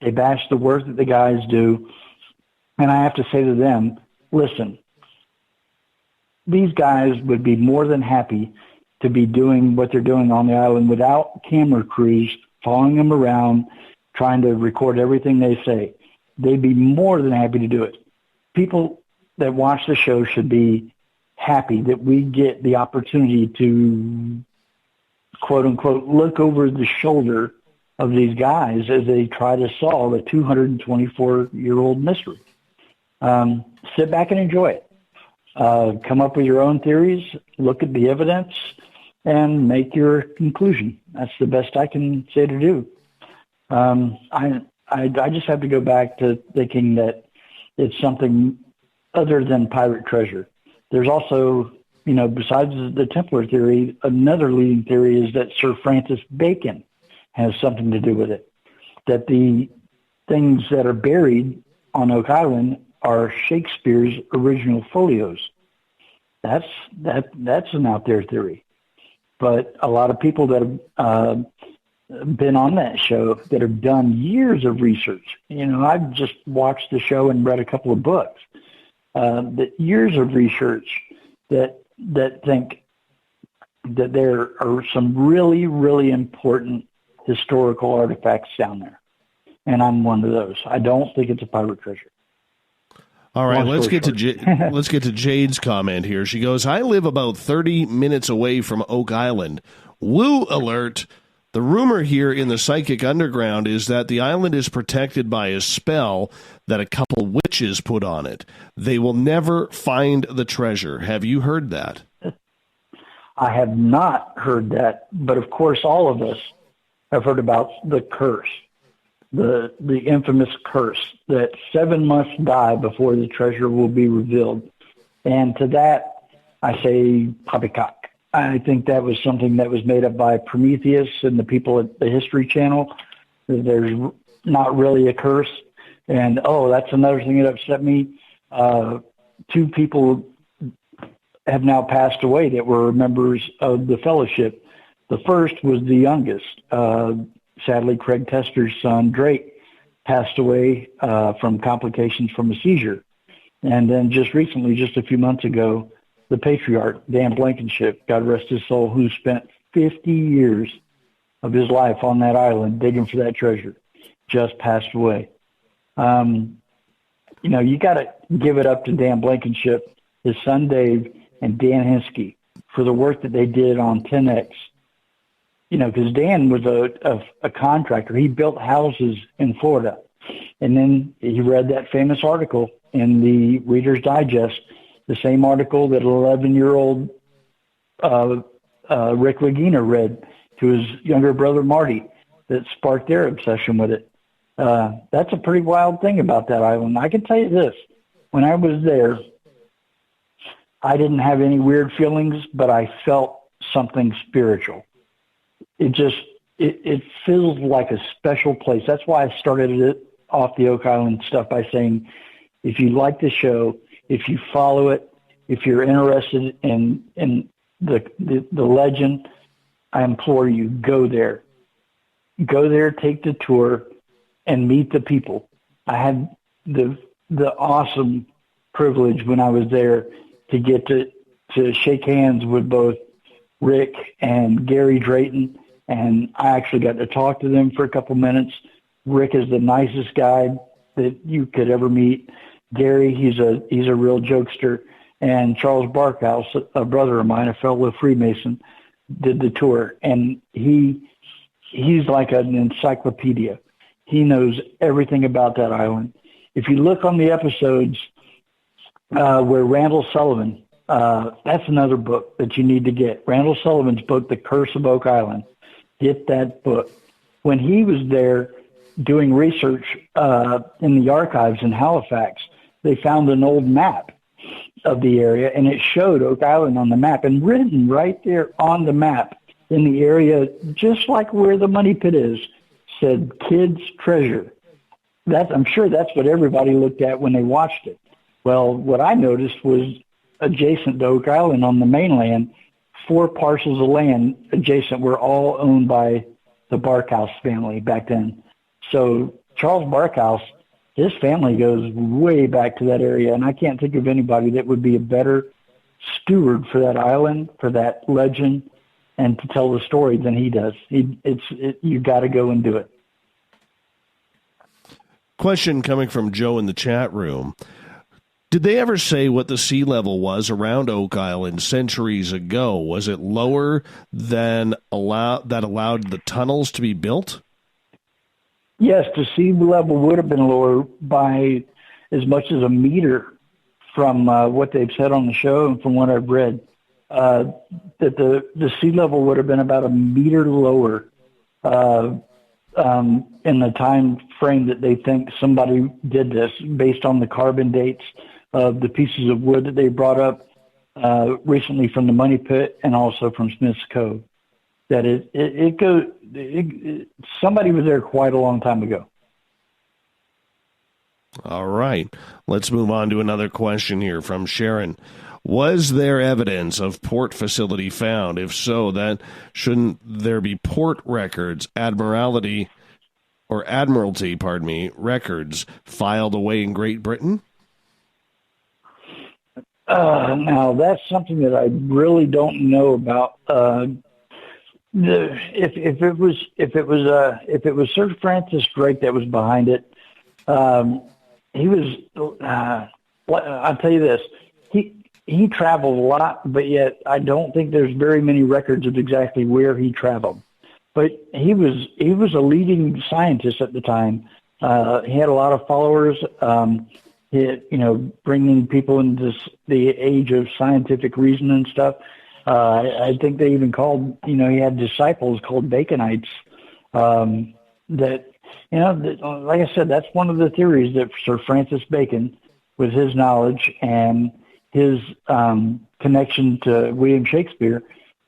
They bash the work that the guys do, and I have to say to them, listen, these guys would be more than happy to be doing what they're doing on the island without camera crews following them around, trying to record everything they say. They'd be more than happy to do it. People that watch the show should be happy that we get the opportunity to, quote unquote, look over the shoulder of these guys as they try to solve a 224-year-old mystery. Sit back and enjoy it. Come up with your own theories, look at the evidence, and make your conclusion. That's the best I can say to do. I just have to go back to thinking that it's something other than pirate treasure. There's also, besides the Templar theory, another leading theory is that Sir Francis Bacon has something to do with it. That the things that are buried on Oak Island are Shakespeare's original folios. That's an out there theory. But a lot of people that have been on that show that have done years of research. I've just watched the show and read a couple of books. That years of research that think that there are some really, really important historical artifacts down there. And I'm one of those. I don't think it's a pirate treasure. All right, let's get to Jade's comment here. She goes, I live about 30 minutes away from Oak Island. Woo alert. The rumor here in the Psychic Underground is that the island is protected by a spell that a couple witches put on it. They will never find the treasure. Have you heard that? I have not heard that, but of course all of us have heard about the curse, the infamous curse that 7 must die before the treasure will be revealed. And to that, I say poppycock. I think that was something that was made up by Prometheus and the people at the History Channel. There's not really a curse. And, that's another thing that upset me. 2 people have now passed away that were members of the fellowship. The first was the youngest. Sadly, Craig Tester's son, Drake, passed away from complications from a seizure. And then just recently, just a few months ago, the patriarch, Dan Blankenship, God rest his soul, who spent 50 years of his life on that island digging for that treasure, just passed away. You got to give it up to Dan Blankenship, his son Dave, and Dan Hinsky for the work that they did on 10X. You know, because Dan was a contractor. He built houses in Florida. And then he read that famous article in the Reader's Digest, the same article that 11-year-old Rick Regina read to his younger brother Marty, that sparked their obsession with it. That's a pretty wild thing about that island. I can tell you this. When I was there, I didn't have any weird feelings, but I felt something spiritual. It feels like a special place. That's why I started it off the Oak Island stuff by saying, if you like the show, if you follow it, if you're interested in the legend, I implore you, go there. Go there, take the tour, and meet the people. I had the awesome privilege when I was there to get to shake hands with both Rick and Gary Drayton, and I actually got to talk to them for a couple minutes. Rick is the nicest guy that you could ever meet. Gary, he's a real jokester, and Charles Barkhouse, a brother of mine, a fellow Freemason, did the tour, and he's like an encyclopedia. He knows everything about that island. If you look on the episodes where Randall Sullivan, that's another book that you need to get. Randall Sullivan's book, The Curse of Oak Island. Get that book. When he was there doing research in the archives in Halifax, they found an old map of the area, and it showed Oak Island on the map, and written right there on the map in the area, just like where the money pit is, said Kids Treasure. I'm sure that's what everybody looked at when they watched it. Well, what I noticed was adjacent to Oak Island on the mainland, 4 parcels of land adjacent were all owned by the Barkhouse family back then. So Charles Barkhouse, his family goes way back to that area, and I can't think of anybody that would be a better steward for that island, for that legend, and to tell the story than he does. You got to go and do it. Question coming from Joe in the chat room. Did they ever say what the sea level was around Oak Island centuries ago? Was it lower than that allowed the tunnels to be built? Yes, the sea level would have been lower by as much as a meter from what they've said on the show and from what I've read. That the sea level would have been about a meter lower in the time frame that they think somebody did this, based on the carbon dates of the pieces of wood that they brought up recently from the Money Pit and also from Smith's Cove. That somebody was there quite a long time ago. All right. Let's move on to another question here from Sharon. Was there evidence of port facility found? If so, then shouldn't there be port records, Admiralty records filed away in Great Britain? Now that's something that I really don't know about. If it was Sir Francis Drake that was behind it, he was. I'll tell you this: he traveled a lot, but yet I don't think there's very many records of exactly where he traveled. But he was a leading scientist at the time. He had a lot of followers. Bringing people into the age of scientific reason and stuff. I think they even called, he had disciples called Baconites. Like I said, that's one of the theories that Sir Francis Bacon, with his knowledge and his connection to William Shakespeare,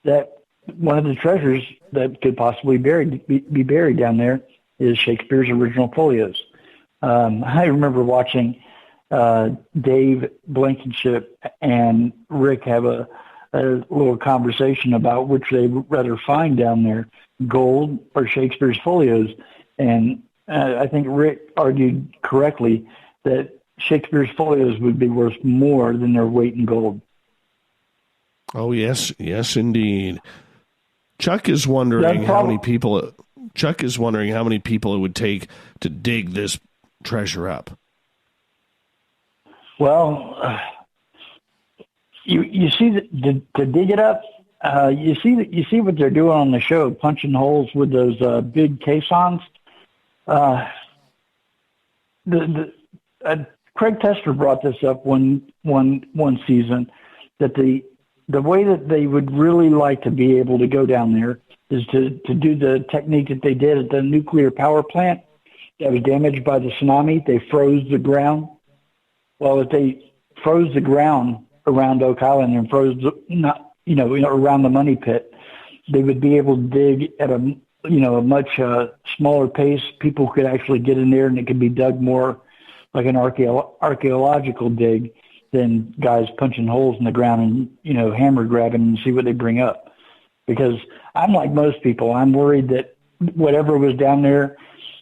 that one of the treasures that could possibly be buried down there is Shakespeare's original folios. I remember watching Dave Blankenship and Rick have a little conversation about which they'd rather find down there, gold or Shakespeare's folios. And I think Rick argued correctly that Shakespeare's folios would be worth more than their weight in gold. Oh, yes, indeed. Chuck is wondering how many people it would take to dig this treasure up. Well, you see, to dig it up, You see what they're doing on the show, punching holes with those big caissons. Craig Tester brought this up one season, that the way that they would really like to be able to go down there is to do the technique that they did at the nuclear power plant that was damaged by the tsunami. They froze the ground. Well, if they froze the ground around Oak Island and froze around the money pit, they would be able to dig at a much smaller pace. People could actually get in there, and it could be dug more like an archaeological dig than guys punching holes in the ground and hammer grabbing and see what they bring up. Because I'm like most people, I'm worried that whatever was down there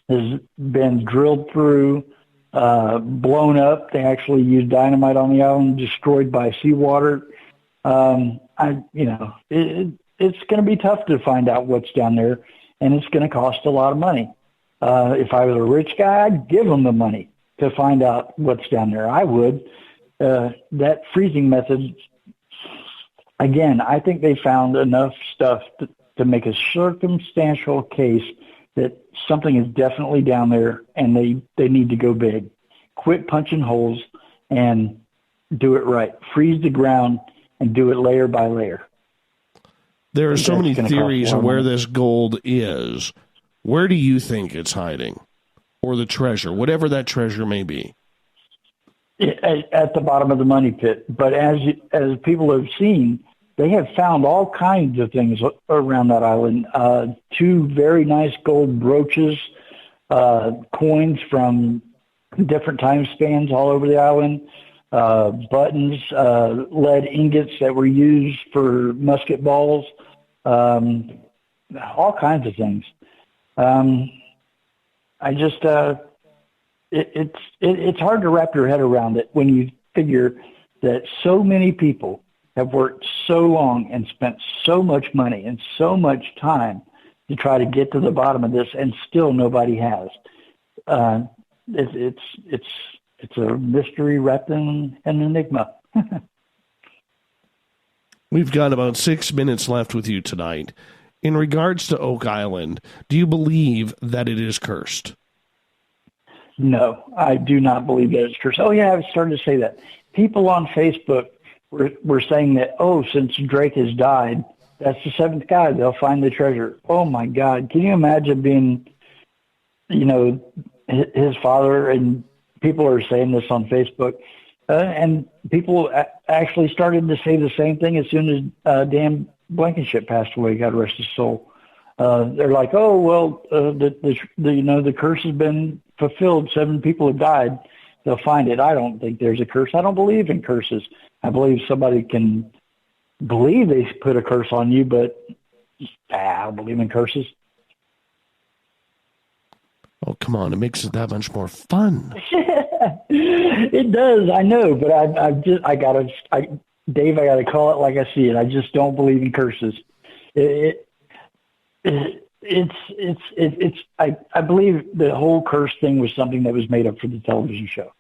has been drilled through, blown up. They actually used dynamite on the island, destroyed by seawater. It's going to be tough to find out what's down there, and it's going to cost a lot of money. If I was a rich guy, I'd give them the money to find out what's down there. I would. That freezing method, again, I think they found enough stuff to make a circumstantial case that something is definitely down there, and they need to go big. Quit punching holes and do it right. Freeze the ground and do it layer by layer. There are so many theories of where this gold is. Where do you think it's hiding? Or the treasure, whatever that treasure may be? At the bottom of the money pit. But as people have seen, they have found all kinds of things around that island. 2 very nice gold brooches, coins from different time spans all over the island, buttons, lead ingots that were used for musket balls, all kinds of things. It's hard to wrap your head around it when you figure that so many people have worked so long and spent so much money and so much time to try to get to the bottom of this, and still nobody has. It's a mystery wrapped in an enigma. We've got about 6 minutes left with you tonight. In regards to Oak Island, do you believe that it is cursed? No, I do not believe that it's cursed. Oh, yeah, I was starting to say that. People on Facebook were saying that, since Drake has died, that's the 7th guy. They'll find the treasure. Oh, my God. Can you imagine being, his father? And people are saying this on Facebook. And people actually started to say the same thing as soon as Dan Blankenship passed away, God rest his soul. They're like, the curse has been fulfilled. 7 people have died. They'll find it. I don't think there's a curse. I don't believe in curses. I believe somebody can believe they put a curse on you, but I don't believe in curses. Oh, come on. It makes it that much more fun. It does. I know, but I gotta call it like I see it. I just don't believe in curses. I believe the whole curse thing was something that was made up for the television show.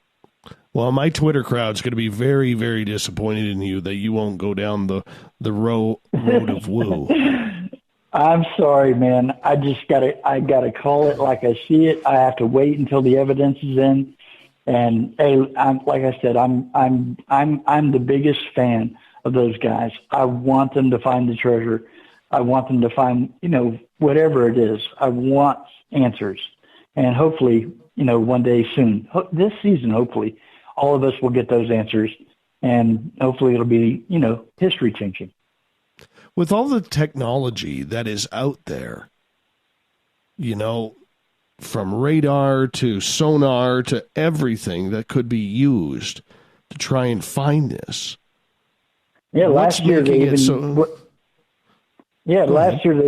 Well, my Twitter crowd's going to be very, very disappointed in you that you won't go down the road of woo. I'm sorry, man. I gotta call it like I see it. I have to wait until the evidence is in. And hey, like I said, I'm the biggest fan of those guys. I want them to find the treasure. I want them to find, whatever it is. I want answers. And hopefully, one day soon, this season, hopefully, all of us will get those answers. And hopefully it'll be, history changing. With all the technology that is out there, from radar to sonar to everything that could be used to try and find this. Yeah, last year they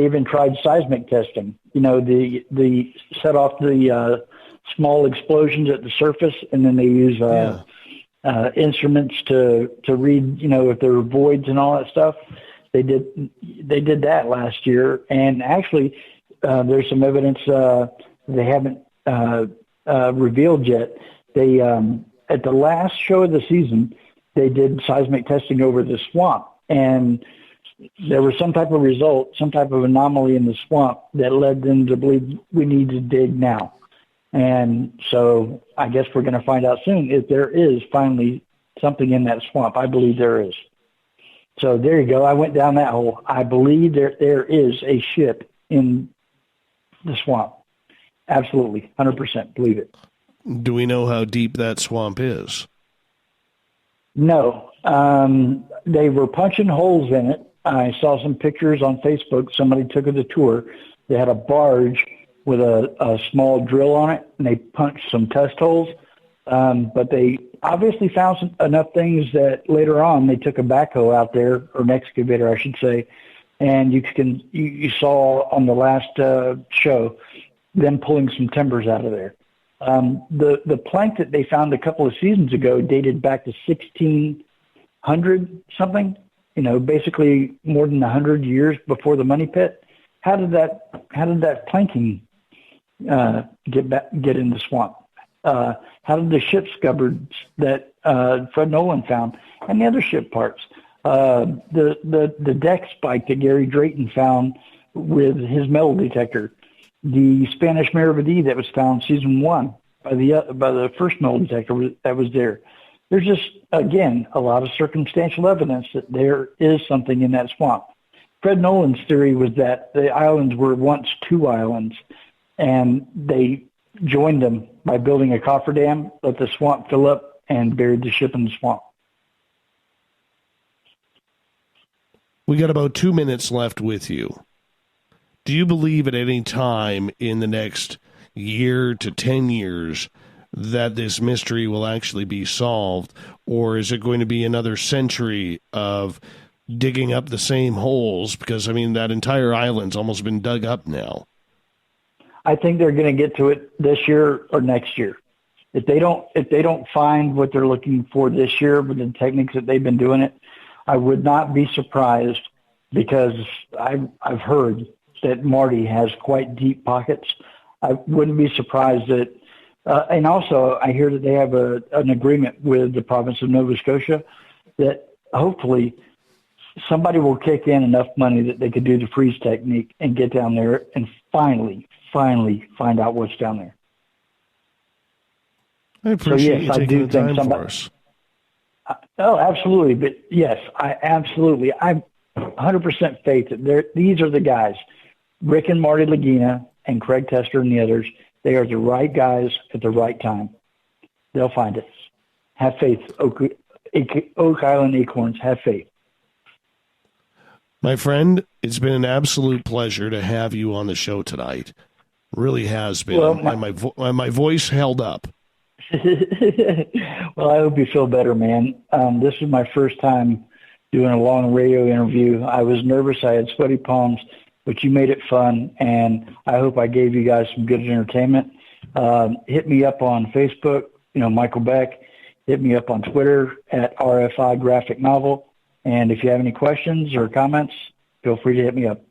even tried seismic testing. The set off the small explosions at the surface, and then they use instruments to read, if there were voids and all that stuff. They did that last year, and actually there's some evidence they haven't revealed yet. They at the last show of the season, they did seismic testing over the swamp, and there was some type of result, some type of anomaly in the swamp that led them to believe we need to dig now. And so I guess we're going to find out soon if there is finally something in that swamp. I believe there is. So there you go. I went down that hole. I believe there is a ship in the swamp. Absolutely. 100% believe it. Do we know how deep that swamp is? No. They were punching holes in it. I saw some pictures on Facebook. Somebody took it a tour. They had a barge with a small drill on it, and they punched some test holes. But they obviously found enough things that later on they took a backhoe out there, or an excavator, I should say, and you saw on the last show them pulling some timbers out of there. The plank that they found a couple of seasons ago dated back to 1600 something. Basically more than 100 years before the money pit. How did that planking get in the swamp? How did the ship scupperds that Fred Nolan found and the other ship parts, the deck spike that Gary Drayton found with his metal detector, the Spanish Maravedi that was found season 1 by the first metal detector that was there. There's just, again, a lot of circumstantial evidence that there is something in that swamp. Fred Nolan's theory was that the islands were once 2 islands, and they joined them by building a cofferdam, let the swamp fill up, and buried the ship in the swamp. We got about 2 minutes left with you. Do you believe at any time in the next year to 10 years that this mystery will actually be solved, or is it going to be another century of digging up the same holes? Because, that entire island's almost been dug up now. I think they're going to get to it this year or next year. If they don't find what they're looking for this year with the techniques that they've been doing it, I would not be surprised, because I've heard that Marty has quite deep pockets. I wouldn't be surprised that, and also I hear that they have an agreement with the province of Nova Scotia that hopefully somebody will kick in enough money that they could do the freeze technique and get down there and finally find out what's down there. I appreciate you taking the time for us. Oh, absolutely. But yes, I'm 100% faith that these are the guys, Rick and Marty Lagina and Craig Tester and the others. They are the right guys at the right time. They'll find us. Have faith, Oak Island Acorns. Have faith. My friend, it's been an absolute pleasure to have you on the show tonight. Really has been. Well, my voice held up. Well, I hope you feel better, man. This is my first time doing a long radio interview. I was nervous. I had sweaty palms, but you made it fun, and I hope I gave you guys some good entertainment. Hit me up on Facebook, Michael Beck. Hit me up on Twitter at RFI Graphic Novel. And if you have any questions or comments, feel free to hit me up.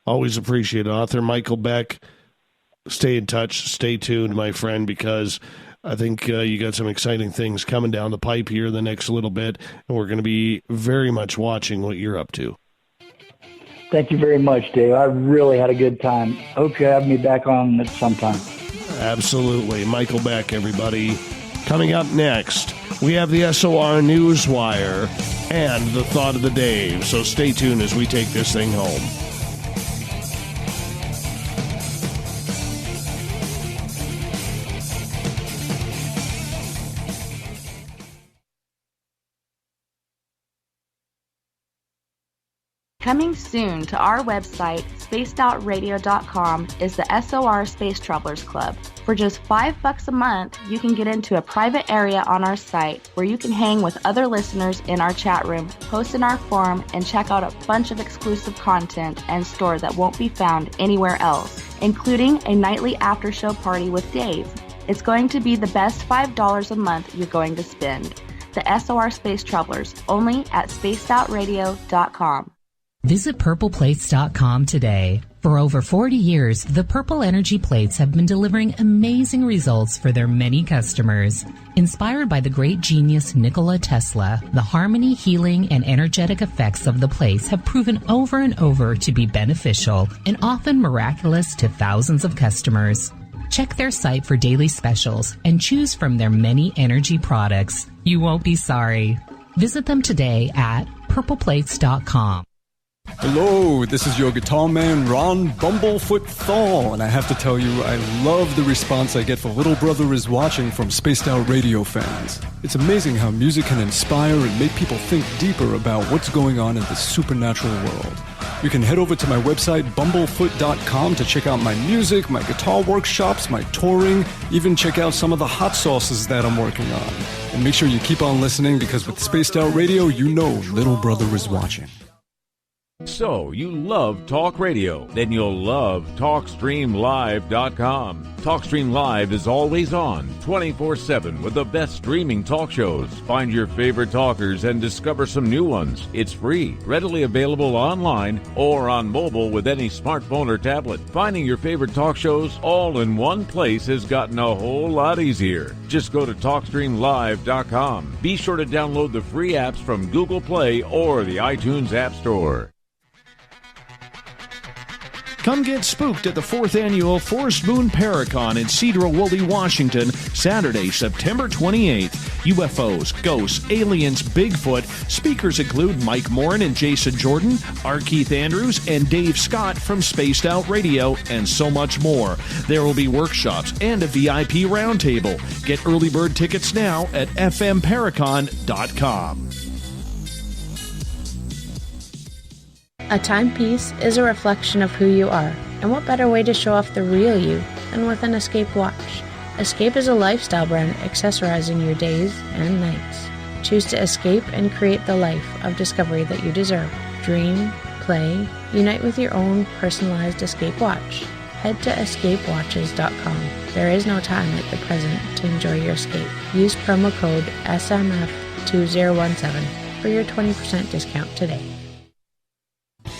Always appreciate it. Author Michael Beck. Stay in touch. Stay tuned, my friend, because I think you got some exciting things coming down the pipe here the next little bit, and we're going to be very much watching what you're up to. Thank you very much, Dave. I really had a good time. Hope you have me back on at some time. Absolutely. Michael Beck, everybody. Coming up next, we have the SOR Newswire and the Thought of the Day. So stay tuned as we take this thing home. Coming soon to our website, spacedoutradio.com, is the SOR Space Travelers Club. For just $5 a month, you can get into a private area on our site where you can hang with other listeners in our chat room, post in our forum, and check out a bunch of exclusive content and store that won't be found anywhere else, including a nightly after-show party with Dave. It's going to be the best $5 a month you're going to spend. The SOR Space Travelers, only at spacedoutradio.com. Visit purpleplates.com today. For over 40 years, the Purple Energy Plates have been delivering amazing results for their many customers. Inspired by the great genius Nikola Tesla, the harmony, healing, and energetic effects of the plates have proven over and over to be beneficial and often miraculous to thousands of customers. Check their site for daily specials and choose from their many energy products. You won't be sorry. Visit them today at purpleplates.com. Hello, this is your guitar man, Ron Bumblefoot Thal, and I have to tell you, I love the response I get for Little Brother is Watching from Spaced Out Radio fans. It's amazing how music can inspire and make people think deeper about what's going on in the supernatural world. You can head over to my website, bumblefoot.com, to check out my music, my guitar workshops, my touring, even check out some of the hot sauces that I'm working on. And make sure you keep on listening, because with Spaced Out Radio, you know Little Brother is watching. So, you love talk radio? Then you'll love TalkStreamLive.com. TalkStream Live is always on, 24/7, with the best streaming talk shows. Find your favorite talkers and discover some new ones. It's free, readily available online or on mobile with any smartphone or tablet. Finding your favorite talk shows all in one place has gotten a whole lot easier. Just go to TalkStreamLive.com. Be sure to download the free apps from Google Play or the iTunes App Store. Come get spooked at the 4th Annual Forest Moon Paracon in Cedar-Woolley, Washington, Saturday, September 28th. UFOs, ghosts, aliens, Bigfoot. Speakers include Mike Morin and Jason Jordan, R. Keith Andrews, and Dave Scott from Spaced Out Radio, and so much more. There will be workshops and a VIP roundtable. Get early bird tickets now at fmparacon.com. A timepiece is a reflection of who you are, and what better way to show off the real you than with an Escape watch. Escape is a lifestyle brand accessorizing your days and nights. Choose to escape and create the life of discovery that you deserve. Dream, play, unite with your own personalized Escape watch. Head to escapewatches.com. There is no time like the present to enjoy your escape. Use promo code SMF2017 for your 20% discount today.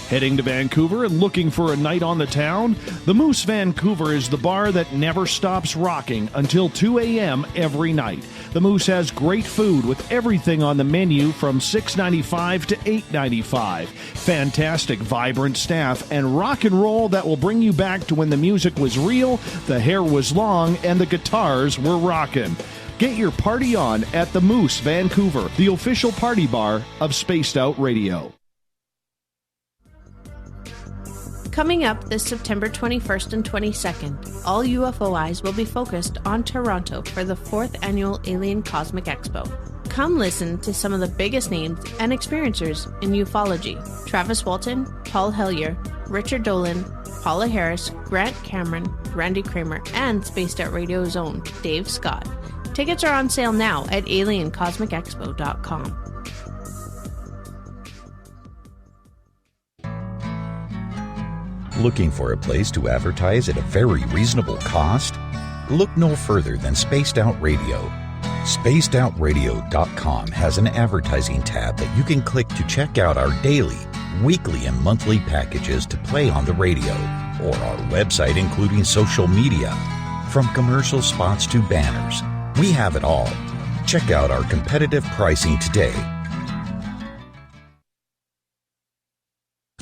Heading to Vancouver and looking for a night on the town? The Moose Vancouver is the bar that never stops rocking until 2 a.m. every night. The Moose has great food with everything on the menu from $6.95 to $8.95. Fantastic, vibrant staff and rock and roll that will bring you back to when the music was real, the hair was long, and the guitars were rocking. Get your party on at the Moose Vancouver, the official party bar of Spaced Out Radio. Coming up this September 21st and 22nd, all UFO eyes will be focused on Toronto for the 4th Annual Alien Cosmic Expo. Come listen to some of the biggest names and experiencers in ufology. Travis Walton, Paul Hellyer, Richard Dolan, Paula Harris, Grant Cameron, Randy Kramer, and Spaced Out Radio's own Dave Scott. Tickets are on sale now at aliencosmicexpo.com. Looking for a place to advertise at a very reasonable cost? Look no further than Spaced Out Radio. SpacedOutRadio.com has an advertising tab that you can click to check out our daily, weekly, and monthly packages to play on the radio, or our website including social media. From commercial spots to banners, we have it all. Check out our competitive pricing today.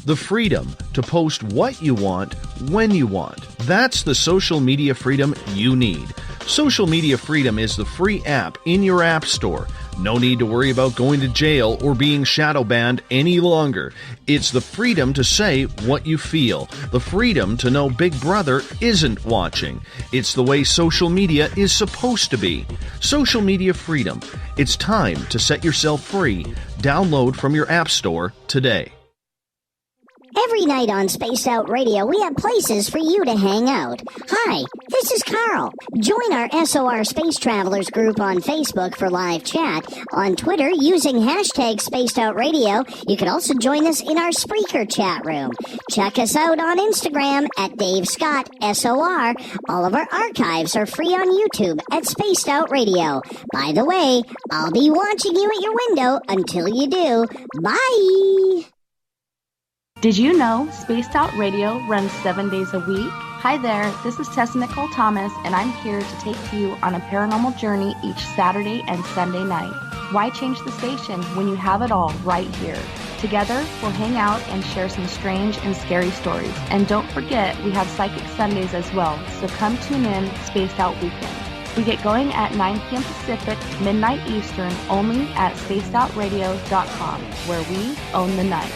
The freedom to post what you want, when you want. That's the social media freedom you need. Social Media Freedom is the free app in your app store. No need to worry about going to jail or being shadow banned any longer. It's the freedom to say what you feel. The freedom to know Big Brother isn't watching. It's the way social media is supposed to be. Social Media Freedom. It's time to set yourself free. Download from your app store today. Every night on Spaced Out Radio, we have places for you to hang out. Hi, this is Carl. Join our SOR Space Travelers group on Facebook for live chat. On Twitter, using hashtag Spaced Out Radio. You can also join us in our Spreaker chat room. Check us out on Instagram at Dave Scott SOR. All of our archives are free on YouTube at Spaced Out Radio. By the way, I'll be watching you at your window until you do. Bye! Did you know Spaced Out Radio runs 7 days a week? Hi there, this is Tessa Nicole Thomas, and I'm here to take you on a paranormal journey each Saturday and Sunday night. Why change the station when you have it all right here? Together, we'll hang out and share some strange and scary stories. And don't forget, we have Psychic Sundays as well, so come tune in Spaced Out Weekend. We get going at 9 p.m. Pacific, midnight Eastern, only at spacedoutradio.com, where we own the night.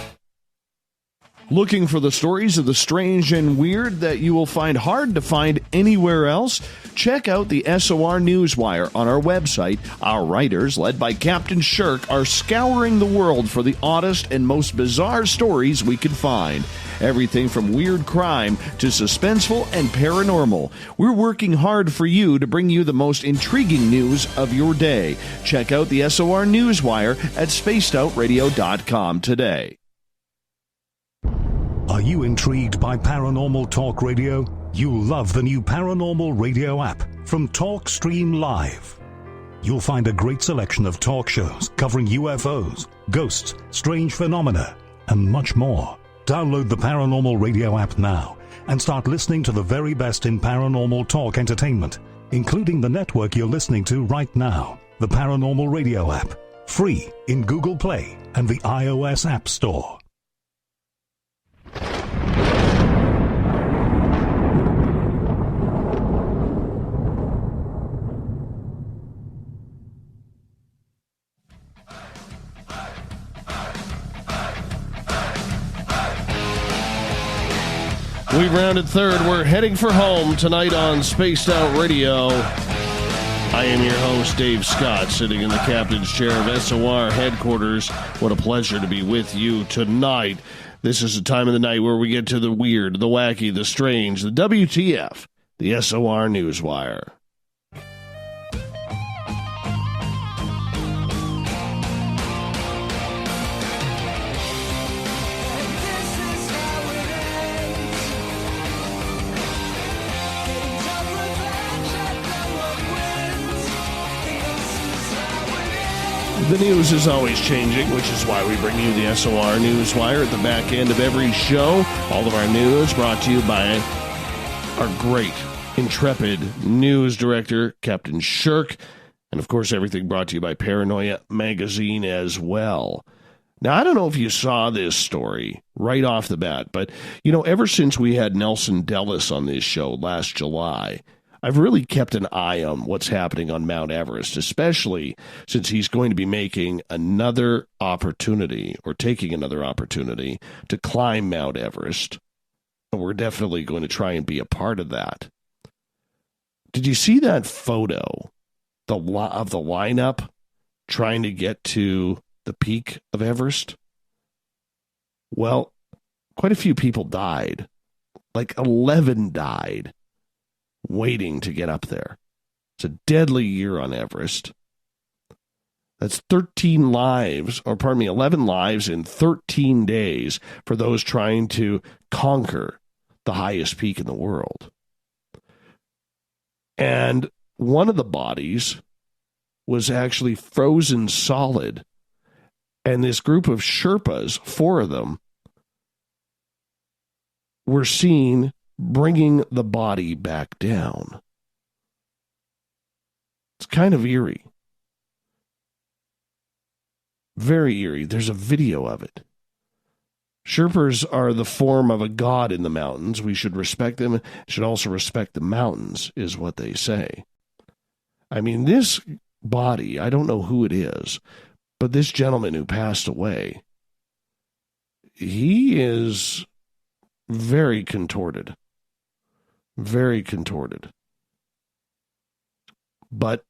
Looking for the stories of the strange and weird that you will find hard to find anywhere else? Check out the SOR Newswire on our website. Our writers, led by Captain Shirk, are scouring the world for the oddest and most bizarre stories we can find. Everything from weird crime to suspenseful and paranormal. We're working hard for you to bring you the most intriguing news of your day. Check out the SOR Newswire at spacedoutradio.com today. Are you intrigued by Paranormal Talk Radio? You'll love the new Paranormal Radio app from TalkStream Live. You'll find a great selection of talk shows covering UFOs, ghosts, strange phenomena, and much more. Download the Paranormal Radio app now and start listening to the very best in paranormal talk entertainment, including the network you're listening to right now, the Paranormal Radio app, free in Google Play and the iOS App Store. We've rounded third. We're heading for home tonight on Spaced Out Radio. I am your host, Dave Scott, sitting in the captain's chair of SOR headquarters. What a pleasure to be with you tonight. This is the time of the night where we get to the weird, the wacky, the strange, the WTF, the SOR Newswire. The news is always changing, which is why we bring you the SOR Newswire at the back end of every show. All of our news brought to you by our great, intrepid news director, Captain Shirk. And, of course, everything brought to you by Paranoia Magazine as well. Now, I don't know if you saw this story right off the bat, but, you know, ever since we had Nelson Dellis on this show last July, I've really kept an eye on what's happening on Mount Everest, especially since he's going to be making another opportunity or taking another opportunity to climb Mount Everest. And we're definitely going to try and be a part of that. Did you see that photo of the lineup trying to get to the peak of Everest? Well, quite a few people died. Like 11 died waiting to get up there. It's a deadly year on Everest. That's 11 lives in 13 days for those trying to conquer the highest peak in the world. And one of the bodies was actually frozen solid. And this group of Sherpas, 4 of them, were seen bringing the body back down. It's kind of eerie. Very eerie. There's a video of it. Sherpas are the form of a god in the mountains. We should respect them. Should also respect the mountains, is what they say. I mean, this body, I don't know who it is, but this gentleman who passed away, he is very contorted. Very contorted. But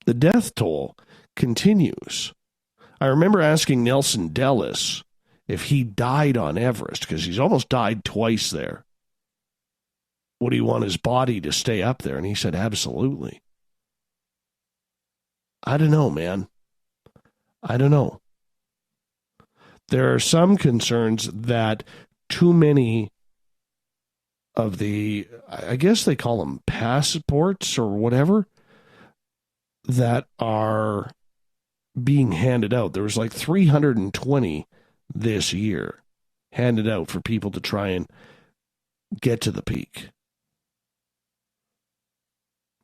the death toll continues. I remember asking Nelson Dellis if he died on Everest, because he's almost died twice there. Would he want his body to stay up there? And he said, absolutely. I don't know, man. I don't know. There are some concerns that too many of the, I guess they call them passports or whatever, that are being handed out. There was like 320 this year handed out for people to try and get to the peak.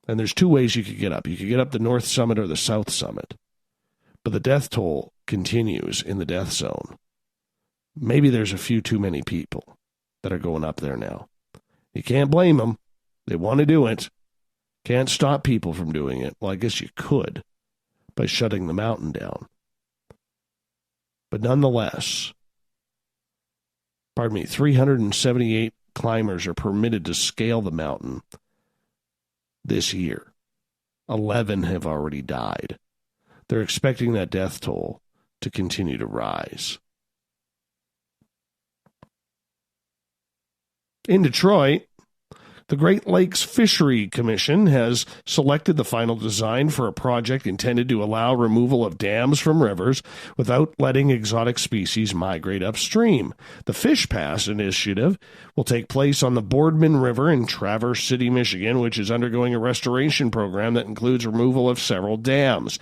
And there's two ways you could get up. You could get up the north summit or the south summit. But the death toll continues in the death zone. Maybe there's a few too many people that are going up there now. You can't blame them. They want to do it. Can't stop people from doing it. Well, I guess you could by shutting the mountain down. But nonetheless, 378 climbers are permitted to scale the mountain this year. 11 have already died. They're expecting that death toll to continue to rise. In Detroit, the Great Lakes Fishery Commission has selected the final design for a project intended to allow removal of dams from rivers without letting exotic species migrate upstream. The Fish Pass initiative will take place on the Boardman River in Traverse City, Michigan, which is undergoing a restoration program that includes removal of several dams.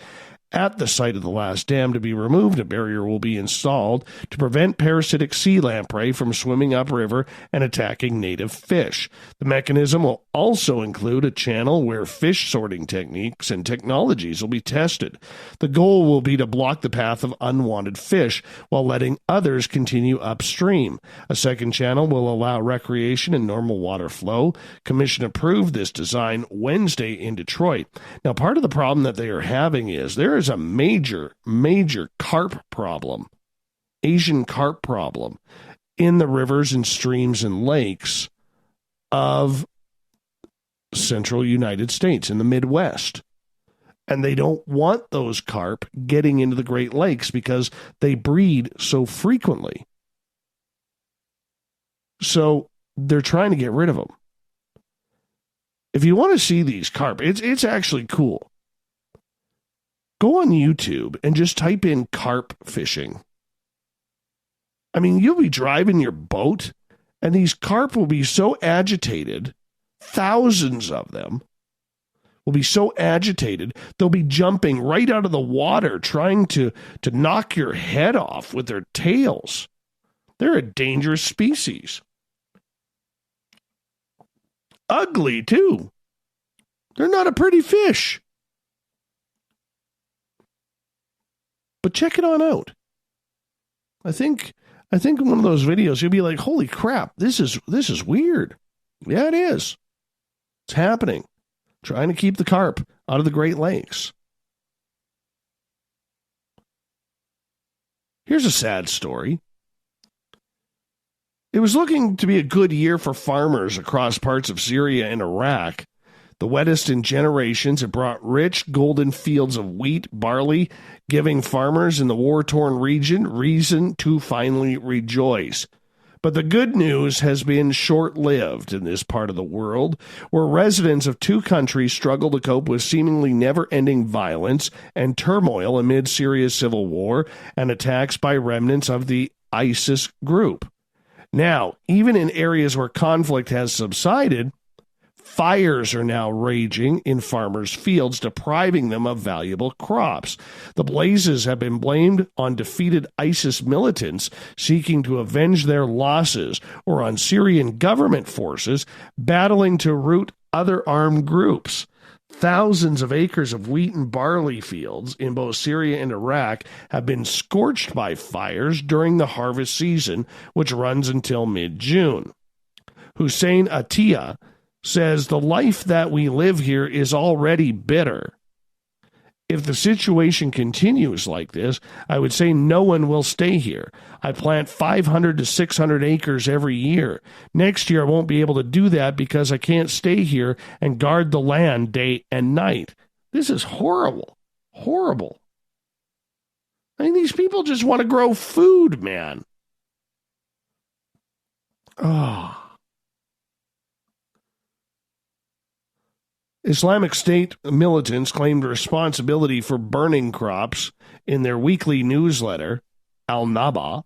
At the site of the last dam to be removed, a barrier will be installed to prevent parasitic sea lamprey from swimming upriver and attacking native fish. The mechanism will also include a channel where fish sorting techniques and technologies will be tested. The goal will be to block the path of unwanted fish while letting others continue upstream. A second channel will allow recreation and normal water flow. Commission approved this design Wednesday in Detroit. Now, part of the problem that they are having is there is a major carp problem, Asian carp problem, in the rivers and streams and lakes of central United States in the Midwest. And they don't want those carp getting into the Great Lakes because they breed so frequently. So they're trying to get rid of them. If you want to see these carp, it's actually cool. Go on YouTube and just type in carp fishing. I mean, you'll be driving your boat, and these carp will be so agitated, thousands of them will be so agitated, they'll be jumping right out of the water, trying to knock your head off with their tails. They're a dangerous species. Ugly, too. They're not a pretty fish. But check it on out. I think in one of those videos you'll be like, "Holy crap, this is weird." Yeah, it is. It's happening. Trying to keep the carp out of the Great Lakes. Here's a sad story. It was looking to be a good year for farmers across parts of Syria and Iraq. The wettest in generations have brought rich golden fields of wheat, barley, giving farmers in the war-torn region reason to finally rejoice. But the good news has been short-lived in this part of the world, where residents of two countries struggle to cope with seemingly never-ending violence and turmoil amid Syria's civil war and attacks by remnants of the ISIS group. Now, even in areas where conflict has subsided, fires are now raging in farmers' fields, depriving them of valuable crops. The blazes have been blamed on defeated ISIS militants seeking to avenge their losses, or on Syrian government forces battling to rout other armed groups. Thousands of acres of wheat and barley fields in both Syria and Iraq have been scorched by fires during the harvest season, which runs until mid-June. Hussein Atiyah says the life that we live here is already bitter. If the situation continues like this, I would say no one will stay here. I plant 500 to 600 acres every year. Next year I won't be able to do that because I can't stay here and guard the land day and night. This is horrible. Horrible. I mean, these people just want to grow food, man. Oh. Islamic State militants claimed responsibility for burning crops in their weekly newsletter, Al-Naba,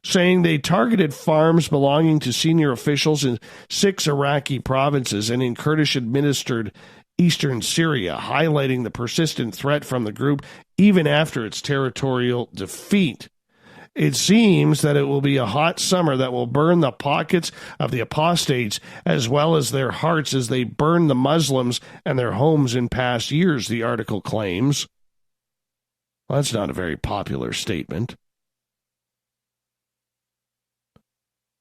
saying they targeted farms belonging to senior officials in 6 Iraqi provinces and in Kurdish-administered eastern Syria, highlighting the persistent threat from the group even after its territorial defeat. It seems that it will be a hot summer that will burn the pockets of the apostates as well as their hearts as they burn the Muslims and their homes in past years, the article claims. Well, that's not a very popular statement.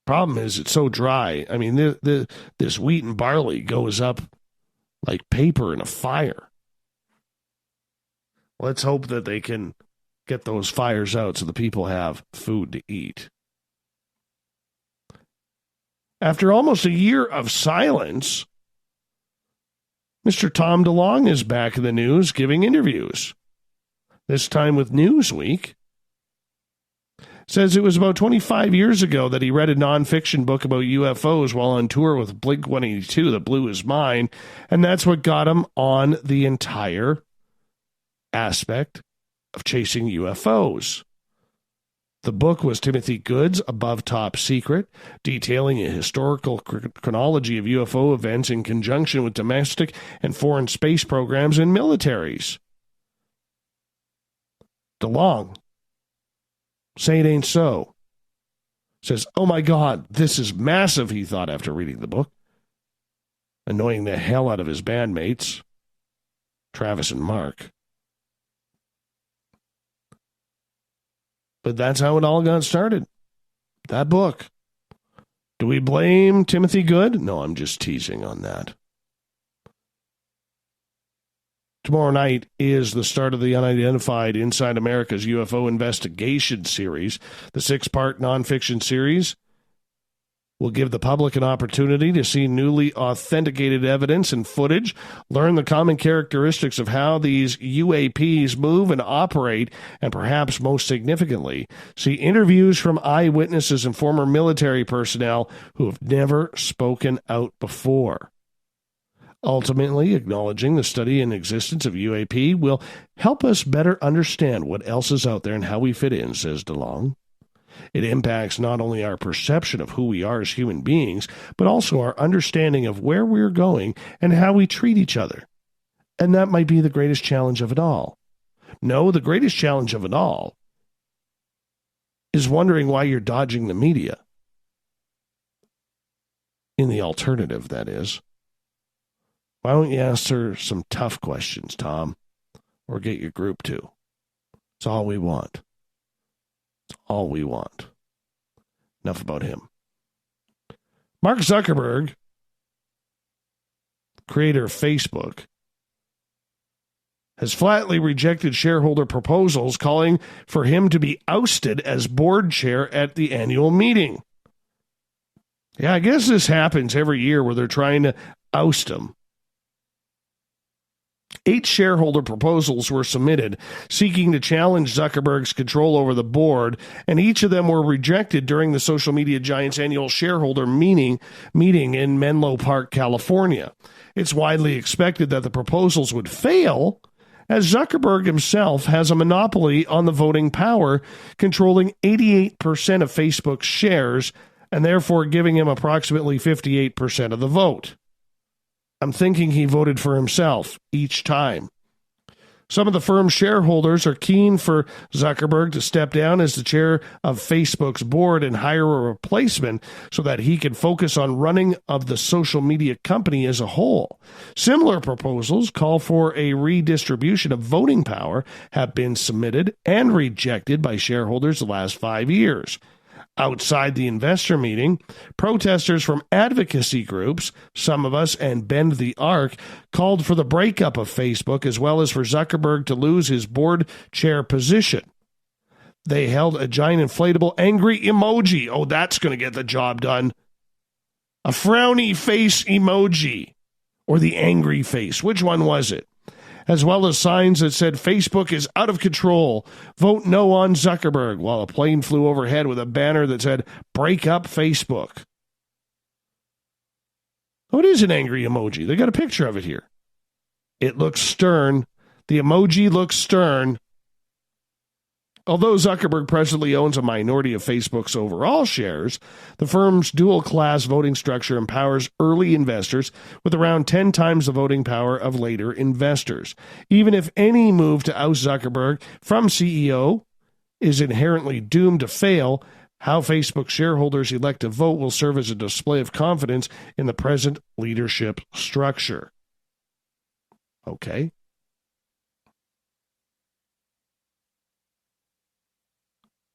Problem is, it's so dry. I mean, this wheat and barley goes up like paper in a fire. Let's hope that they can get those fires out so the people have food to eat. After almost a year of silence, Mr. Tom DeLonge is back in the news giving interviews. This time with Newsweek. Says it was about 25 years ago that he read a nonfiction book about UFOs while on tour with Blink-182 that blew his mind, and that's what got him on the entire aspect of chasing UFOs. The book was Timothy Good's Above Top Secret, detailing a historical chronology of UFO events in conjunction with domestic and foreign space programs and militaries. DeLonge, say it ain't so. Says, oh my God, this is massive, he thought after reading the book. Annoying the hell out of his bandmates, Travis and Mark. But that's how it all got started. That book. Do we blame Timothy Good? No, I'm just teasing on that. Tomorrow night is the start of the Unidentified Inside America's UFO Investigation series. The 6-part nonfiction series will give the public an opportunity to see newly authenticated evidence and footage, learn the common characteristics of how these UAPs move and operate, and perhaps most significantly, see interviews from eyewitnesses and former military personnel who have never spoken out before. Ultimately, acknowledging the study and existence of UAP will help us better understand what else is out there and how we fit in, says DeLonge. It impacts not only our perception of who we are as human beings, but also our understanding of where we're going and how we treat each other. And that might be the greatest challenge of it all. No, the greatest challenge of it all is wondering why you're dodging the media. In the alternative, that is. Why don't you answer some tough questions, Tom? Or get your group to. It's all we want. It's all we want. Enough about him. Mark Zuckerberg, creator of Facebook, has flatly rejected shareholder proposals calling for him to be ousted as board chair at the annual meeting. Yeah, I guess this happens every year where they're trying to oust him. 8 shareholder proposals were submitted seeking to challenge Zuckerberg's control over the board, and each of them were rejected during the social media giant's annual shareholder meeting in Menlo Park, California. It's widely expected that the proposals would fail, as Zuckerberg himself has a monopoly on the voting power, controlling 88% of Facebook's shares, and therefore giving him approximately 58% of the vote. I'm thinking he voted for himself each time. Some of the firm's shareholders are keen for Zuckerberg to step down as the chair of Facebook's board and hire a replacement so that he can focus on running of the social media company as a whole. Similar proposals call for a redistribution of voting power have been submitted and rejected by shareholders the last 5 years. Outside the investor meeting, protesters from advocacy groups, Some of Us and Bend the Arc, called for the breakup of Facebook as well as for Zuckerberg to lose his board chair position. They held a giant inflatable angry emoji. Oh, that's going to get the job done. A frowny face emoji. Or the angry face. Which one was it? As well as signs that said Facebook is out of control. Vote no on Zuckerberg, while a plane flew overhead with a banner that said, break up Facebook. Oh, it is an angry emoji. They got a picture of it here. It looks stern. The emoji looks stern. Although Zuckerberg presently owns a minority of Facebook's overall shares, the firm's dual-class voting structure empowers early investors with around 10 times the voting power of later investors. Even if any move to oust Zuckerberg from CEO is inherently doomed to fail, how Facebook shareholders elect to vote will serve as a display of confidence in the present leadership structure. Okay.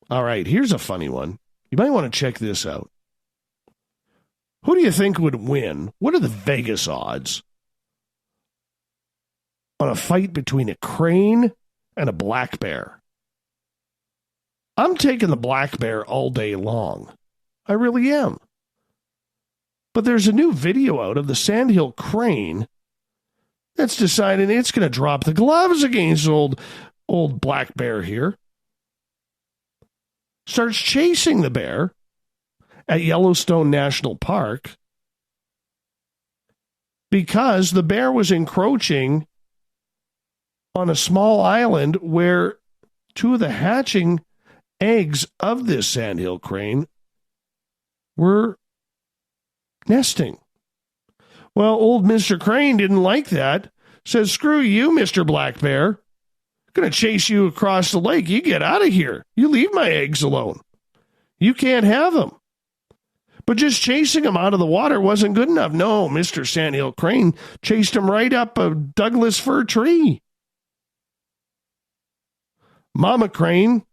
All right, here's a funny one. You might want to check this out. Who do you think would win? What are the Vegas odds on a fight between a crane and a black bear? I'm taking the black bear all day long. I really am. But there's a new video out of the Sandhill crane that's deciding it's going to drop the gloves against old black bear here. Starts chasing the bear at Yellowstone National Park because the bear was encroaching on a small island where two of the hatching eggs of this sandhill crane were nesting. Well, old Mr. Crane didn't like that. Says, screw you, Mr. Black Bear. I'm going to chase you across the lake. You get out of here. You leave my eggs alone. You can't have them. But just chasing them out of the water wasn't good enough. No, Mr. Sandhill Crane chased him right up a Douglas fir tree. Mama Crane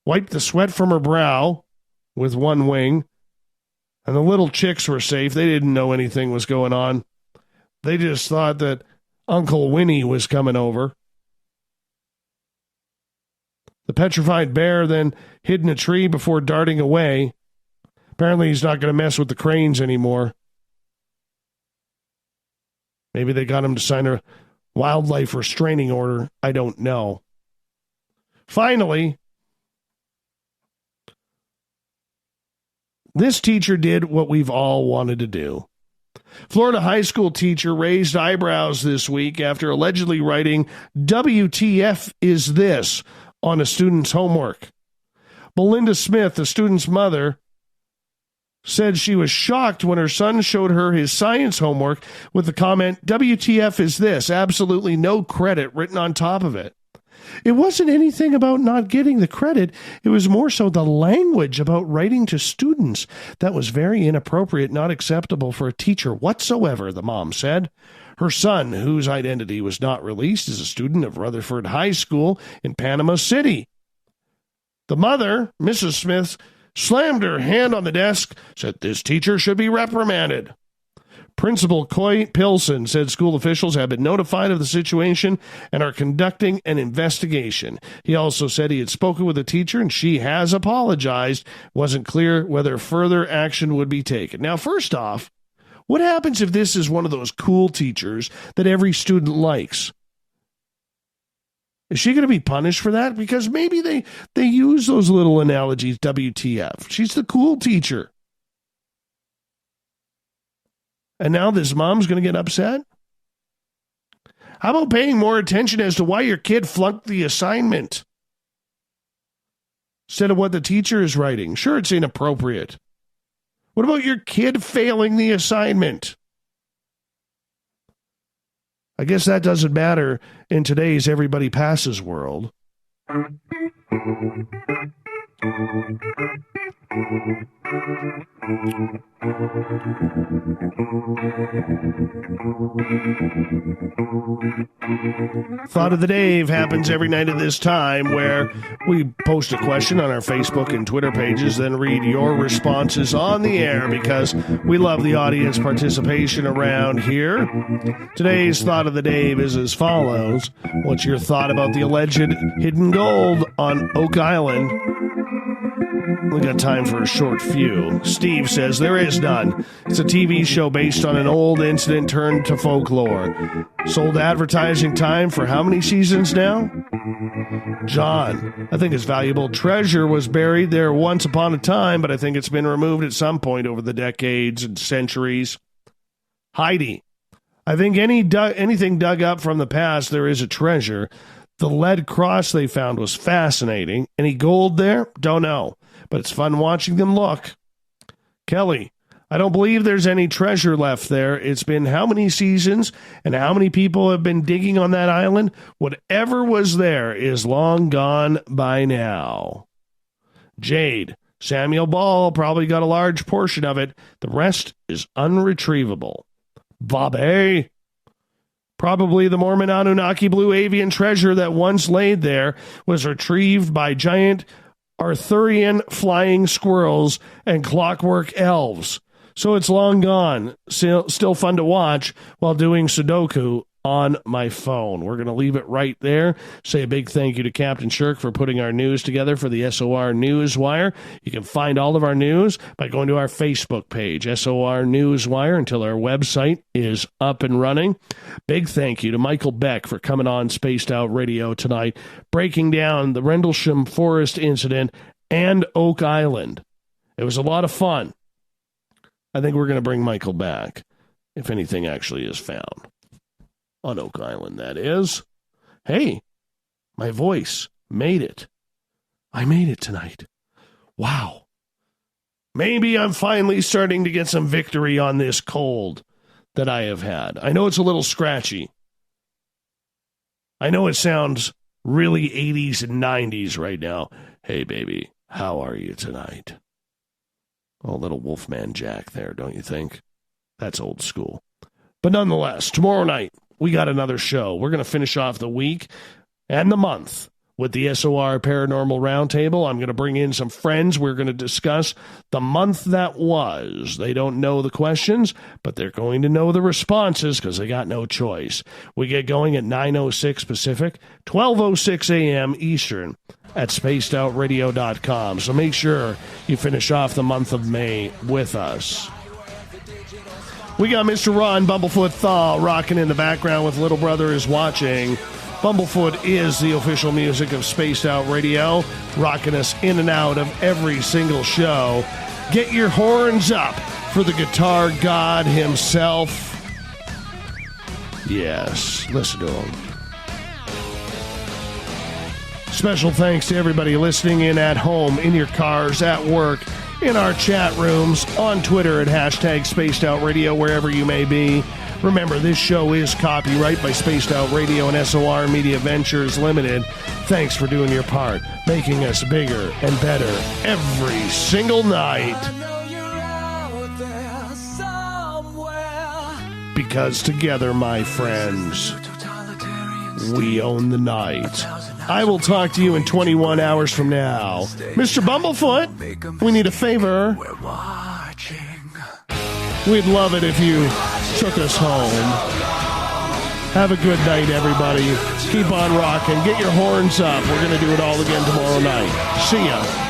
wiped the sweat from her brow with one wing, and the little chicks were safe. They didn't know anything was going on. They just thought that Uncle Winnie was coming over. The petrified bear then hid in a tree before darting away. Apparently he's not going to mess with the cranes anymore. Maybe they got him to sign a wildlife restraining order. I don't know. Finally, this teacher did what we've all wanted to do. Florida high school teacher raised eyebrows this week after allegedly writing, "WTF is this?" on a student's homework. Belinda Smith, the student's mother, said she was shocked when her son showed her his science homework with the comment, "WTF is this?" Absolutely no credit written on top of it. It wasn't anything about not getting the credit. It was more so the language about writing to students. That was very inappropriate, not acceptable for a teacher whatsoever, the mom said. Her son, whose identity was not released, is a student of Rutherford High School in Panama City. The mother, Mrs. Smith, slammed her hand on the desk, said this teacher should be reprimanded. Principal Coy Pilson said school officials have been notified of the situation and are conducting an investigation. He also said he had spoken with the teacher and she has apologized. Wasn't clear whether further action would be taken. Now, first off, what happens if this is one of those cool teachers that every student likes? Is she going to be punished for that? Because maybe they use those little analogies, WTF. She's the cool teacher. And now this mom's going to get upset? How about paying more attention as to why your kid flunked the assignment instead of what the teacher is writing? Sure, it's inappropriate. What about your kid failing the assignment? I guess that doesn't matter in today's everybody passes world. Thought of the Dave happens every night at this time, where we post a question on our Facebook and Twitter pages, then read your responses on the air because we love the audience participation around here. Today's Thought of the Dave is as follows. What's your thought about the alleged hidden gold on Oak Island? We got time for a short few. Steve says there is none. It's a TV show based on an old incident turned to folklore. Sold advertising time for how many seasons now? John, I think its valuable treasure was buried there once upon a time, but I think it's been removed at some point over the decades and centuries. Heidi, I think anything dug up from the past, there is a treasure. The lead cross they found was fascinating. Any gold there? Don't know. But it's fun watching them look. Kelly, I don't believe there's any treasure left there. It's been how many seasons and how many people have been digging on that island? Whatever was there is long gone by now. Jade. Samuel Ball probably got a large portion of it. The rest is unretrievable. Bobby. Probably the Mormon Anunnaki blue avian treasure that once laid there was retrieved by giant Arthurian flying squirrels and clockwork elves. So it's long gone. Still fun to watch while doing Sudoku on my phone. We're going to leave it right there. Say a big thank you to Captain Shirk for putting our news together for the SOR Newswire. You can find all of our news by going to our Facebook page, SOR Newswire, until our website is up and running. Big thank you to Michael Beck for coming on Spaced Out Radio tonight, breaking down the Rendelsham Forest incident and Oak Island. It was a lot of fun. I think we're going to bring Michael back, if anything actually is found. On Oak Island, that is. Hey, my voice made it. I made it tonight. Wow. Maybe I'm finally starting to get some victory on this cold that I have had. I know it's a little scratchy. I know it sounds really 80s and 90s right now. Hey, baby, how are you tonight? Oh, little Wolfman Jack there, don't you think? That's old school. But nonetheless, tomorrow night, we got another show. We're going to finish off the week and the month with the SOR Paranormal Roundtable. I'm going to bring in some friends. We're going to discuss the month that was. They don't know the questions, but they're going to know the responses because they got no choice. We get going at 9:06 Pacific, 12:06 a.m. Eastern at spacedoutradio.com. So make sure you finish off the month of May with us. We got Mr. Ron Bumblefoot THAL rocking in the background with Little Brother is Watching. Bumblefoot is the official music of Spaced Out Radio, rocking us in and out of every single show. Get your horns up for the guitar god himself. Yes, listen to him. Special thanks to everybody listening in at home, in your cars, at work, in our chat rooms, on Twitter at #SpacedOutRadio, wherever you may be. Remember, this show is copyright by Spaced Out Radio and SOR Media Ventures Limited. Thanks for doing your part, making us bigger and better every single night. Because together, my friends, we own the night. I will talk to you in 21 hours from now. Mr. Bumblefoot, we need a favor. We'd love it if you took us home. Have a good night, everybody. Keep on rocking. Get your horns up. We're going to do it all again tomorrow night. See ya.